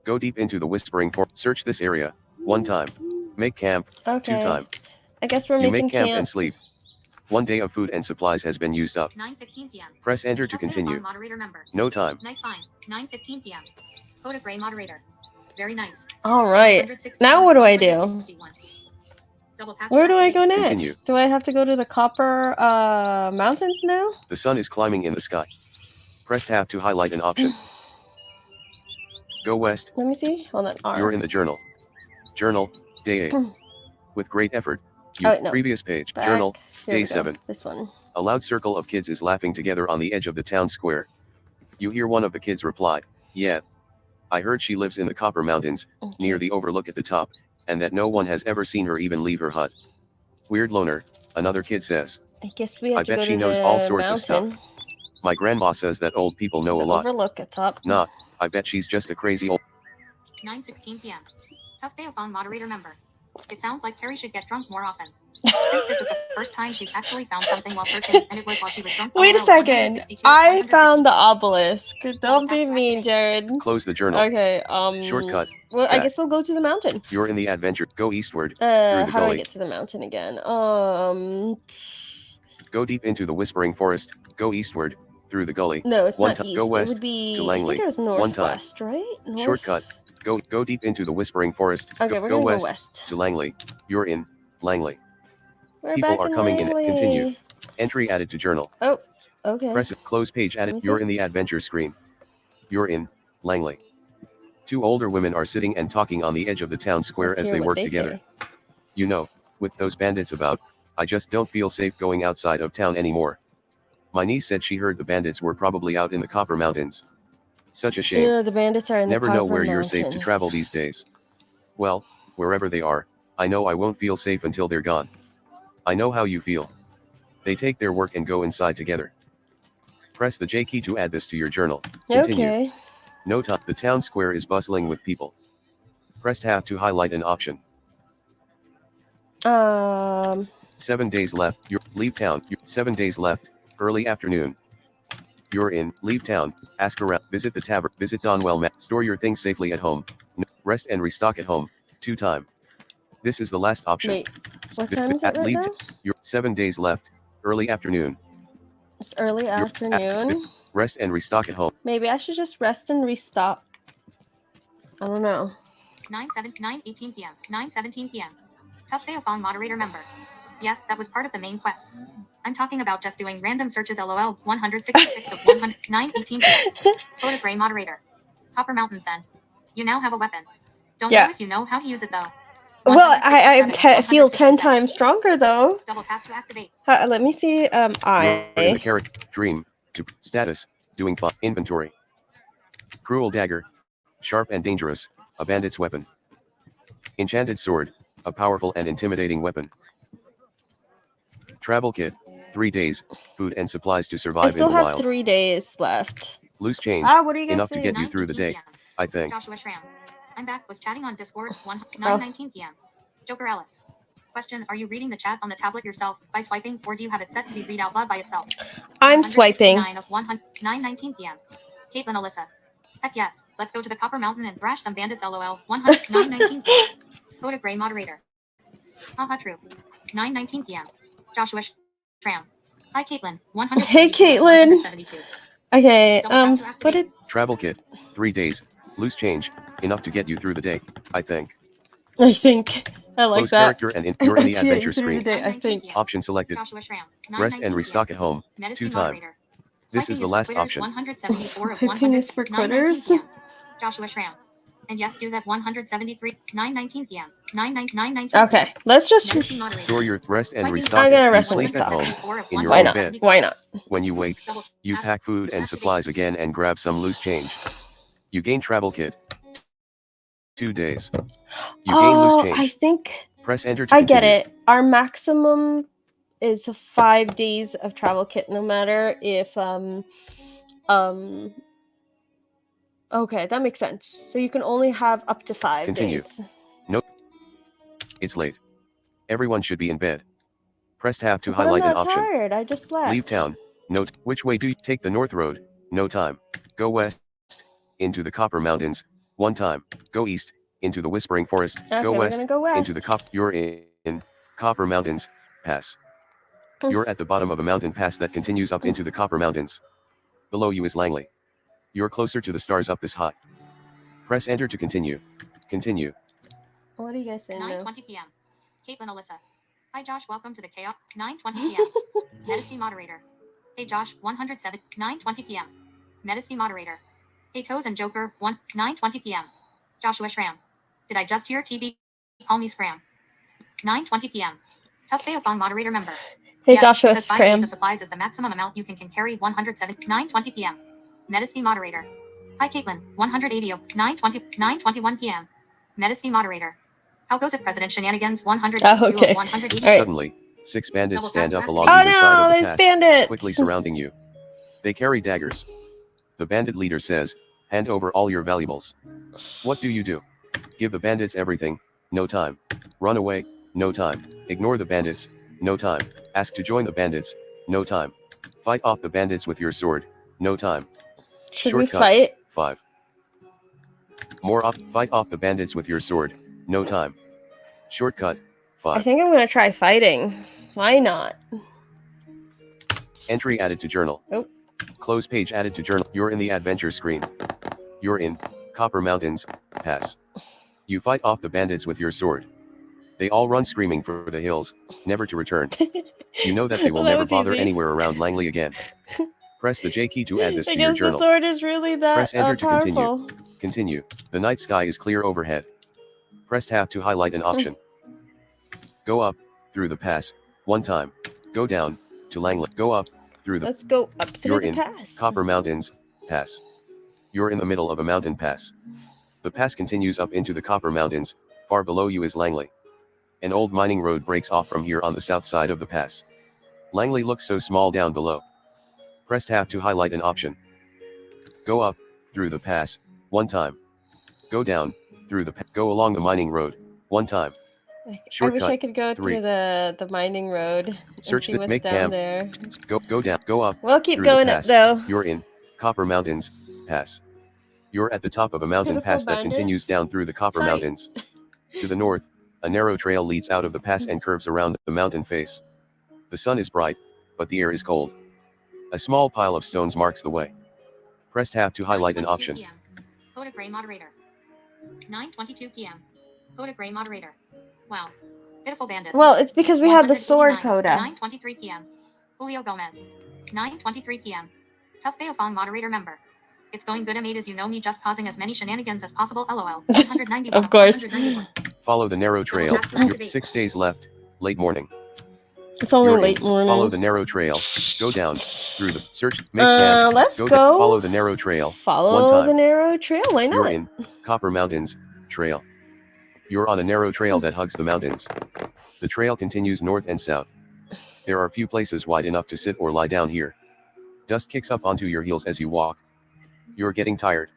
Go deep into the whispering forest. Search this area. 1 time. Make camp. Okay. 2 time. I guess we're You making make camp and sleep. 1 day of food and supplies has been used up. 9:15 p.m. Press enter to continue. Moderator member. No time. Nice find. 9:15 p.m. Code of Gray moderator. Very nice. All right. Now what do I do? 161. Double tap. Where do I go next? Continue. Do I have to go to the Copper Mountains now? The sun is climbing in the sky. Press tab to highlight an option. Go west. Let me see. Hold on. R. You're in the journal. Journal, day 8. With great effort. Previous page. Back. Journal, Here day we go. 7. This one. A loud circle of kids is laughing together on the edge of the town square. You hear one of the kids reply, "Yeah. I heard she lives in the Copper Mountains, near the overlook at the top, and that no one has ever seen her even leave her hut." "Weird loner," another kid says. I guess we have I to bet go she to knows the all sorts of mountain. stuff. "My grandma says that old people know The a lot." overlook at top. "Nah, I bet she's just a crazy old..." 9:16 p.m. Tough Beophone moderator member. It sounds like Carrie should get drunk more often. Since this is the first time she's actually found something while searching, and it was while she was drunk. Wait a second. 162, I found the 162. obelisk. Don't be mean, Jared. Close the journal. Okay. Shortcut. Well, I Back. guess we'll go to the mountain. You're in the adventure. Go eastward, through How the do I gully. get to the mountain again? Go deep into the whispering forest. Go eastward, through the gully. No, it's 1 not time. east. Go west, it would be. to Langley. I think it was 1 time. northwest, right? North? Shortcut. Go deep into the whispering forest. Okay, we're go gonna west, go west. to Langley. You're in Langley. We're People back are in coming Langley. in. Continue. Entry added to journal. Oh, okay. Press it. Close page added. Let me You're see. in the adventure screen. You're in Langley. 2 older women are sitting and talking on the edge of the town square Let's as hear they what work they together. say. "You know, with those bandits about, I just don't feel safe going outside of town anymore. My niece said she heard the bandits were probably out in the Copper Mountains. Such a shame. Yeah, the bandits are in Never the know Copper where you're Mountains. safe to travel these days. Well, wherever they are, I know I won't feel safe until they're gone. I know how you feel. They take their work and go inside together. Press the J key to add this to your journal. Continue. Okay. No time. The town square is bustling with people. Press tab to highlight an option. 7 days left. Leave town. 7 days left. Early afternoon. You're in. Leave town. Ask around. Visit the tavern. Visit Donwell. Store your things safely at home. Rest and restock at home. 2 time. This is the last option. Wait. What time is it right now? You're 7 days left. Early afternoon. It's early afternoon. Rest and restock at home. Maybe I should just rest and restock. I don't know. 9:18 p.m. 9:17 p.m. Tough Theophon moderator member. Yes, that was part of the main quest. I'm talking about just doing random searches. LOL. 166 of 100. 9:18 p.m. Go to Gray moderator. Copper Mountains then. You now have a weapon. Don't know if you know how to use it though. Well, I feel 10 times stronger though. Double tap to activate. Let me see. You're in the character dream to status doing fun inventory. Cruel dagger, sharp and dangerous, a bandit's weapon. Enchanted sword, a powerful and intimidating weapon. Travel kit, 3 days, food and supplies to survive in the wild. I still have 3 days left. Loose change, what are you guys enough saying? to get you through the day, I think. Joshua Schramm. I'm back. Was chatting on Discord. 9:19 p.m. Joker Ellis. Question: are you reading the chat on the tablet yourself by swiping, or do you have it set to be read out loud by itself? I'm swiping. 9:19 p.m. Caitlin Alyssa. Heck yes. Let's go to the Copper Mountain and thrash some bandits. LOL. 9:19 p.m. Go to Gray moderator. Haha, true. 9:19 p.m. Joshua Schramm. Hi, Caitlin. 100. Hey, Caitlin. Okay. Put it. Travel kit, 3 days, loose change, enough to get you through the day, I think. I think. I like Close that. character and you're in the adventure screen. I think. Option selected. Rest and restock at home. 2 time. This is the last option. 174 of Swiping is for quitters. Joshua Schramm. And yes, do that 173. 9:19 p.m. 9:19. Okay, let's just store your rest and restock. I'm gonna and rest and sleep at restock. home in your Why own not? bed. Why not? When you wake, you pack food and supplies again and grab some loose change. You gain travel kit. 2 days. You gain loose change. I think Press enter to I continue. get it. Our maximum is 5 days of travel kit, no matter if Okay, that makes sense. So you can only have up to 5 Continue. days. Nope. It's late. Everyone should be in bed. Press tab to But highlight I'm an not option. tired. I just left. Leave town. Note. Which way do you take the north road? No time. Go west. Into the Copper Mountains. 1 time. Go east. Into the Whispering Forest. Okay, Go we're west. gonna go west. Into the You're in Copper Mountains. Pass. You're at the bottom of a mountain pass that continues up into the Copper Mountains. Below you is Langley. You're closer to the stars up this high. Press enter to continue. Continue. What are you guys saying now? 9:20 p.m. Caitlin Alyssa. Hi Josh, welcome to the chaos. 9:20 p.m. Medicine moderator. Hey Josh, 107. 9:20 p.m. Medicine moderator. Hey Toes and Joker. 9:20 p.m. Joshua Schramm. Did I just hear TB? Call me Scram. 9:20 p.m. Tough Theophon moderator member. Hey Yes, Joshua because 5 Scram. days of supplies is the maximum amount you can carry. 107. 9:20 p.m. Medicine moderator. Hi Caitlin. 180 of 9:21 p.m. Medicine moderator. How goes it, President Shenanigans? 182 okay. of 180. Right. Suddenly, 6 bandits stand up along Oh either side no, of the there's pass, bandits. quickly surrounding you. They carry daggers. The bandit leader says, hand over all your valuables. What do you do? Give the bandits everything. No time. Run away. No time. Ignore the bandits. No time. Ask to join the bandits. No time. Fight off the bandits with your sword. No time. Should we Shortcut. fight? 5. Fight off the bandits with your sword. No time. Shortcut. 5. I think I'm gonna try fighting. Why not? Entry added to journal. Oh. Close page added to journal. You're in the adventure screen. You're in Copper Mountains. Pass. You fight off the bandits with your sword. They all run screaming for the hills, never to return. You know that they will Well, that never was bother easy. anywhere around Langley again. Press the J key to add this I to your guess the journal. sword is really that Press enter to continue. powerful. Continue. The night sky is clear overhead. Press tab to highlight an option. Go up, through the pass, 1 time. Go down, to Langley. Go up, through the... Let's go up through You're the in pass. Copper Mountains. Pass. You're in the middle of a mountain pass. The pass continues up into the Copper Mountains. Far below you is Langley. An old mining road breaks off from here on the south side of the pass. Langley looks so small down below. Press tab to highlight an option. Go up, through the pass, one time. Go down, through the go along the mining road, one time. Shortcut, I wish I could go 3. Through the mining road. Search and see the make down cam. There. Go down, go up. We'll keep through going the pass. Up though. You're in Copper Mountains Pass. You're at the top of a mountain pass that continues down through the Copper Mountains. To the north, a narrow trail leads out of the pass and curves around the mountain face. The sun is bright, but the air is cold. A small pile of stones marks the way. Press tab to highlight an option. Go to Gray Moderator. 9:22 p.m. Go to Gray Moderator. Wow. Pitiful bandits. Well, it's because we had the sword coda. 9:23 p.m. Julio Gomez. 9:23 p.m. Tough Beofong moderator member. It's going good, mate, as you know me, just causing as many shenanigans as possible. LOL. 191. Of course. 191. Follow the narrow trail. 6 days left. Late morning. It's only late morning. Follow the narrow trail. Go down through the search. Make camp. Let's go. Follow the narrow trail. Follow one time. the narrow trail. Why not? You're in Copper Mountains Trail. You're on a narrow trail that hugs the mountains. The trail continues north and south. There are few places wide enough to sit or lie down here. Dust kicks up onto your heels as you walk. You're getting tired.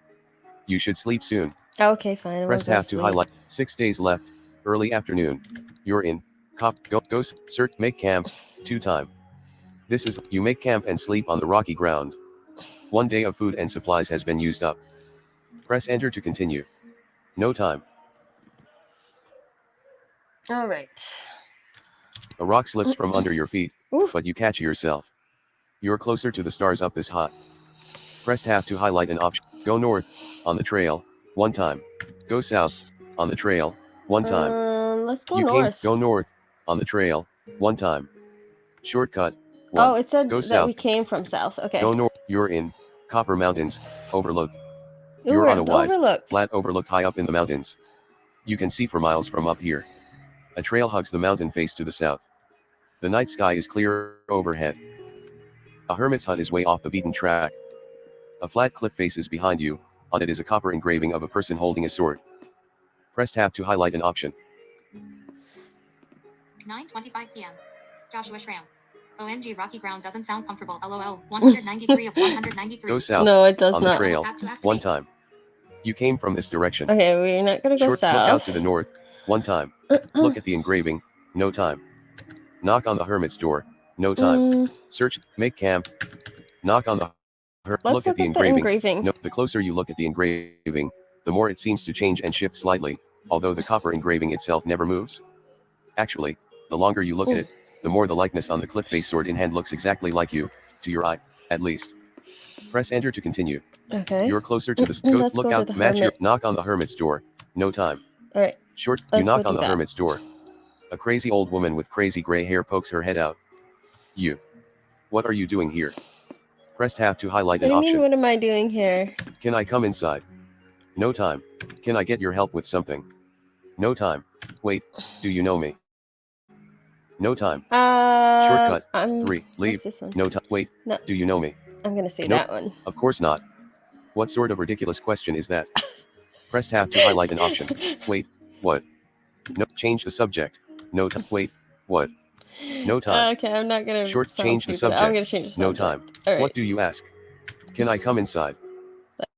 You should sleep soon. Okay, fine. Press tab to highlight. 6 days left. Early afternoon. You're in go search make camp 2 time. This is you make camp and sleep on the rocky ground. 1 day of food and supplies has been used up. Press enter to continue. No time. All right. A rock slips from under your feet, Oof. but you catch yourself. You're closer to the stars up this hot. Press tab to highlight an option. Go north, on the trail, 1 time. Go south, on the trail, 1 time. Let's go north. Go north, on the trail, 1 time. Shortcut, 1. Oh, it said go that south. We came from south. Okay. Go north. You're in Copper Mountains, overlook. Ooh, You're on a wide, overlook. flat overlook high up in the mountains. You can see for miles from up here. A trail hugs the mountain face to the south. The night sky is clear overhead. A hermit's hut is way off the beaten track. A flat cliff faces behind you, on it is a copper engraving of a person holding a sword. Press tab to highlight an option. 9:25 p.m. Joshua Schramm. OMG, rocky ground doesn't sound comfortable. LOL. 193 of 193. Go south. No, it does on not. The trail, 1 time. You came from this direction. Okay, we're not gonna go south. Look out to the north, 1 time. Look at the engraving, no time. Knock on the hermit's door, no time. Search, make camp. Knock on the look at the engraving. No, the closer you look at the engraving, the more it seems to change and shift slightly, although the copper engraving itself never moves. Actually, the longer you look at it, the more the likeness on the cliff face sword in hand looks exactly like you, to your eye, at least. Press enter to continue. Okay. You're closer to the look out, match your knock on the hermit's door, no time. Alright. You knock on the hermit's door. A crazy old woman with crazy gray hair pokes her head out. You. What are you doing here? Press tab to highlight an option. What am I doing here? Can I come inside? No time. Can I get your help with something? No time. Wait, do you know me? No time. Shortcut. 3. Leave. No time. Wait, no. Do you know me? I'm gonna say that one. Of course not. What sort of ridiculous question is that? Press tab to highlight an option. Wait, what? No, change the subject. No time. Wait, what? No time. Okay, I'm not gonna change the subject. I'm gonna change the subject. No time. Right. What do you ask? Can I come inside?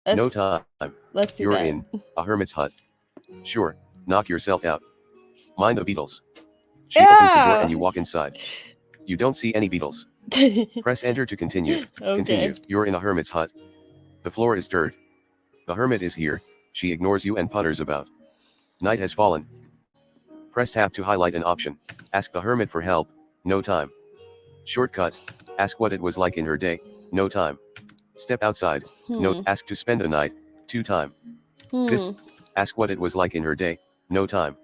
No time. Let's do You're that. in a hermit's hut. Sure, knock yourself out. Mind the beetles. She opens the door and you walk inside. You don't see any beetles. Press enter to continue. Okay. Continue. You're in a hermit's hut. The floor is dirt. The hermit is here. She ignores you and putters about. Night has fallen. Press tab to highlight an option. Ask the hermit for help. No time. Shortcut. Ask what it was like in her day. No time. Step outside. No. Ask to spend the night. 2 time. Ask what it was like in her day. No time.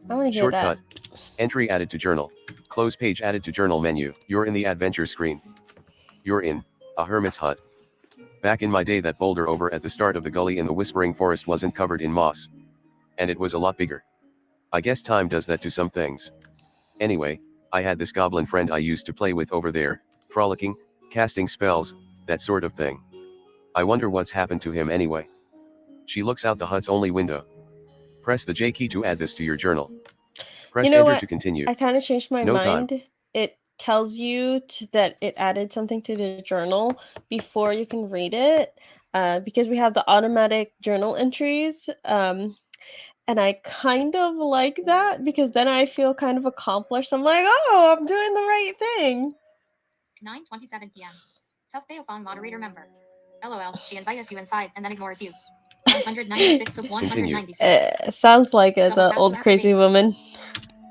I want to hear Shortcut. that. Entry added to journal. Close page added to journal menu. You're in the adventure screen. You're in a hermit's hut. Back in my day, that boulder over at the start of the gully in the Whispering Forest wasn't covered in moss. And it was a lot bigger. I guess time does that to some things. Anyway, I had this goblin friend I used to play with over there, frolicking, casting spells, that sort of thing. I wonder what's happened to him anyway. She looks out the hut's only window. Press the J key to add this to your journal. Press enter to continue. I kind of changed my No mind. time. It tells you that it added something to the journal before you can read it, because we have the automatic journal entries. And I kind of like that because then I feel kind of accomplished. I'm like, oh, I'm doing the right thing. 9:27 p.m. Tough Beophone moderator member. LOL, she invites you inside and then ignores you. 196 of 196. Sounds like the old crazy woman.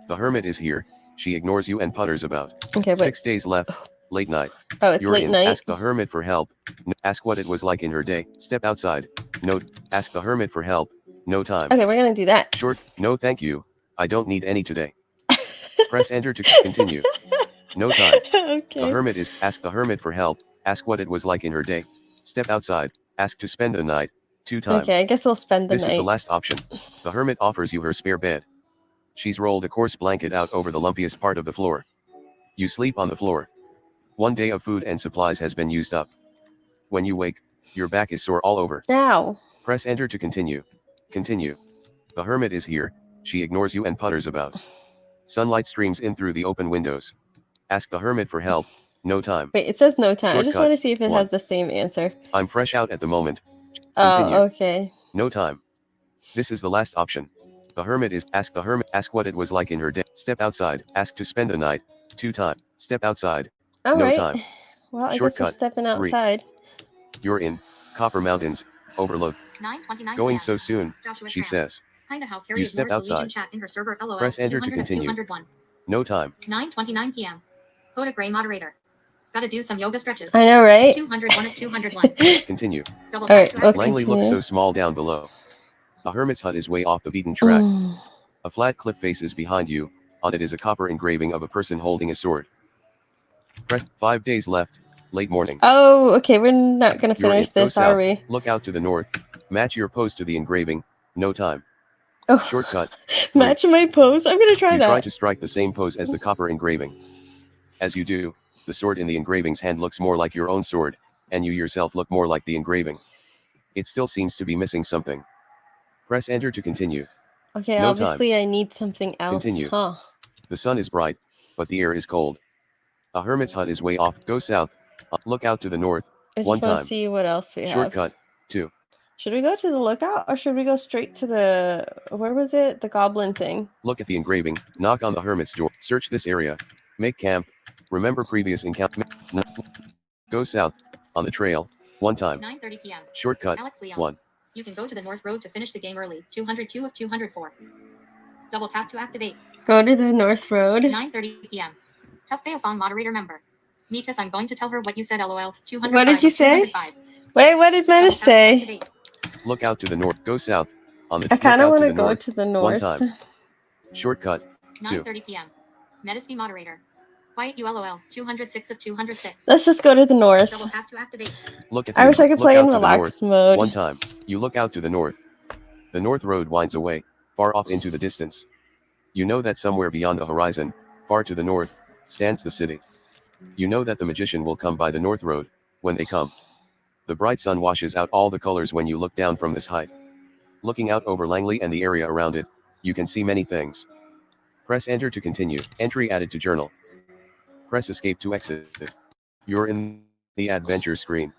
The hermit is here. She ignores you and putters about. Okay, wait. 6 days left. Late night. Oh, it's late night. Ask the hermit for help. Ask what it was like in her day. Step outside. Note. Ask the hermit for help. No time. Okay, we're gonna do that. Short. No, thank you. I don't need any today. Press enter to continue. No time. Okay. The hermit is. Ask the hermit for help. Ask what it was like in her day. Step outside. Ask to spend the night. 2 times. Okay, I guess we'll spend the night. This is the last option. The hermit offers you her spare bed. She's rolled a coarse blanket out over the lumpiest part of the floor. You sleep on the floor. 1 day of food and supplies has been used up. When you wake, your back is sore all over. Ow. Press enter to continue. Continue. The hermit is here. She ignores you and putters about. Sunlight streams in through the open windows. Ask the hermit for help. No time. Wait, it says no time. Shortcut. I just want to see if it 1. has the same answer. I'm fresh out at the moment. Continue. Oh, okay. No time. This is the last option. The hermit is. Ask the hermit. Ask what it was like in her day. Step outside. Ask to spend the night. 2 times. Step outside. All no right. time. Well, I Shortcut. guess we're stepping 3. outside. You're in Copper Mountains. Overlook. 9:29 Going p.m. so soon, Joshua she Tram. says. Kinda how Carrie You step ignores the Legion outside. chat in her server. LOL. Press enter to 200 continue. 201. No time. 9:29 p.m. Hoda Gray moderator. Gotta do some yoga stretches. I know, right? 201 of 201. Continue. Double All right, tap to we'll activate. Langley looks so continue. small down below. A hermit's hut is way off the beaten track. Mm. A flat cliff faces behind you. On it is a copper engraving of a person holding a sword. Press 5 days left. Late morning. Oh, okay. We're not gonna You're in. finish Go this, south. are we? Look out to the north. Match your pose to the engraving. No time. Oh, Shortcut. 3. match my pose. I'm gonna try You that. try to strike the same pose as the copper engraving. As you do, the sword in the engraving's hand looks more like your own sword, and you yourself look more like the engraving. It still seems to be missing something. Press enter to continue. Okay, No obviously time. I need something else. Continue. Huh. The sun is bright, but the air is cold. A hermit's hut is way off. Go south. Look out to the north. I just 1 want to time. see what else we have. Shortcut. 2. Should we go to the lookout or should we go straight to the, where was it? The goblin thing. Look at the engraving. Knock on the hermit's door. Search this area. Make camp. Remember previous encounter. Go south. On the trail. 1 time. 9:30 p.m. Shortcut. Alex Leon. 1. You can go to the north road to finish the game early. 202 of 204. Double tap to activate. Go to the north road. 9:30 p.m. Tough Beophone moderator member. Metis, I'm going to tell her what you said. LOL. 205. What did you say? 205. Wait, what did Metis say? Look out to the north. Go south. On the. I kind of want to to go to the north. 1 time. Shortcut. 2. 9:30 p.m. Metis moderator. Quiet you. LOL. 206 of 206. Let's just go to the north. Double tap to activate. Look at. I wish I could play in relaxed mode. 1 time. You look out to the north. The north road winds away, far off into the distance. You know that somewhere beyond the horizon, far to the north, stands the city. You know that the magician will come by the north road. When they come, the bright sun washes out all the colors when you look down from this height. Looking out over Langley and the area around it, you can see many things. Press enter to continue. Entry added to journal. Press escape to exit. You're in the adventure screen.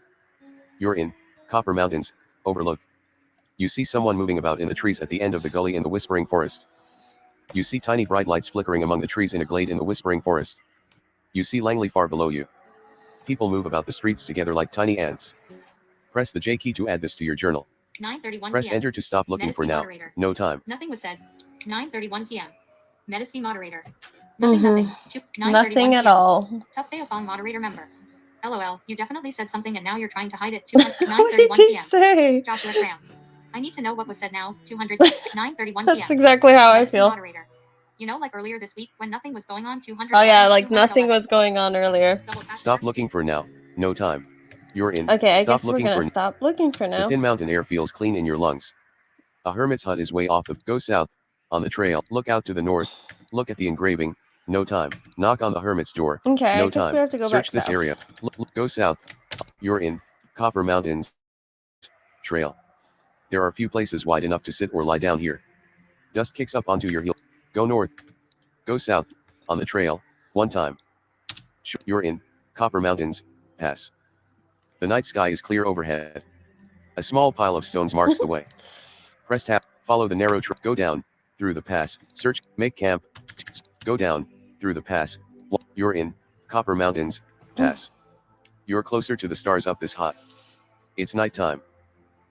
You're in Copper Mountains. Overlook. You see someone moving about in the trees at the end of the gully in the Whispering Forest. You see tiny bright lights flickering among the trees in a glade in the Whispering Forest. You see Langley far below you. People move about the streets together like tiny ants. Press the J key to add this to your journal. 9:31 Press p.m. enter to stop looking for now. Moderator. No time. Nothing was said. 9:31 p.m. Medicine moderator. Mhm. Nothing. Nothing at all. Tough Beophone moderator member. LOL. You definitely said something and now you're trying to hide it. What 9:31 did he p.m. say? Joshua Tram. I need to know what was said now. 9:31 p.m. That's exactly how I Medicine feel. moderator. You know, like earlier this week when nothing was going on. 200. Oh yeah, like nothing was going on earlier. Stop looking for now. No time. You're in. Okay, I Stop guess we're looking gonna for stop looking for The now. thin mountain air feels clean in your lungs. A hermit's hut is way off the. Go south. On the trail. Look out to the north. Look at the engraving. No time. Knock on the hermit's door. Okay, No I guess time. we have to go Search back this south. area. Go south. You're in Copper Mountains. Trail. There are few places wide enough to sit or lie down here. Dust kicks up onto your heel. Go north. Go south, on the trail, 1 time. You're in Copper Mountains, pass. The night sky is clear overhead. A small pile of stones marks the way. Press tab, follow the narrow trail, go down, through the pass, search, make camp, go down, through the pass. You're in Copper Mountains, pass. You're closer to the stars up this hot. It's nighttime.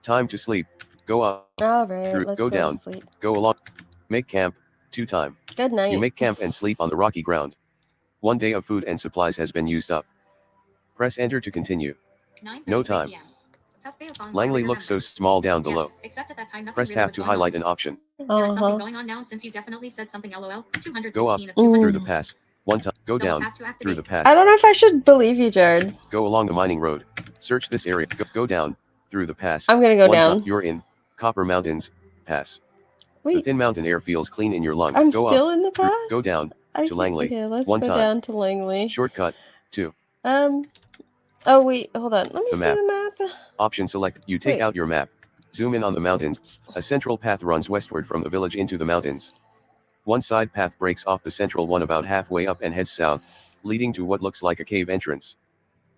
Time to sleep. Go up. Alright, Through. let's Go down. to sleep. Go along. Make camp. 2 time. Good night. You make camp and sleep on the rocky ground. 1 day of food and supplies has been used up. Press enter to continue. No time. Langley looks so small down below. Yes, except at that time nothing Press really tab was to going highlight on. an option. There is something going on now since you definitely said something LOL. 216 Go up. of 216. Through the pass. 1 time. Go Double down. tap to activate. Through the pass. I don't know if I should believe you, Jared. Go along the mining road. Search this area. Go down. Through the pass. I'm gonna go 1 down. You're in Copper Mountains, pass. Wait. The thin mountain air feels clean in your lungs. I'm go still up. in the path? Go down. To Langley. Okay, let's 1 go time. down to Langley. Shortcut. 2. Oh wait, hold on. Let me The see map. the map. Option select. You take out your map. Zoom in on the mountains. A central path runs westward from the village into the mountains. One side path breaks off the central one about halfway up and heads south, leading to what looks like a cave entrance.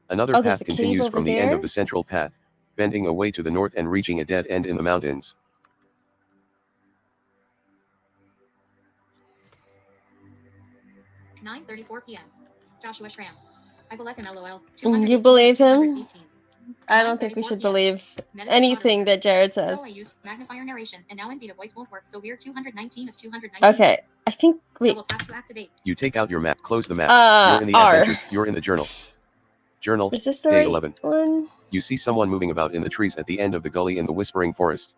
Another path continues from the end of the central path, bending away to the north and reaching a dead end in the mountains. (9:34 p.m.) Joshua Schramm. I believe him, LOL. You believe him? I don't think we should believe anything that Jared says. So I used magnifier narration, and now indeed a voice won't work, so we're 219 of 219. Okay, I think we... Double tap to activate. You take out your map, close the map. You're in the adventure. You're in the journal. Journal, is this the day right 11. one? You see someone moving about in the trees at the end of the gully in the Whispering Forest.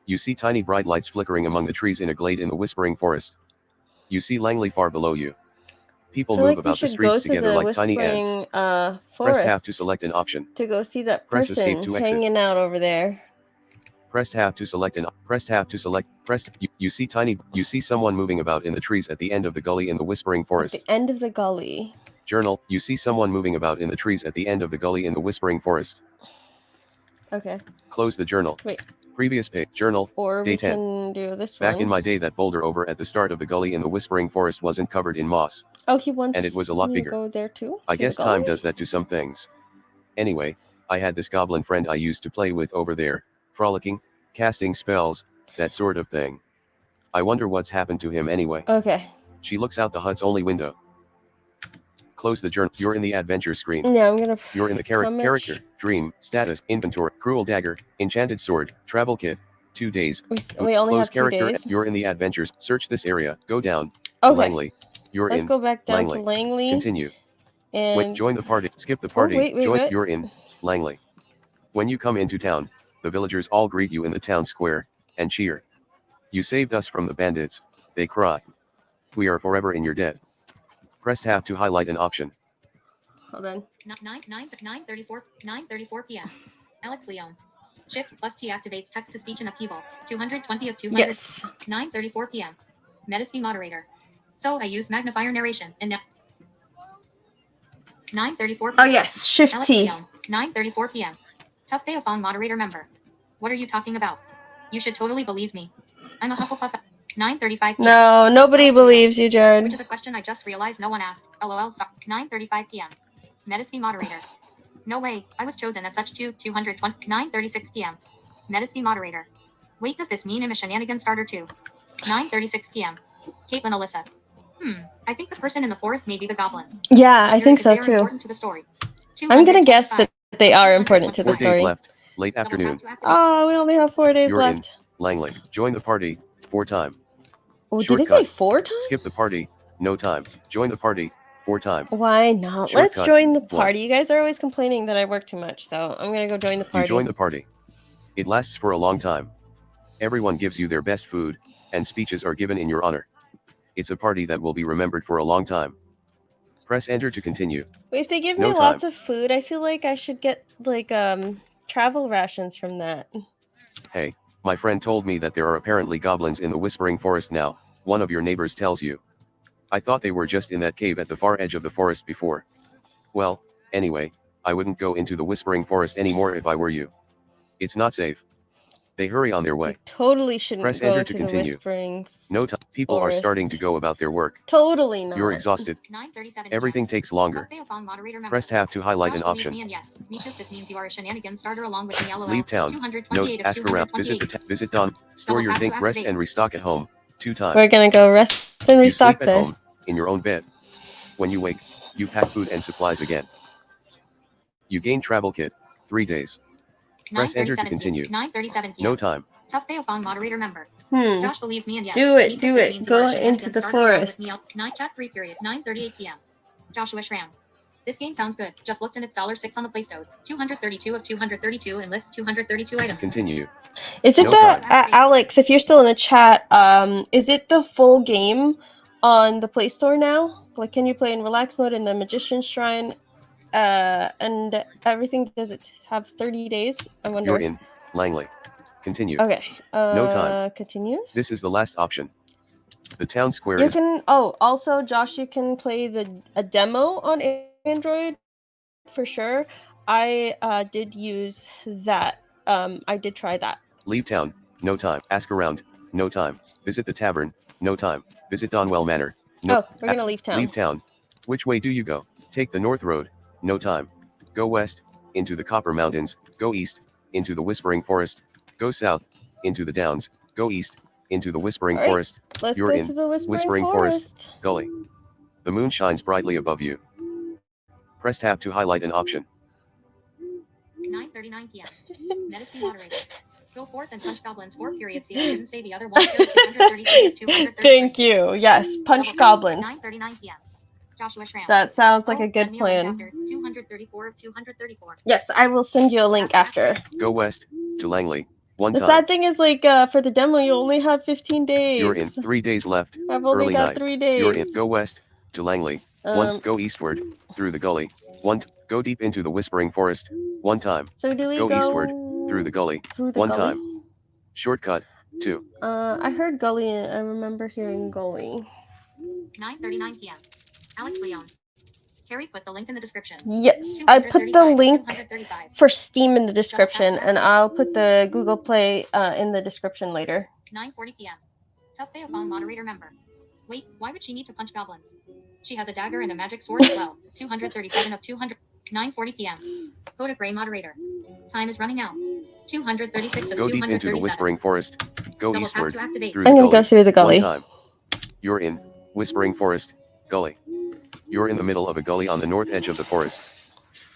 You see tiny bright lights flickering among the trees in a glade in the Whispering Forest. You see Langley far below you. People move about the streets together like tiny ants. Press tab to select an option. To go see that Press person escape to exit. hanging out over there. Press tab to select an. Press tab to select. You see someone moving about in the trees at the end of the gully in the Whispering Forest. At the end of the gully. Journal. You see someone moving about in the trees at the end of the gully in the Whispering Forest. Okay. Close the journal. Wait. Previous page. Journal. Or day we 10. can do this one. Back in my day, that boulder over at the start of the gully in the Whispering Forest wasn't covered in moss. Oh, he wants and it was a lot me bigger. to go there too? I guess time does that to some things. Anyway, I had this goblin friend I used to play with over there, frolicking, casting spells, that sort of thing. I wonder what's happened to him anyway. Okay. She looks out the hut's only window. Close the journal. You're in the adventure screen. Yeah, I'm gonna... You're in the character, dream, status, inventory, cruel dagger, enchanted sword, travel kit, 2 days. We only have 2 character. days. You're in the adventures. Search this area. Go down. Okay. Langley. You're Let's in. go back down Langley. to Langley. Continue. And... Wait, join the party. Skip the party. wait, Join. You're in. Langley. When you come into town, the villagers all greet you in the town square, and cheer. You saved us from the bandits, they cry. We are forever in your debt. Press tab to highlight an option. Hold on. 9:34 p.m. Alex Leone. Shift plus T activates text to speech in Upheaval. 220 of 200. Yes. 9:34 p.m. Medicine moderator. So I used magnifier narration and now 9:34 p.m. Oh yes, Shift Alex T. Leone. 9:34 p.m. Tough Theophon moderator member. What are you talking about? You should totally believe me. I'm a Hufflepuff. 9:35 p.m. No, nobody believes you, Jared. Which is a question I just realized no one asked. LOL. 9:35 p.m. Medicine moderator. No way, I was chosen as such. 220. 9:36 p.m. Medicine moderator. Wait, does this mean I'm a shenanigan starter too? 9:36 p.m. Caitlin Alyssa. I think the person in the forest may be the goblin. Yeah, I think so they are too. important to the story. I'm gonna guess that they are important to the 4 days story. left. Late afternoon. Oh, we only have 4 days You're left. in. Langley. Join the party. 4 time. Oh, did it say 4 times? Skip the party. No time. Join the party. 4 time. Why not? Let's join the party. You guys are always complaining that I work too much, so I'm gonna go join the party. You join the party. It lasts for a long time. Everyone gives you their best food, and speeches are given in your honor. It's a party that will be remembered for a long time. Press enter to continue. Wait, if they give me lots of food, I feel like I should get like travel rations from that. Hey, my friend told me that there are apparently goblins in the Whispering Forest now. One of your neighbors tells you. I thought they were just in that cave at the far edge of the forest before. Well, anyway, I wouldn't go into the Whispering Forest anymore if I were you. It's not safe. They hurry on their way. You totally shouldn't Press go enter to to continue. the whispering No time. People forest. are starting to go about their work. Totally not. You're exhausted. 9:37 Everything takes longer. Press tab to highlight an option. Yes. Niches, this means you are a shenanigan starter along with me. LOL. Leave town. Note, ask around. Visit Don. Store your thing. Rest and restock at home. 2 times. We're gonna go rest and restock you sleep there. at home, in your own bed. When you wake, you pack food and supplies again. You gain travel kit. 3 days. Press enter to continue. 9:37 No time. Tough Theophon moderator member. Josh believes me and yes. Do it. Go into into the forest. 9 chat 3 period. 9:38 p.m. Joshua Schramm. This game sounds good. Just looked and it's $6 on the Play Store. 232 of 232 and list 232 items. Continue. Is it Alex, if you're still in the chat, is it the full game on the Play Store now? Like, can you play in relax mode in the Magician's Shrine and everything? Does it have 30 days? I wonder. You're in Langley. Continue. Okay. No time. Continue. This is the last option. The town square is... also, Josh, you can play a demo on Android for sure. I did use that. I did try that. Leave town. No time. Ask around. No time. Visit the tavern. No time. Visit Donwell Manor. No. We're gonna leave town. Leave town. Which way do you go? Take the north road. No time. Go west, into the Copper Mountains. Go east, into the Whispering Forest. Go south, into the Downs. Go east, into the Whispering Forest. You're in the Whispering Forest Gully. The moon shines brightly above you. Press tab to highlight an option. 9:39 p.m. Medicine moderator. Go forth and punch goblins 4 period. See, I didn't say the other one. 233. Thank you. Yes, punch goblins. 9:39 p.m. Joshua Schramm. That sounds like a good plan. 234 of 234. Yes, I will send you a link after. Go west to Langley. The sad thing is, like, for the demo, you only have 15 days. You're in 3 days left. I've only got 3 days. You're in. Go west to Langley. 1. Go eastward through the gully. 1. Go deep into the Whispering Forest. 1 time. So do we go eastward through the gully. 1 time. Shortcut 2. I heard gully. I remember hearing gully. 9:39 p.m. Alex Leon. Carrie put the link in the description. Yes, I put the link for Steam in the description, and I'll put the Google Play in the description later. 9:40 p.m. Tough Theophon moderator member. Wait, why would she need to punch goblins? She has a dagger and a magic sword as well. 237 of 200. 9:40 p.m. Coda Gray moderator. Time is running out. 236 of 237. Go deep into the Whispering Forest. Go eastward through the gully. I'm gonna go through the gully. 1 time. You're in Whispering Forest Gully. You're in the middle of a gully on the north edge of the forest.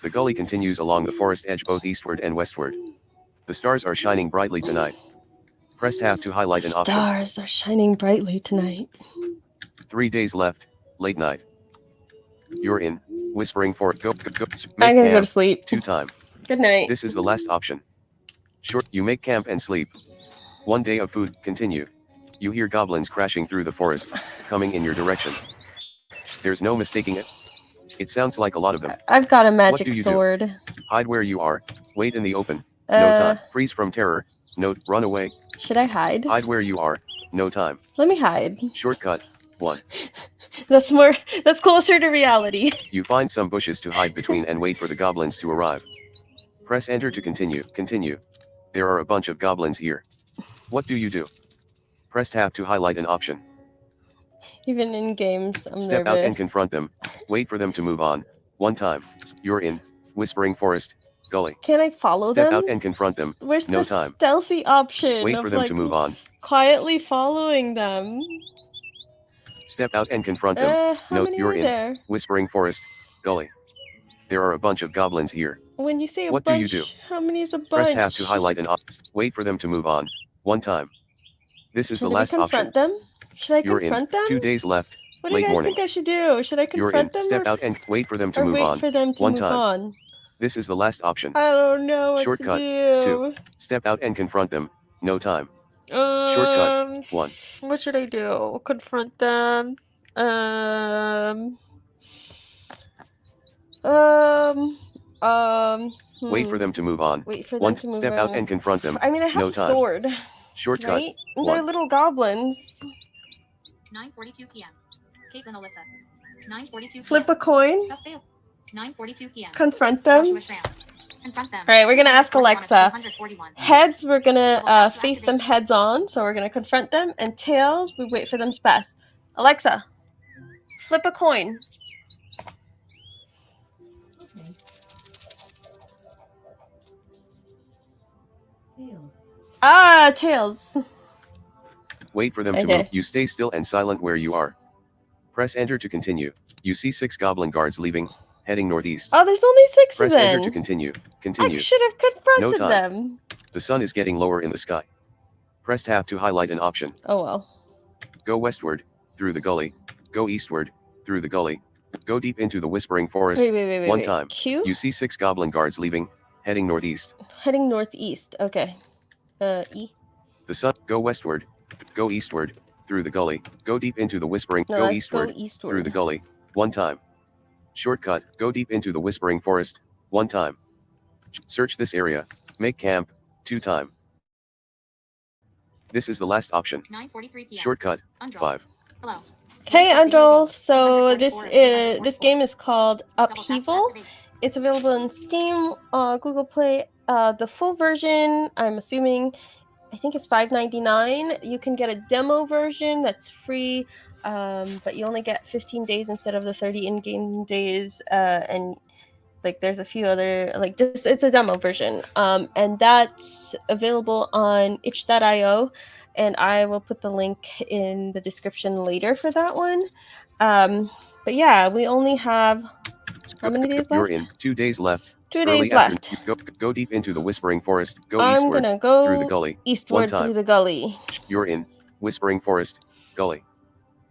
The gully continues along the forest edge both eastward and westward. The stars are shining brightly tonight. Press tab to highlight an option. Stars are shining brightly tonight. 3 days left, late night. You're in Whispering Forest. Go. I'm gonna go to sleep. 2 time. Good night. This is the last option. You make camp and sleep. 1 day of food. Continue. You hear goblins crashing through the forest, coming in your direction. There's no mistaking it. It sounds like a lot of them. I've got a magic sword. Do? Hide where you are. Wait in the open. No time. Freeze from terror. No. Run away. Should I hide? Hide where you are. No time. Let me hide. Shortcut 1. That's closer to reality. You find some bushes to hide between and wait for the goblins to arrive. Press enter to continue. Continue. There are a bunch of goblins here. What do you do? Press tab to highlight an option. Even in games, I'm Step out and confront them. Wait for them to move on. 1 time. You're in Whispering Forest Gully. Can I follow them? Step out and confront them. Where's no the time. Stealthy option? Wait for them to move on. Quietly following them. Step out and confront them. How many you're are there? Whispering Forest Gully. There are a bunch of goblins here. When you say what bunch, do you do? How many is a bunch? Press tab to highlight an option. Wait for them to move on. 1 time. This is the last option. Them? Should I confront them? 2 days left. What do you guys think I should do? Should I confront them? Step out and wait for them to move on. Wait for them to 1 move time. on. This is the last option. I don't know what Shortcut to do. 2. Step out and confront them. No time. Shortcut 1. What should I do? Confront them. Wait for them to move on. Wait for them to move on. Step out and confront them. I mean, I have a sword. Shortcut right? 1. They're little goblins. 9:42 p.m. Caitlin Alyssa. 9:42 p.m. Flip a coin. 9:42 p.m. Confront them. Confront them. All right, we're going to ask 241 of Alexa. 241. Heads, we're going Double to tap to face activate. them heads on. So we're going to confront them. And tails, we wait for them to pass. Alexa, flip a coin. Okay. Tails. Ah, tails. Wait for them to move. You stay still and silent where you are. Press enter to continue. You see 6 goblin guards leaving, heading northeast. Oh, there's only 6 Press of them. enter to continue. Continue. I should have confronted No time. them. The sun is getting lower in the sky. Press tab to highlight an option. Oh well. Go westward, through the gully. Go eastward, through the gully. Go deep into the whispering forest. Wait. One time. Q? You see 6 goblin guards leaving, heading northeast. Heading northeast. Okay. E. The sun. Go westward. Go eastward, through the gully. Go deep into the whispering. No, go let's eastward, go eastward. through the gully. One time. Shortcut. Go deep into the whispering forest. One time. Search this area. Make camp. 2 time. This is the last option. 9:43 p.m. Shortcut. 5. Hello. Hey, Androl. So this game is called Upheaval. It's available in Steam, Google Play. The full version, I'm assuming, I think it's $5.99. You can get a demo version that's free, but you only get 15 days instead of the 30 in-game days. And like there's a few other, like just it's a demo version, and that's available on itch.io, and I will put the link in the description later for that one. But yeah, we only have how many days left? You're in 2 days left. 2 days left. Go deep into the whispering forest. Go I'm eastward, gonna go through the gully. eastward through the gully. You're in whispering forest, gully.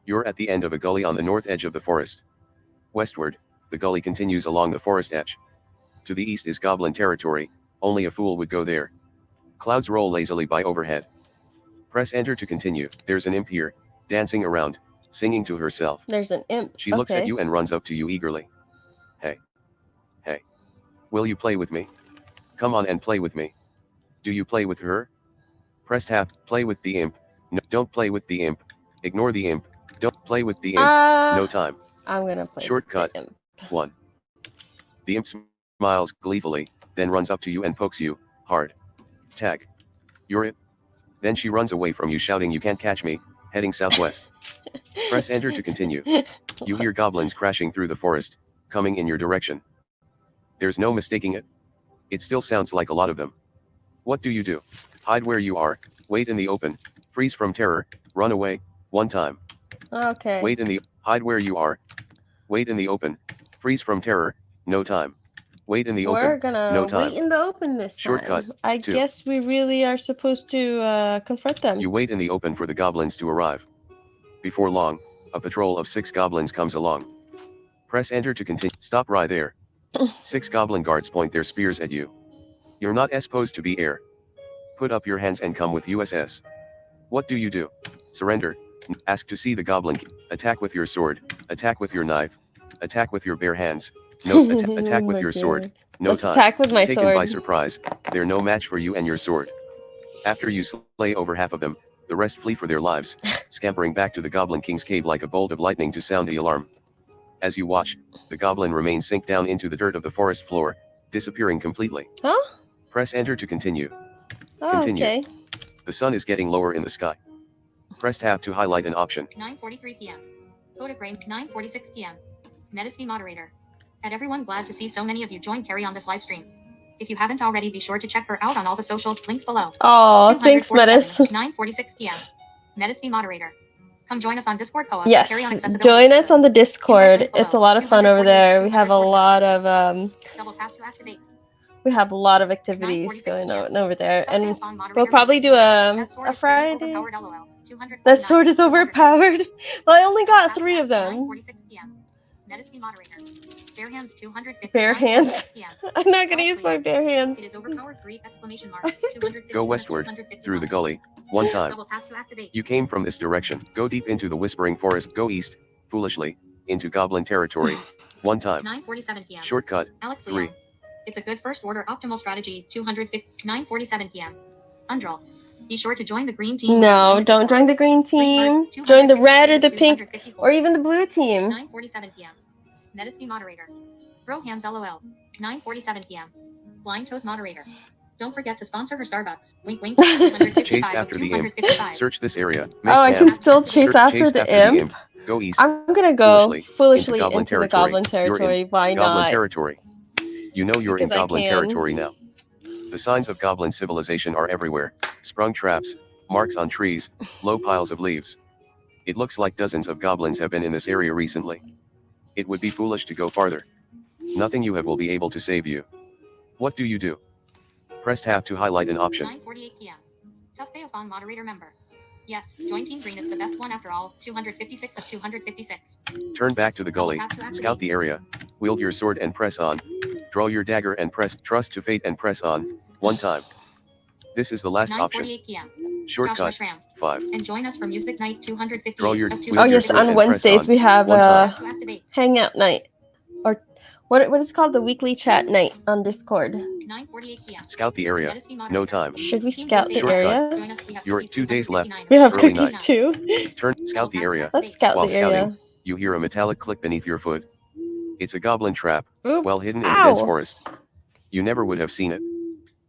You're at the end of a gully on the north edge of the forest. Westward, the gully continues along the forest edge. To the east is goblin territory, only a fool would go there. Clouds roll lazily by overhead. Press enter to continue. There's an imp here, dancing around, singing to herself. There's an imp. She looks at you and runs up to you eagerly. Hey. Hey. Will you play with me? Come on and play with me. Do you play with her? Press tab. Play with the imp. No, don't play with the imp. Ignore the imp. Don't play with the imp. No time. I'm gonna play Shortcut. with the imp. 1. The imp smiles gleefully, then runs up to you and pokes you hard. Tag. You're it. Then she runs away from you shouting, "You can't catch me," heading southwest. Press enter to continue. You hear goblins crashing through the forest, coming in your direction. There's no mistaking it. It still sounds like a lot of them. What do you do? Hide where you are, wait in the open, freeze from terror, run away, one time. Okay. Hide where you are, wait in the open, freeze from terror, no time. Wait in the open, We're gonna no time. wait in the open this time. Shortcut, I 2. guess we really are supposed to confront them. You wait in the open for the goblins to arrive. Before long, a patrol of 6 goblins comes along. Press enter to continue. Stop right there. 6 goblin guards point their spears at you. You're not supposed to be air. Put up your hands and come with USS. What do you do? Surrender. Ask to see the goblin. Attack with your sword. Attack with your knife. Attack with your bare hands. No, attack with your sword. No Let's time. attack with my Taken sword. by surprise. They're no match for you and your sword. After you slay over half of them, the rest flee for their lives, scampering back to the Goblin King's cave like a bolt of lightning to sound the alarm. As you watch, the goblin remains sink down into the dirt of the forest floor, disappearing completely. Huh? Press enter to continue. Oh, Continue. okay. The sun is getting lower in the sky. Press tab to highlight an option. 9:43 p.m. Code of Brain, 9:46 p.m. Medicine moderator. And everyone, glad to see so many of you join Carrie on this live stream. If you haven't already, be sure to check her out on all the socials, links below. Oh, thanks, Metis. 9:46 p.m. Medicine moderator. Come join us on Discord co-op. Yes, Carry on accessibility join us server. on the Discord. Invite link It's a below. lot of fun over there. We have a 248. lot of Double tap to activate. we have a lot of activities 9:46 going on p.m. over there, Top and mail on moderator we'll probably do That sword a is very Friday. overpowered, LOL. 249. That sword is overpowered. Well, I only got Tap 3 tap, of them. 9:46 p.m. Medicine moderator. Bare hands 250. Bare hands. 9:46 p.m. I'm not gonna use my bare hands. It is overpowered 3 exclamation mark. 250 Go westward, 250. through the gully, one time. Double tap to activate. You came from this direction. Go deep into the whispering forest. Go east, foolishly, into goblin territory, one time. 9:47 p.m. Shortcut, Alex 3. Leon. It's a good first order optimal strategy. 250. 9:47 p.m. Undrol. Be sure to join the green team. No, don't join the green team. Join the red or the pink or even the blue team. 9:47 p.m. Medicine moderator. Throw hands LOL. 9:47 p.m. Blind Toes moderator. Don't forget to sponsor her Starbucks. Wink wink. Chase after the imp. Search this area. Make I can still chase after the imp. Go east. I'm gonna go foolishly into the goblin territory. Why goblin not? territory. You know you're in goblin territory now. The signs of goblin civilization are everywhere. Sprung traps, marks on trees, low piles of leaves. It looks like dozens of goblins have been in this area recently. It would be foolish to go farther. Nothing you have will be able to save you. What do you do? Press tab to highlight an option. 9:48 p.m. Tough Theophon moderator member. Yes, join Team Green, it's the best one after all. 256 of 256. Turn back to the gully, scout the area, wield your sword and press on. Draw your dagger and press, trust to fate and press on, one time. This is the last option. 9:48 p.m. Shortcut, 5. And join us for Music Night 250. Draw your, oh yes, on Wednesdays we have hangout night. Or what is called the weekly chat night on Discord. 9:48 p.m. Scout the area, no time. Should we scout the area? You're 2 days left. We have cookies too. Scout the area. Let's scout While the area. Scouting, you hear a metallic click beneath your foot. It's a goblin trap, Oop. well hidden in a dense forest. You never would have seen it.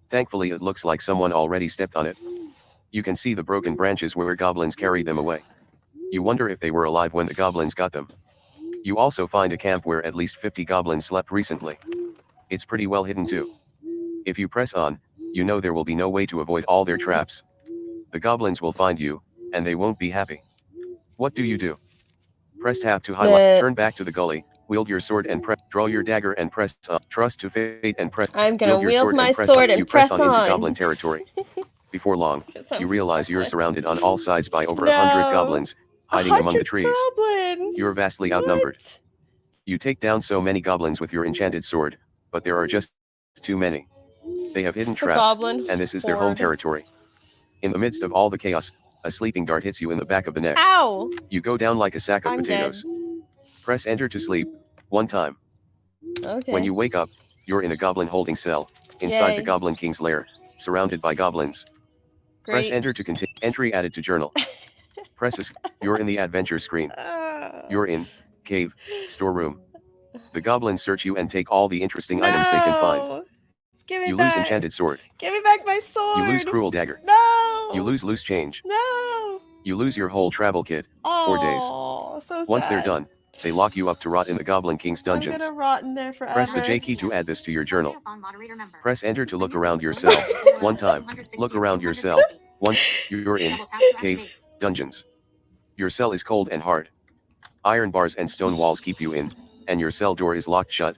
Thankfully it looks like someone already stepped on it. You can see the broken branches where goblins carried them away. You wonder if they were alive when the goblins got them. You also find a camp where at least 50 goblins slept recently. It's pretty well hidden too. If you press on, you know there will be no way to avoid all their traps. The goblins will find you, and they won't be happy. What do you do? Press tab to highlight, turn back to the gully, wield your sword and press, draw your dagger and press up, trust to fate and press. I'm gonna wield my sword and press on. You press on into goblin territory. Before long, you realize you're surrounded on all sides by over 100 goblins, hiding among the trees. Goblins. You're vastly outnumbered. You take down so many goblins with your enchanted sword, but there are just too many. They have hidden traps, and this is their home territory. In the midst of all the chaos, a sleeping dart hits you in the back of the neck. Ow! You go down like a sack of potatoes. Dead. Press enter to sleep, one time. Okay. When you wake up, you're in a goblin holding cell, inside the Goblin King's lair, surrounded by goblins. Great. Press enter to continue. Entry added to journal. Press you're in the adventure screen. You're in cave, storeroom. The goblins search you and take all the interesting items they can find. Give me you back. Lose enchanted sword. Give me back my sword. You lose cruel dagger. No. You lose loose change. No. You lose your whole travel kit. 4 days. So sad. Once they're done, they lock you up to rot in the Goblin King's dungeons. I'm gonna rot in there forever. Press the J key to add this to your journal. Press enter to look around your cell. One time. Look around your cell. You're in cave, dungeons. Your cell is cold and hard. Iron bars and stone walls keep you in, and your cell door is locked shut.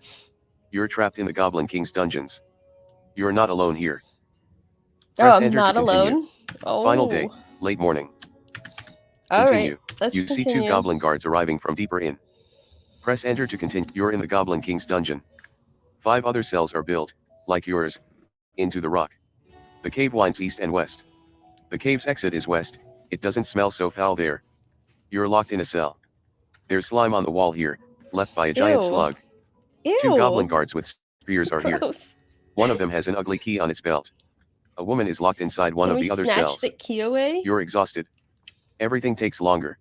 You're trapped in the Goblin King's dungeons. You're not alone here. Press enter not to continue. alone. Oh. Final day, late morning. Continue. You see 2 goblin guards arriving from deeper in. Press enter to continue. You're in the Goblin King's dungeon. 5 other cells are built, like yours, into the rock. The cave winds east and west. The cave's exit is west. It doesn't smell so foul there. You're locked in a cell. There's slime on the wall here, left by a giant slug. 2 goblin guards with spears are here. One of them has an ugly key on its belt. A woman is locked inside one of the other cells. The key away? You're exhausted. Everything takes longer.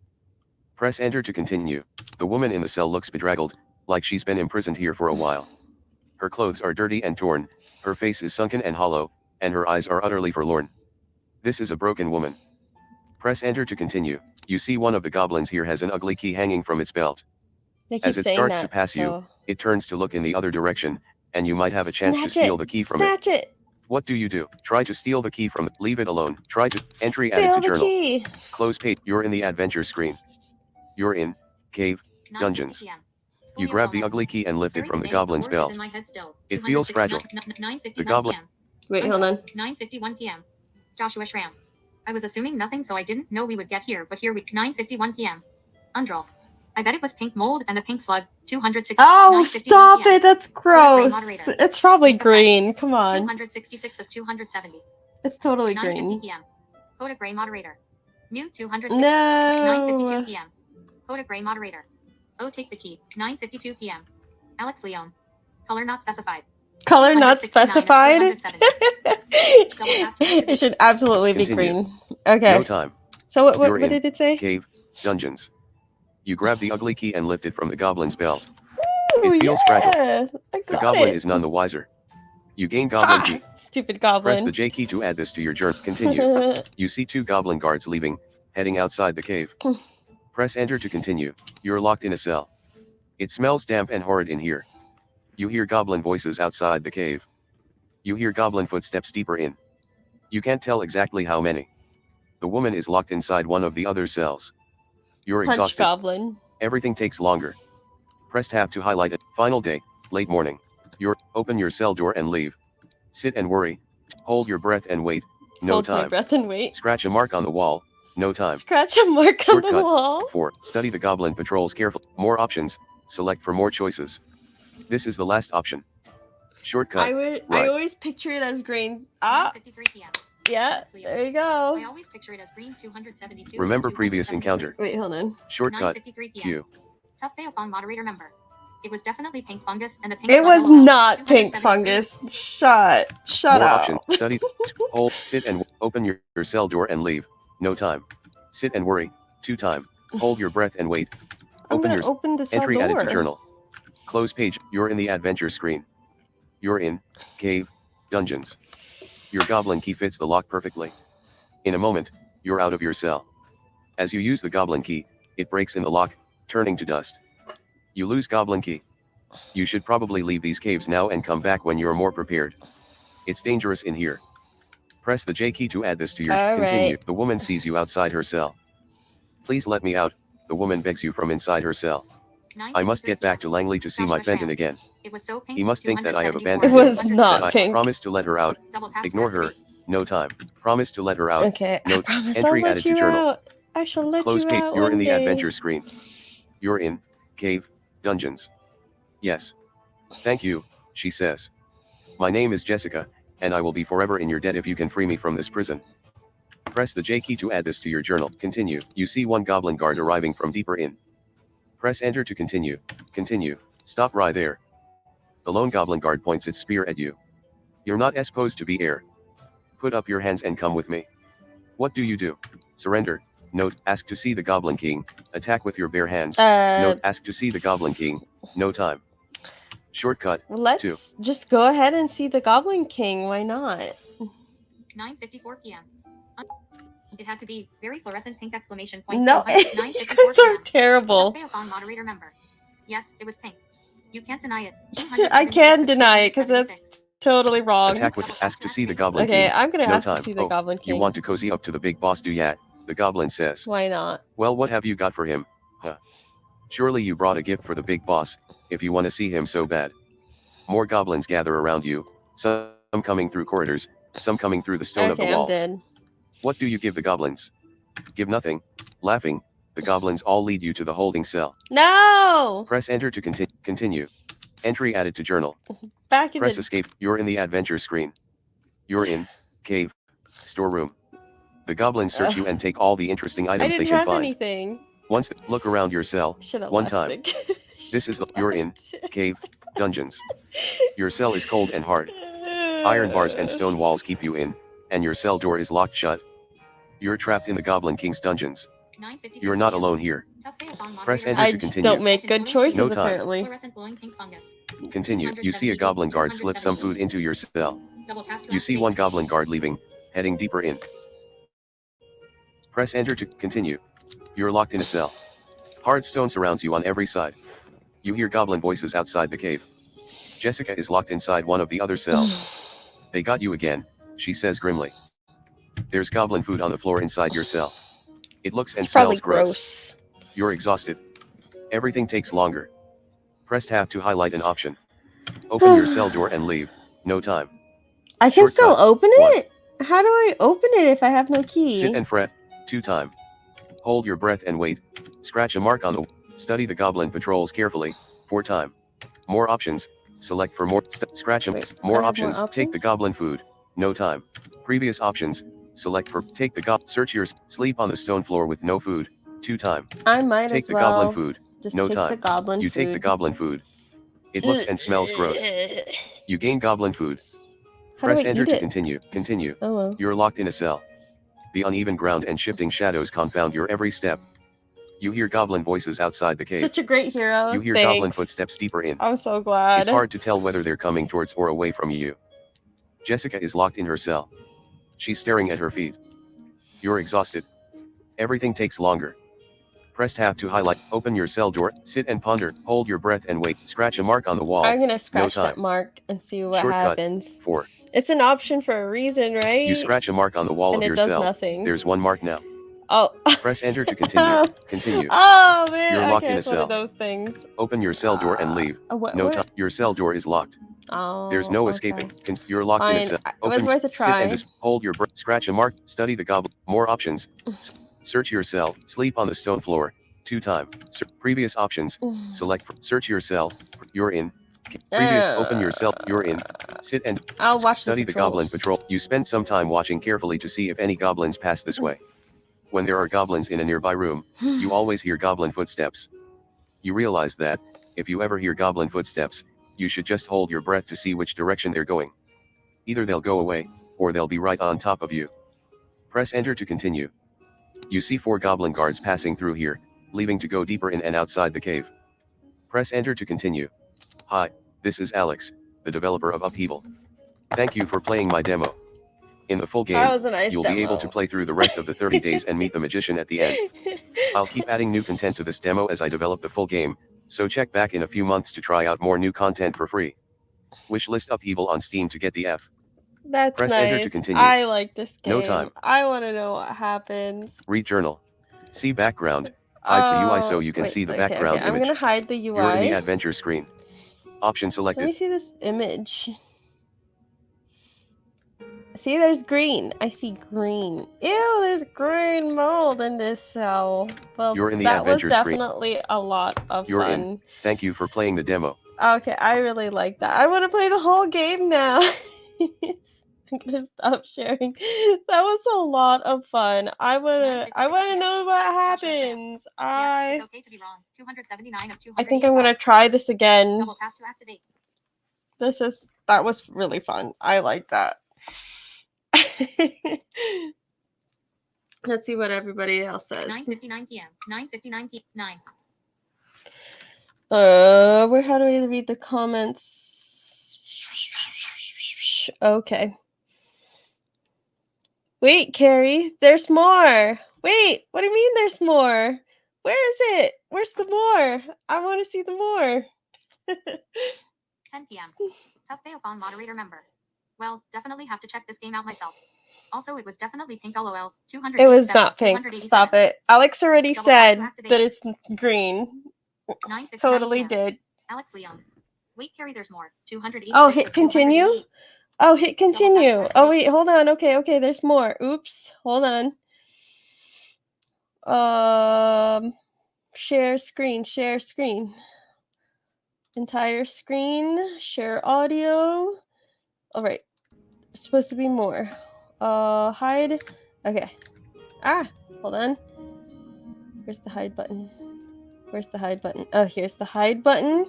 Press enter to continue. The woman in the cell looks bedraggled, like she's been imprisoned here for a while. Her clothes are dirty and torn, her face is sunken and hollow, and her eyes are utterly forlorn. This is a broken woman. Press enter to continue. You see one of the goblins here has an ugly key hanging from its belt. As it starts to pass you, it turns to look in the other direction, and you might have a chance to steal the key from it. Snatch it! What do you do? Try to steal the key from it. Leave it alone. Try to entry added to journal. Key. Close page. You're in the adventure screen. You're in cave, dungeons. You grab the ugly key and lift it from the goblin's belt. It feels fragile. The goblin. Wait, hold on. 9:51 p.m. Joshua Schramm. I was assuming nothing, so I didn't know we would get here, but here we 9:51 p.m. Undrol. I bet it was pink mold and the pink slug. 260. Oh, stop it! That's gross. It's probably green. Come on. 266 of 270. It's totally green. 9:50 p.m. Coda Gray moderator. Mute 260. No. 9:52 p.m. Coda Gray moderator. Oh, take the key. 9:52 p.m. Alex Leon. Color not specified. Color not specified? It should absolutely be green. Okay. No time. So what did it say? Cave, dungeons. You grab the ugly key and lift it from the goblin's belt. Ooh, it feels fragile. The goblin is none the wiser. You gain Goblin key. Stupid Goblin. Press the J key to add this to your journal. Continue. You see 2 Goblin guards leaving, heading outside the cave. Press enter to continue. You're locked in a cell. It smells damp and horrid in here. You hear Goblin voices outside the cave. You hear Goblin footsteps deeper in. You can't tell exactly how many. The woman is locked inside one of the other cells. You're Punch exhausted. Goblin. Everything takes longer. Press tab to highlight it. Final day, late morning. Open your cell door and leave. Sit and worry. Hold your breath and wait. No Hold time. my breath and wait. Scratch a mark on the wall. No time. Scratch a mark Shortcut. on the wall. 4. Study the Goblin patrols carefully. More options. Select for more choices. This is the last option. Shortcut. I always picture it as green. 9:53 p.m. Yeah, there you go. I always picture it as green 272. Remember previous encounter. Wait, hold on. Shortcut. 9:53 p.m. Q. Tough Theophon moderator member. It was definitely pink fungus and a pink. It was slug not pink 273. fungus. Shut More up. options. Study. Hold. Sit and open your cell door and leave. No time. Sit and worry. 2 time. Hold your breath and wait. Open the cell entry door. added to journal. Close page. You're in the adventure screen. You're in cave dungeons. Your Goblin key fits the lock perfectly. In a moment, you're out of your cell. As you use the Goblin key, it breaks in the lock, turning to dust. You lose Goblin key. You should probably leave these caves now and come back when you're more prepared. It's dangerous in here. Press the J key to add this to your continue. The woman sees you outside her cell. Please let me out, the woman begs you from inside her cell. I must get back to Langley to see my Fenton again. It was so pink. He must think that I have 274. abandoned It was him. not That I pink. promise to let her out. Double tap Ignore tab her. 3. No time. Promise to let her out. Okay, I Note, promise entry I'll added let you to journal. out. I shall let Close you page. out You're one in the day. adventure screen. You're in cave dungeons. Yes. Thank you, she says. My name is Jessica, and I will be forever in your debt if you can free me from this prison. Press the J key to add this to your journal. Continue. You see 1 Goblin guard arriving from deeper in. Press enter to continue. Continue. Stop right there. The lone Goblin guard points its spear at you. You're not supposed to be here. Put up your hands and come with me. What do you do? Surrender. Note, ask to see the Goblin King. Attack with your bare hands. Note, ask to see the Goblin King. No time. Shortcut. Let's 2. just go ahead and see the Goblin King. Why not? 9:54 p.m. It had to be very fluorescent pink exclamation point. No, 9:54 you guys are p.m. terrible. Theophon moderator member. Yes, it was pink. You can't deny it. I can deny it because that's totally wrong. Attack with ask to see the Goblin Okay, King. I'm gonna No ask time. to see the Goblin King. You want to cozy up to the big boss, do ya? The Goblin says. Why not? Well, what have you got for him? Huh? Surely you brought a gift for the big boss, if you want to see him so bad. More goblins gather around you, some coming through corridors, some coming through the stone of the walls. I'm dead. What do you give the goblins? Give nothing. Laughing, the goblins all lead you to the holding cell. No! Press enter to continue. Entry added to journal. Back in Press the... escape. You're in the adventure screen. You're in cave storeroom. The goblins search you and take all the interesting I items they didn't can have find. anything. Once look around your cell. Should have One left time. it. This is you're in cave dungeons. Your cell is cold and hard. Iron bars and stone walls keep you in, and your cell door is locked shut. You're trapped in the Goblin King's dungeons. You're not alone here. Press enter to I just continue. don't make good choices, No time. apparently. Continue. You see a goblin guard slip some food into your cell. You see 1 goblin guard leaving, heading deeper in. Press enter to continue. You're locked in a cell. Hard stone surrounds you on every side. You hear goblin voices outside the cave. Jessica is locked inside one of the other cells. They got you again, she says grimly. There's goblin food on the floor inside your cell. It looks and smells gross. You're exhausted. Everything takes longer. Press tab to highlight an option. Open your cell door and leave. No time. I can Shortcut. still open 1. it? How do I open it if I have no key? Sit and fret. 2 time. Hold your breath and wait. Scratch a mark on the... Study the goblin patrols carefully. 4 time. More options. Select for more... Scratch them. More options. Take the goblin food. No time. Previous options. Select for... Take the Search your... Sleep on the stone floor with no food. 2 time. I might Take as the well goblin food. just No take time. the goblin You food. take the goblin food. It looks and smells gross. You gain goblin food. How Press do I enter eat to it? continue. Continue. Oh well. You're locked in a cell. The uneven ground and shifting shadows confound your every step. You hear goblin voices outside the cave. Such a great hero. You hear Thanks. goblin footsteps deeper in. I'm so glad. It's hard to tell whether they're coming towards or away from you. Jessica is locked in her cell. She's staring at her feet. You're exhausted. Everything takes longer. Press tab to highlight, open your cell door, sit and ponder, hold your breath and wait, scratch a mark on the wall. I'm gonna scratch No that mark and see what Shortcut, happens. 4. It's an option for a reason, right? You scratch a mark on the wall and of your it does cell. nothing. There's one mark now. Oh. Press enter to continue. Continue. Oh man, You're locked okay, in a it's one cell. of those things. Open your cell door and leave. No time. Your cell door is locked. Oh, there's no escaping. You're locked in a cell. It was worth a try. Sit and hold your breath. Scratch a mark. Study the goblin. More options. Search your cell. Sleep on the stone floor. 2 times. Previous options. Select. Search your cell. You're in. Previous. Open your cell. You're in. Sit and I'll watch study the goblin patrol. You spend some time watching carefully to see if any goblins pass this way. When there are goblins in a nearby room, you always hear goblin footsteps. You realize that, if you ever hear goblin footsteps, you should just hold your breath to see which direction they're going. Either they'll go away, or they'll be right on top of you. Press enter to continue. You see 4 goblin guards passing through here, leaving to go deeper in and outside the cave. Press enter to continue. Hi, this is Alex, the developer of Upheaval. Thank you for playing my demo. In the full game, you'll be able to play through the rest of the 30 days and meet the magician at the end. I'll keep adding new content to this demo as I develop the full game, so check back in a few months to try out more new content for free. Wishlist Upheaval on Steam to get the F. That's Press nice. enter to continue. I like this game. No time. I want to know what happens. Read journal. See background. Hides the UI so you can see the background image. I'm going to hide the UI. You're in the adventure screen. Option selected. Let me see this image. See, there's green. I see green. Ew, there's green mold in this cell. Well, you're in the that adventure was definitely a lot of you're fun. In. Thank you for playing the demo. Okay, I really like that. I want to play the whole game now. I'm gonna stop sharing. That was a lot of fun. I wanna know what happens. Yes, it's okay to be wrong. 279 of 285. I think I'm gonna try this again. Double tap to activate. That was really fun. I like that. Let's see what everybody else says. 9:59 p.m. 9:59 p.m. 9. How do I read the comments? Okay. Wait, Carrie, there's more. Wait, what do you mean there's more? Where is it? Where's the more? I want to see the more. 10 p.m. Tough Bayophone moderator member. Well, definitely have to check this game out myself. Also, it was definitely pink LOL. 200. It was not pink. Stop it. Alex already said that it's green. Totally did. Alex Leon. Wait, Carrie, there's more. 286. Oh, hit continue? Oh, hit continue. Oh, wait, hold on. Okay, there's more. Oops, hold on. Share screen. Entire screen, share audio. All right, there's supposed to be more. Hide. Okay. Hold on. Where's the hide button? Oh, here's the hide button.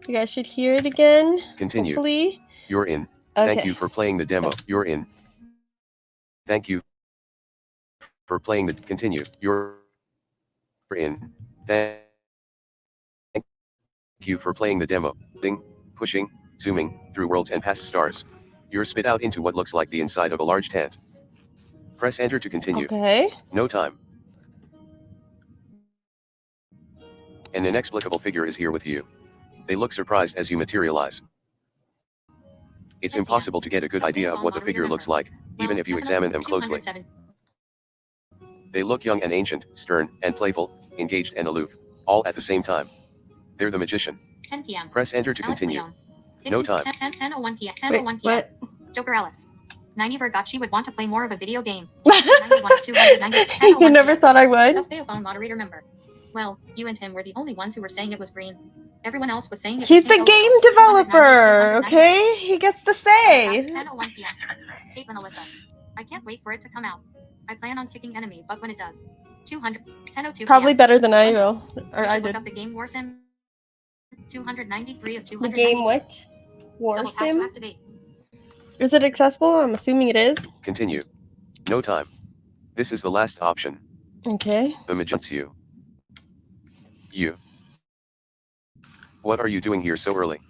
You guys should hear it again. Continue. Hopefully. You're in. Okay. Thank you for playing the demo. You're in. Thank you for playing the continue. You're in. Thank you for playing the demo. Pushing, zooming, through worlds and past stars. You're spit out into what looks like the inside of a large tent. Press enter to continue. Okay. No time. An inexplicable figure is here with you. They look surprised as you materialize. It's impossible to get a good idea of what the figure looks like, even if you examine them closely. They look young and ancient, stern and playful, engaged and aloof, all at the same time. They're the magician. 10 p.m. Press enter to continue. No time. 10:01 p.m. 10:01 p.m. What? Joker Ellis. 90 forgot she would want to play more of a video game. You never thought I would? Tough Bayophone moderator member. Well, you and him were the only ones who were saying it was green. Everyone else was saying it He's was the game developer, okay? He gets to say. 10:01 p.m. Caitlin Alyssa. I can't wait for it to come out. I plan on kicking enemy, but when it does. 10:02 Probably better than I will. Or I look did. up the game War Sim. 293 of 200. The game what? War Double tap to Sim? activate. Is it accessible? I'm assuming it is. Continue. No time. This is the last option. Okay. The magician. You. What are you doing here so early?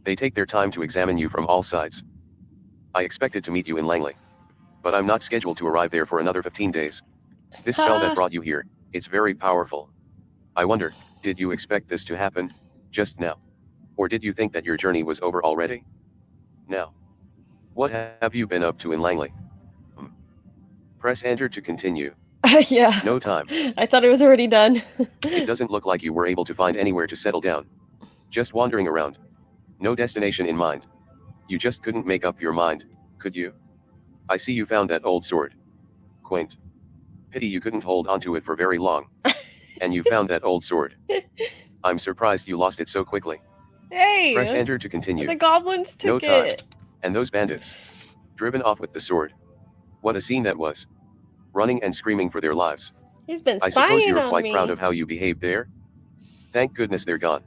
They take their time to examine you from all sides. I expected to meet you in Langley. But I'm not scheduled to arrive there for another 15 days. This spell that brought you here, it's very powerful. I wonder, did you expect this to happen, just now? Or did you think that your journey was over already? Now. What have you been up to in Langley? Press enter to continue. Yeah. No time. I thought it was already done. It doesn't look like you were able to find anywhere to settle down. Just wandering around. No destination in mind. You just couldn't make up your mind, could you? I see you found that old sword. Quaint. Pity you couldn't hold onto it for very long. And you found that old sword. I'm surprised you lost it so quickly. Hey! Press enter to continue. The goblins took it. And those bandits. Driven off with the sword. What a scene that was. Running and screaming for their lives. He's been spying I suppose you're on quite me. proud of how you behaved there? Thank goodness they're gone.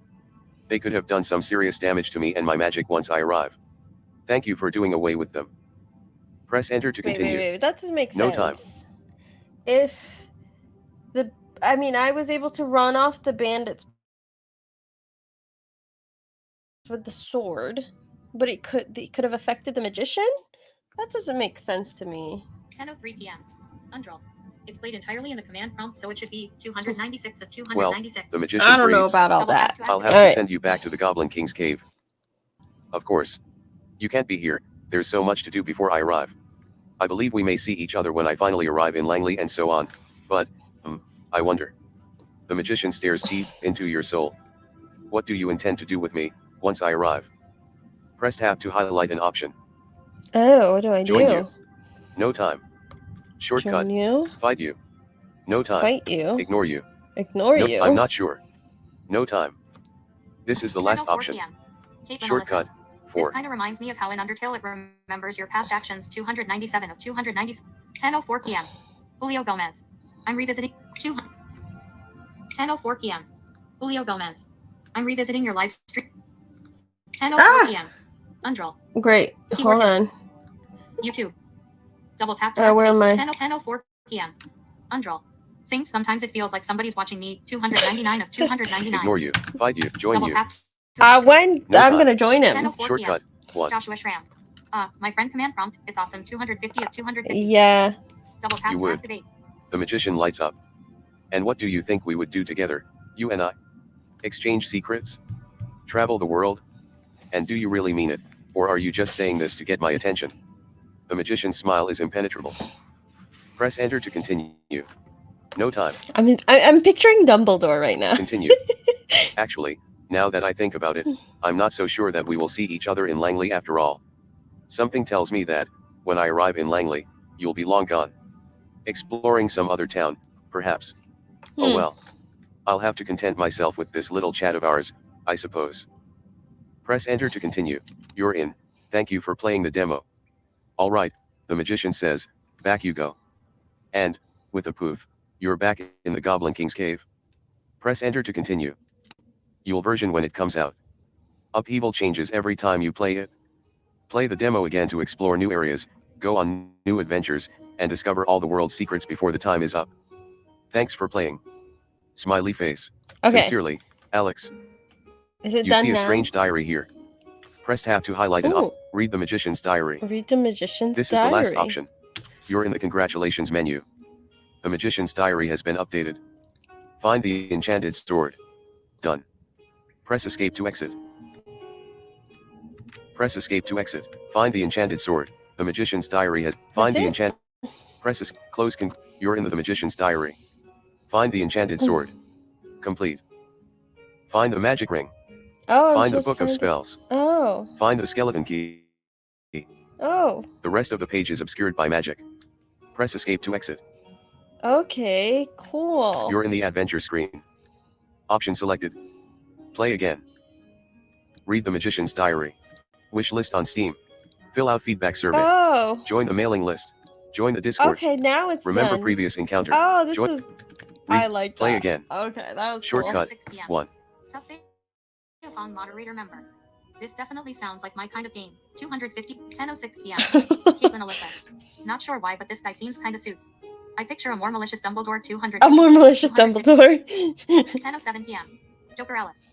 They could have done some serious damage to me and my magic once I arrive. Thank you for doing away with them. Press enter to continue. Wait. That doesn't make sense. No time. I was able to run off the bandits with the sword, but it could have affected the magician? That doesn't make sense to me. 10:03 p.m. Undrol. It's played entirely in the command prompt, so it should be 296 of 296. Well, the magician I don't know breathes. about all that. I'll have to send you back to the Goblin King's cave. Of course. You can't be here, there's so much to do before I arrive. I believe we may see each other when I finally arrive in Langley and so on, but, I wonder. The magician stares deep into your soul. What do you intend to do with me, once I arrive? Press tab to highlight an option. Oh, what do I do? Join you. No time. Shortcut. Join you. Fight you. No time. Fight you. Ignore you. Ignore no, you. I'm not sure. No time. This is the last option. Shortcut. 4. This kind of reminds me of how in Undertale it remembers your past actions. 297 of 290. 10:04 p.m. Julio Gomez. I'm revisiting 10:04 p.m. Julio Gomez. I'm revisiting your live stream. 10:04 p.m. Undrol. Great. Hold on. YouTube. Double tap. Where am I? 10:04 p.m. Undrol. Sings. Sometimes it feels like somebody's watching me. 299 of 299. Ignore you. Fight you. Join Double you. tap. When? No I'm time. gonna join him. 10:04 Shortcut. 1. Joshua Schramm. My friend command prompt. It's awesome. 250 of 250. Yeah. Double tap You to would. activate. The magician lights up. And what do you think we would do together, you and I? Exchange secrets? Travel the world? And do you really mean it, or are you just saying this to get my attention? The magician's smile is impenetrable. Press enter to continue. No time. I'm picturing Dumbledore right now. Continue. Actually, now that I think about it, I'm not so sure that we will see each other in Langley after all. Something tells me that, when I arrive in Langley, you'll be long gone. Exploring some other town, perhaps. Oh well. I'll have to content myself with this little chat of ours, I suppose. Press enter to continue. You're in. Thank you for playing the demo. Alright, the magician says, back you go. And, with a poof, you're back in the Goblin King's cave. Press enter to continue. You'll version when it comes out. Upheaval changes every time you play it. Play the demo again to explore new areas, go on new adventures, and discover all the world's secrets before the time is up. Thanks for playing. Smiley face. Okay. Sincerely, Alex. Is it You done see a now? strange diary here. Press tab to highlight and read the magician's diary. Read the magician's This diary. is the last option. You're in the congratulations menu. The magician's diary has been updated. Find the enchanted sword. Done. Press escape to exit. Press escape to exit. Find the enchanted sword. The magician's diary has. Find the enchant. Press close. You're in the magician's diary. Find the enchanted sword. Complete. Find the magic ring. Oh, Find the book of spells. Oh. Find the skeleton key. Oh. The rest of the page is obscured by magic. Press escape to exit. Okay, cool. You're in the adventure screen. Option selected. Play again. Read the magician's diary. Wish list on Steam. Fill out feedback survey. Oh. Join the mailing list. Join the Discord. Okay, now it's Remember done. previous encounter. Oh, this Join. is. I like Play that. again. Okay, that was Shortcut. 6 p.m. 1. Moderator member. This definitely sounds like my kind of game. 250. 10:06 p.m. Caitlin Alyssa. Not sure why, but this guy seems kinda suits. I picture a more malicious Dumbledore. 200. A more malicious Dumbledore. 10:07 p.m. Joker Ellis.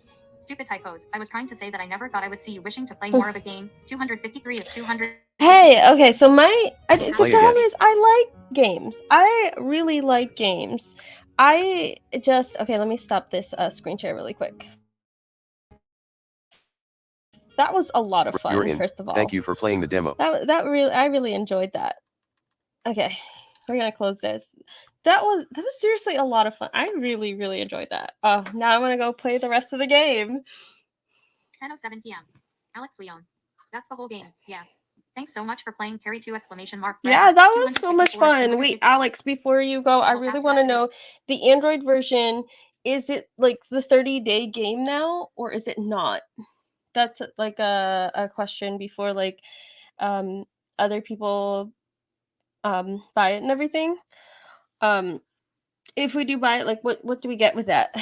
Stupid typos. I was trying to say that I never thought I would see you wishing to play more of a game. 253 of 200. Hey, okay, so the problem is I like games. I really like games. Okay, let me stop this screen share really quick. That was a lot of fun, first of all. Thank you for playing the demo. I really enjoyed that. Okay, we're gonna close this. That was seriously a lot of fun. I really, really enjoyed that. Oh, now I'm gonna go play the rest of the game. 10:07 p.m. Alex Leon. That's the whole game. Yeah. Thanks so much for playing Carry 2 exclamation mark. Yeah, that was so much fun. Wait, Alex, before you go, I really want to know the Android version, is it like the 30-day game now or is it not? That's like a question before like other people buy it and everything. If we do buy it, like what do we get with that?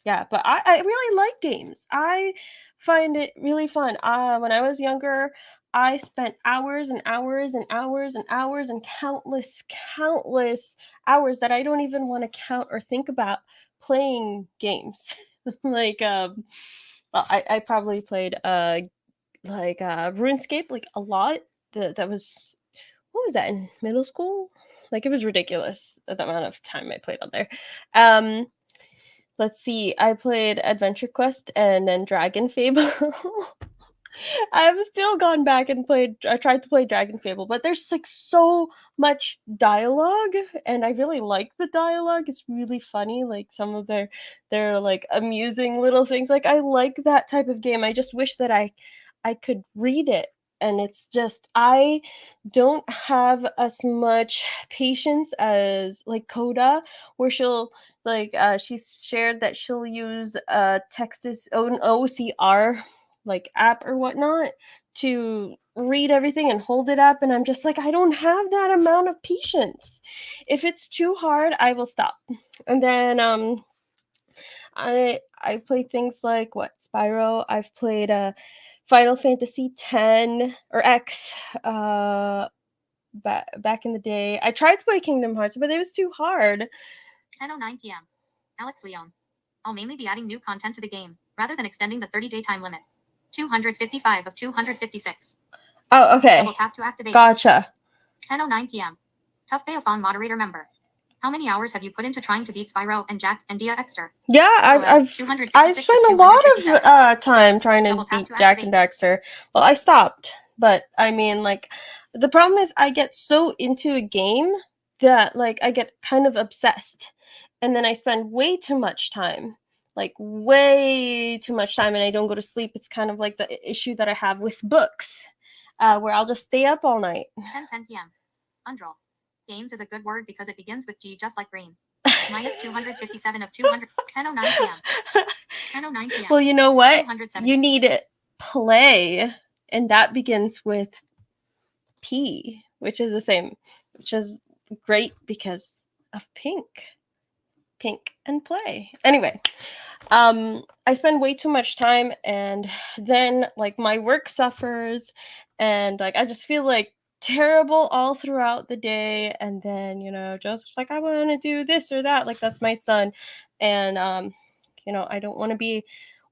Yeah, but I really like games. I find it really fun. When I was younger, I spent hours and hours and hours and hours and countless hours that I don't even want to count or think about playing games. Like well, I probably played RuneScape like a lot. That was, what was that, in middle school? Like it was ridiculous the amount of time I played on there. Let's see. I played Adventure Quest and then Dragon Fable. I've still gone back and I tried to play Dragon Fable, but there's like so much dialogue and I really like the dialogue. It's really funny, like some of their like amusing little things. Like I like that type of game. I just wish that I could read it. And it's just, I don't have as much patience as like Coda, where she'll like she's shared that she'll use text as own OCR like app or whatnot to read everything and hold it up, and I'm just like, I don't have that amount of patience. If it's too hard, I will stop. And then I play things like Spyro. I've played Final Fantasy X or X back in the day. I tried to play Kingdom Hearts, but it was too hard. 10:09 p.m. Alex Leon. I'll mainly be adding new content to the game rather than extending the 30-day time limit. 255 of 256. Oh, okay. Double tap to activate. Gotcha. 10:09 p.m. Tough Bayophon moderator member. How many hours have you put into trying to beat Spyro and Jack and Dia Exter? Yeah, I've spent a lot of time trying to beat Jack and Daxter. Well, I stopped, but I mean, like, the problem is I get so into a game that like I get kind of obsessed, and then I spend way too much time, like way too much time, and I don't go to sleep. It's kind of like the issue that I have with books, where I'll just stay up all night. 10:10 p.m. Undroll. Games is a good word because it begins with G, just like green. Minus 257 of 200. 10:09 p.m. 10:09 p.m. Well, you know what? You need play, and that begins with P, which is the same, which is great because of pink and play. Anyway, I spend way too much time, and then like my work suffers, and like I just feel like terrible all throughout the day, and then just like I want to do this or that, like that's my son, and I don't want to be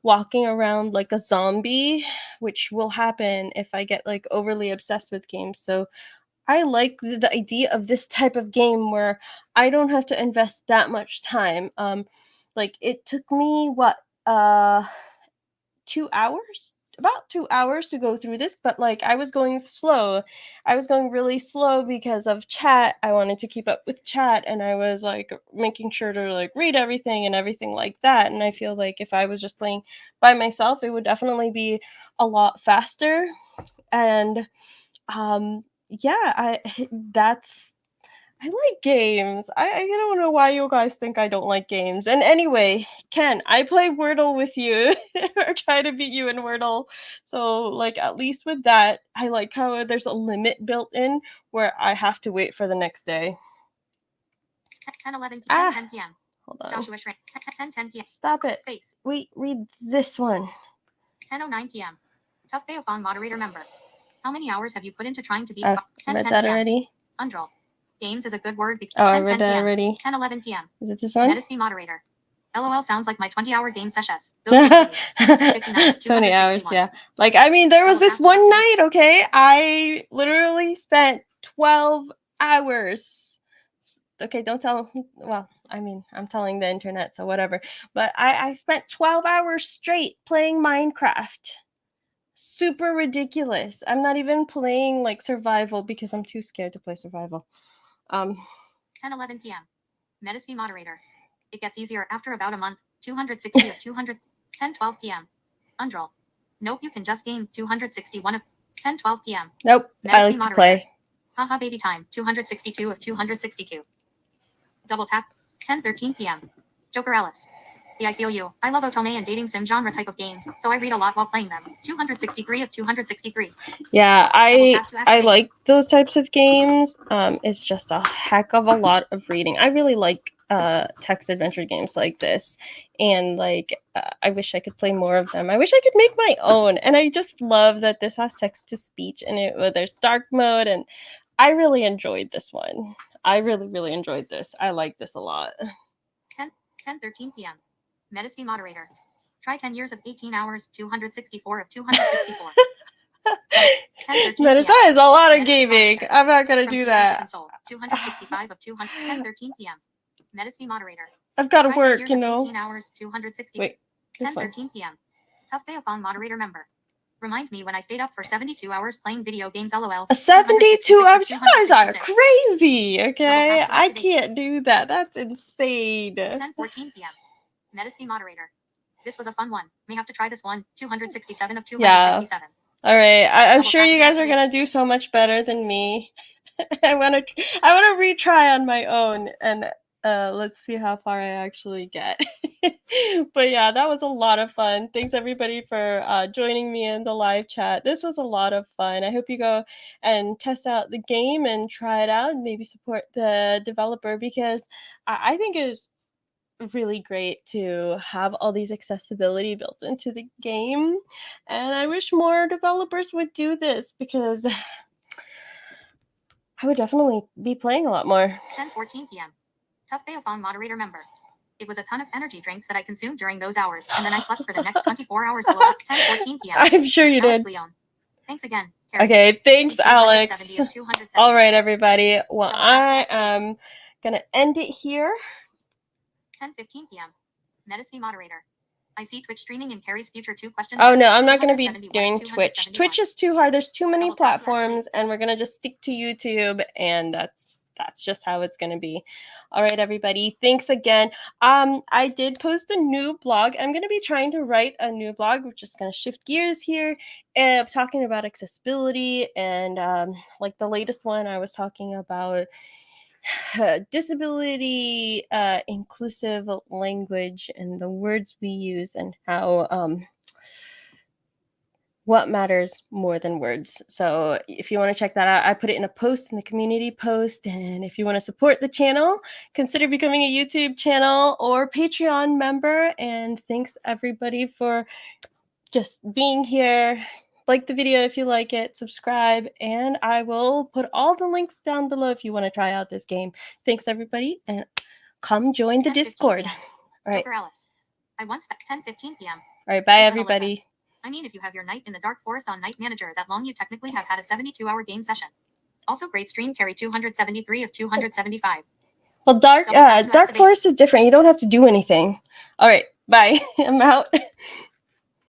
walking around like a zombie, which will happen if I get like overly obsessed with games. So I like the idea of this type of game where I don't have to invest that much time. Like it took me 2 hours? About 2 hours to go through this, but like I was going slow. I was going really slow because of chat. I wanted to keep up with chat, and I was like making sure to like read everything and everything like that. And I feel like if I was just playing by myself, it would definitely be a lot faster. And yeah, I like games. I don't know why you guys think I don't like games. And anyway, Ken, I play Wordle with you or try to beat you in Wordle. So like at least with that, I like how there's a limit built in where I have to wait for the next day. 10:11 10 p.m. Hold on. Joshua Shrek. 10 p.m. Stop it. Space. Wait, read this one. 10:09 p.m. Tough Bayophon moderator member. How many hours have you put into trying to beat 10 read that already? Undroll. Games is a good word because I read that already. 10:11 p.m. Is it this one? Medicine moderator. LOL sounds like my 20-hour game sessions. 20 hours, yeah. Like, I mean, there was this one night, okay? I literally spent 12 hours. Okay, don't tell, well, I mean, I'm telling the internet, so whatever. But I spent 12 hours straight playing Minecraft. Super ridiculous. I'm not even playing, like, survival because I'm too scared to play survival. 10:11 p.m. Metasfee moderator. It gets easier after about a month. 260 of 200. 10:12 p.m. Undroll. Nope, you can just game 261 of 10:12 p.m. Nope, Metasfee I like moderator. to play. Haha baby time. 262 of 262. Double tap. 10:13 p.m. Joker Ellis. Yeah, I feel you. I love otome and dating sim genre type of games, so I read a lot while playing them. 263 of 263. Yeah, I like those types of games. It's just a heck of a lot of reading. I really like text adventure games like this, and like I wish I could play more of them. I wish I could make my own, and I just love that this has text to speech in it. There's dark mode, and I really enjoyed this one. I really enjoyed this. I like this a lot. 10:13 p.m. Metasfee moderator. Try 10 years of 18 hours, 264 of 264. That is a lot of gaming. I'm not gonna do that. 265 of 200. 10:13 p.m. Metasfee moderator. I've got to work, you know. 18 hours, 260. Wait, 10:13 p.m. Tough Beofon moderator member. Remind me when I stayed up for 72 hours playing video games. LOL. 72 hours? You guys are crazy. Okay, I can't do that. That's insane. 10:14 p.m. Metasfee moderator. This was a fun one. May have to try this one. 267 of 267. Yeah. All right. I'm sure you guys are gonna do so much better than me. I wanna retry on my own, and let's see how far I actually get. But yeah, that was a lot of fun. Thanks everybody for joining me in the live chat. This was a lot of fun. I hope you go and test out the game and try it out, and maybe support the developer, because I think it's really great to have all these accessibility built into the game, and I wish more developers would do this, because I would definitely be playing a lot more. 10:14 p.m. Tough Beofon moderator member. It was a ton of energy drinks that I consumed during those hours, and then I slept for the next 24 hours. 10:14 p.m. I'm sure you did. Leon. Thanks again. Carrie. Okay, thanks, Alex. All right, everybody. Well, I am gonna end it here. 10:15 p.m. Metasfee moderator. I see Twitch streaming in Carrie's future 2 questions. Oh no, I'm not going to be doing Twitch. Twitch is too hard. There's too many platforms, and we're going to just stick to YouTube, and that's just how it's going to be. All right, everybody. Thanks again. I did post a new blog. I'm going to be trying to write a new blog. We're just going to shift gears here, talking about accessibility, and like the latest one, I was talking about disability inclusive language and the words we use, and how what matters more than words. So if you want to check that out, I put it in a post in the community post. And if you want to support the channel, consider becoming a YouTube channel or Patreon member. And thanks everybody for just being here. Like the video if you like it, subscribe, and I will put all the links down below if you want to try out this game. Thanks everybody, and come join the Discord. All right. I once 10:15 p.m. All right, bye everybody. I mean, if you have your night in the dark forest on Night Manager that long, you technically have had a 72-hour game session. Also, great stream, Carry 273 of 275. Well, dark forest is different. You don't have to do anything. All right, bye. I'm out.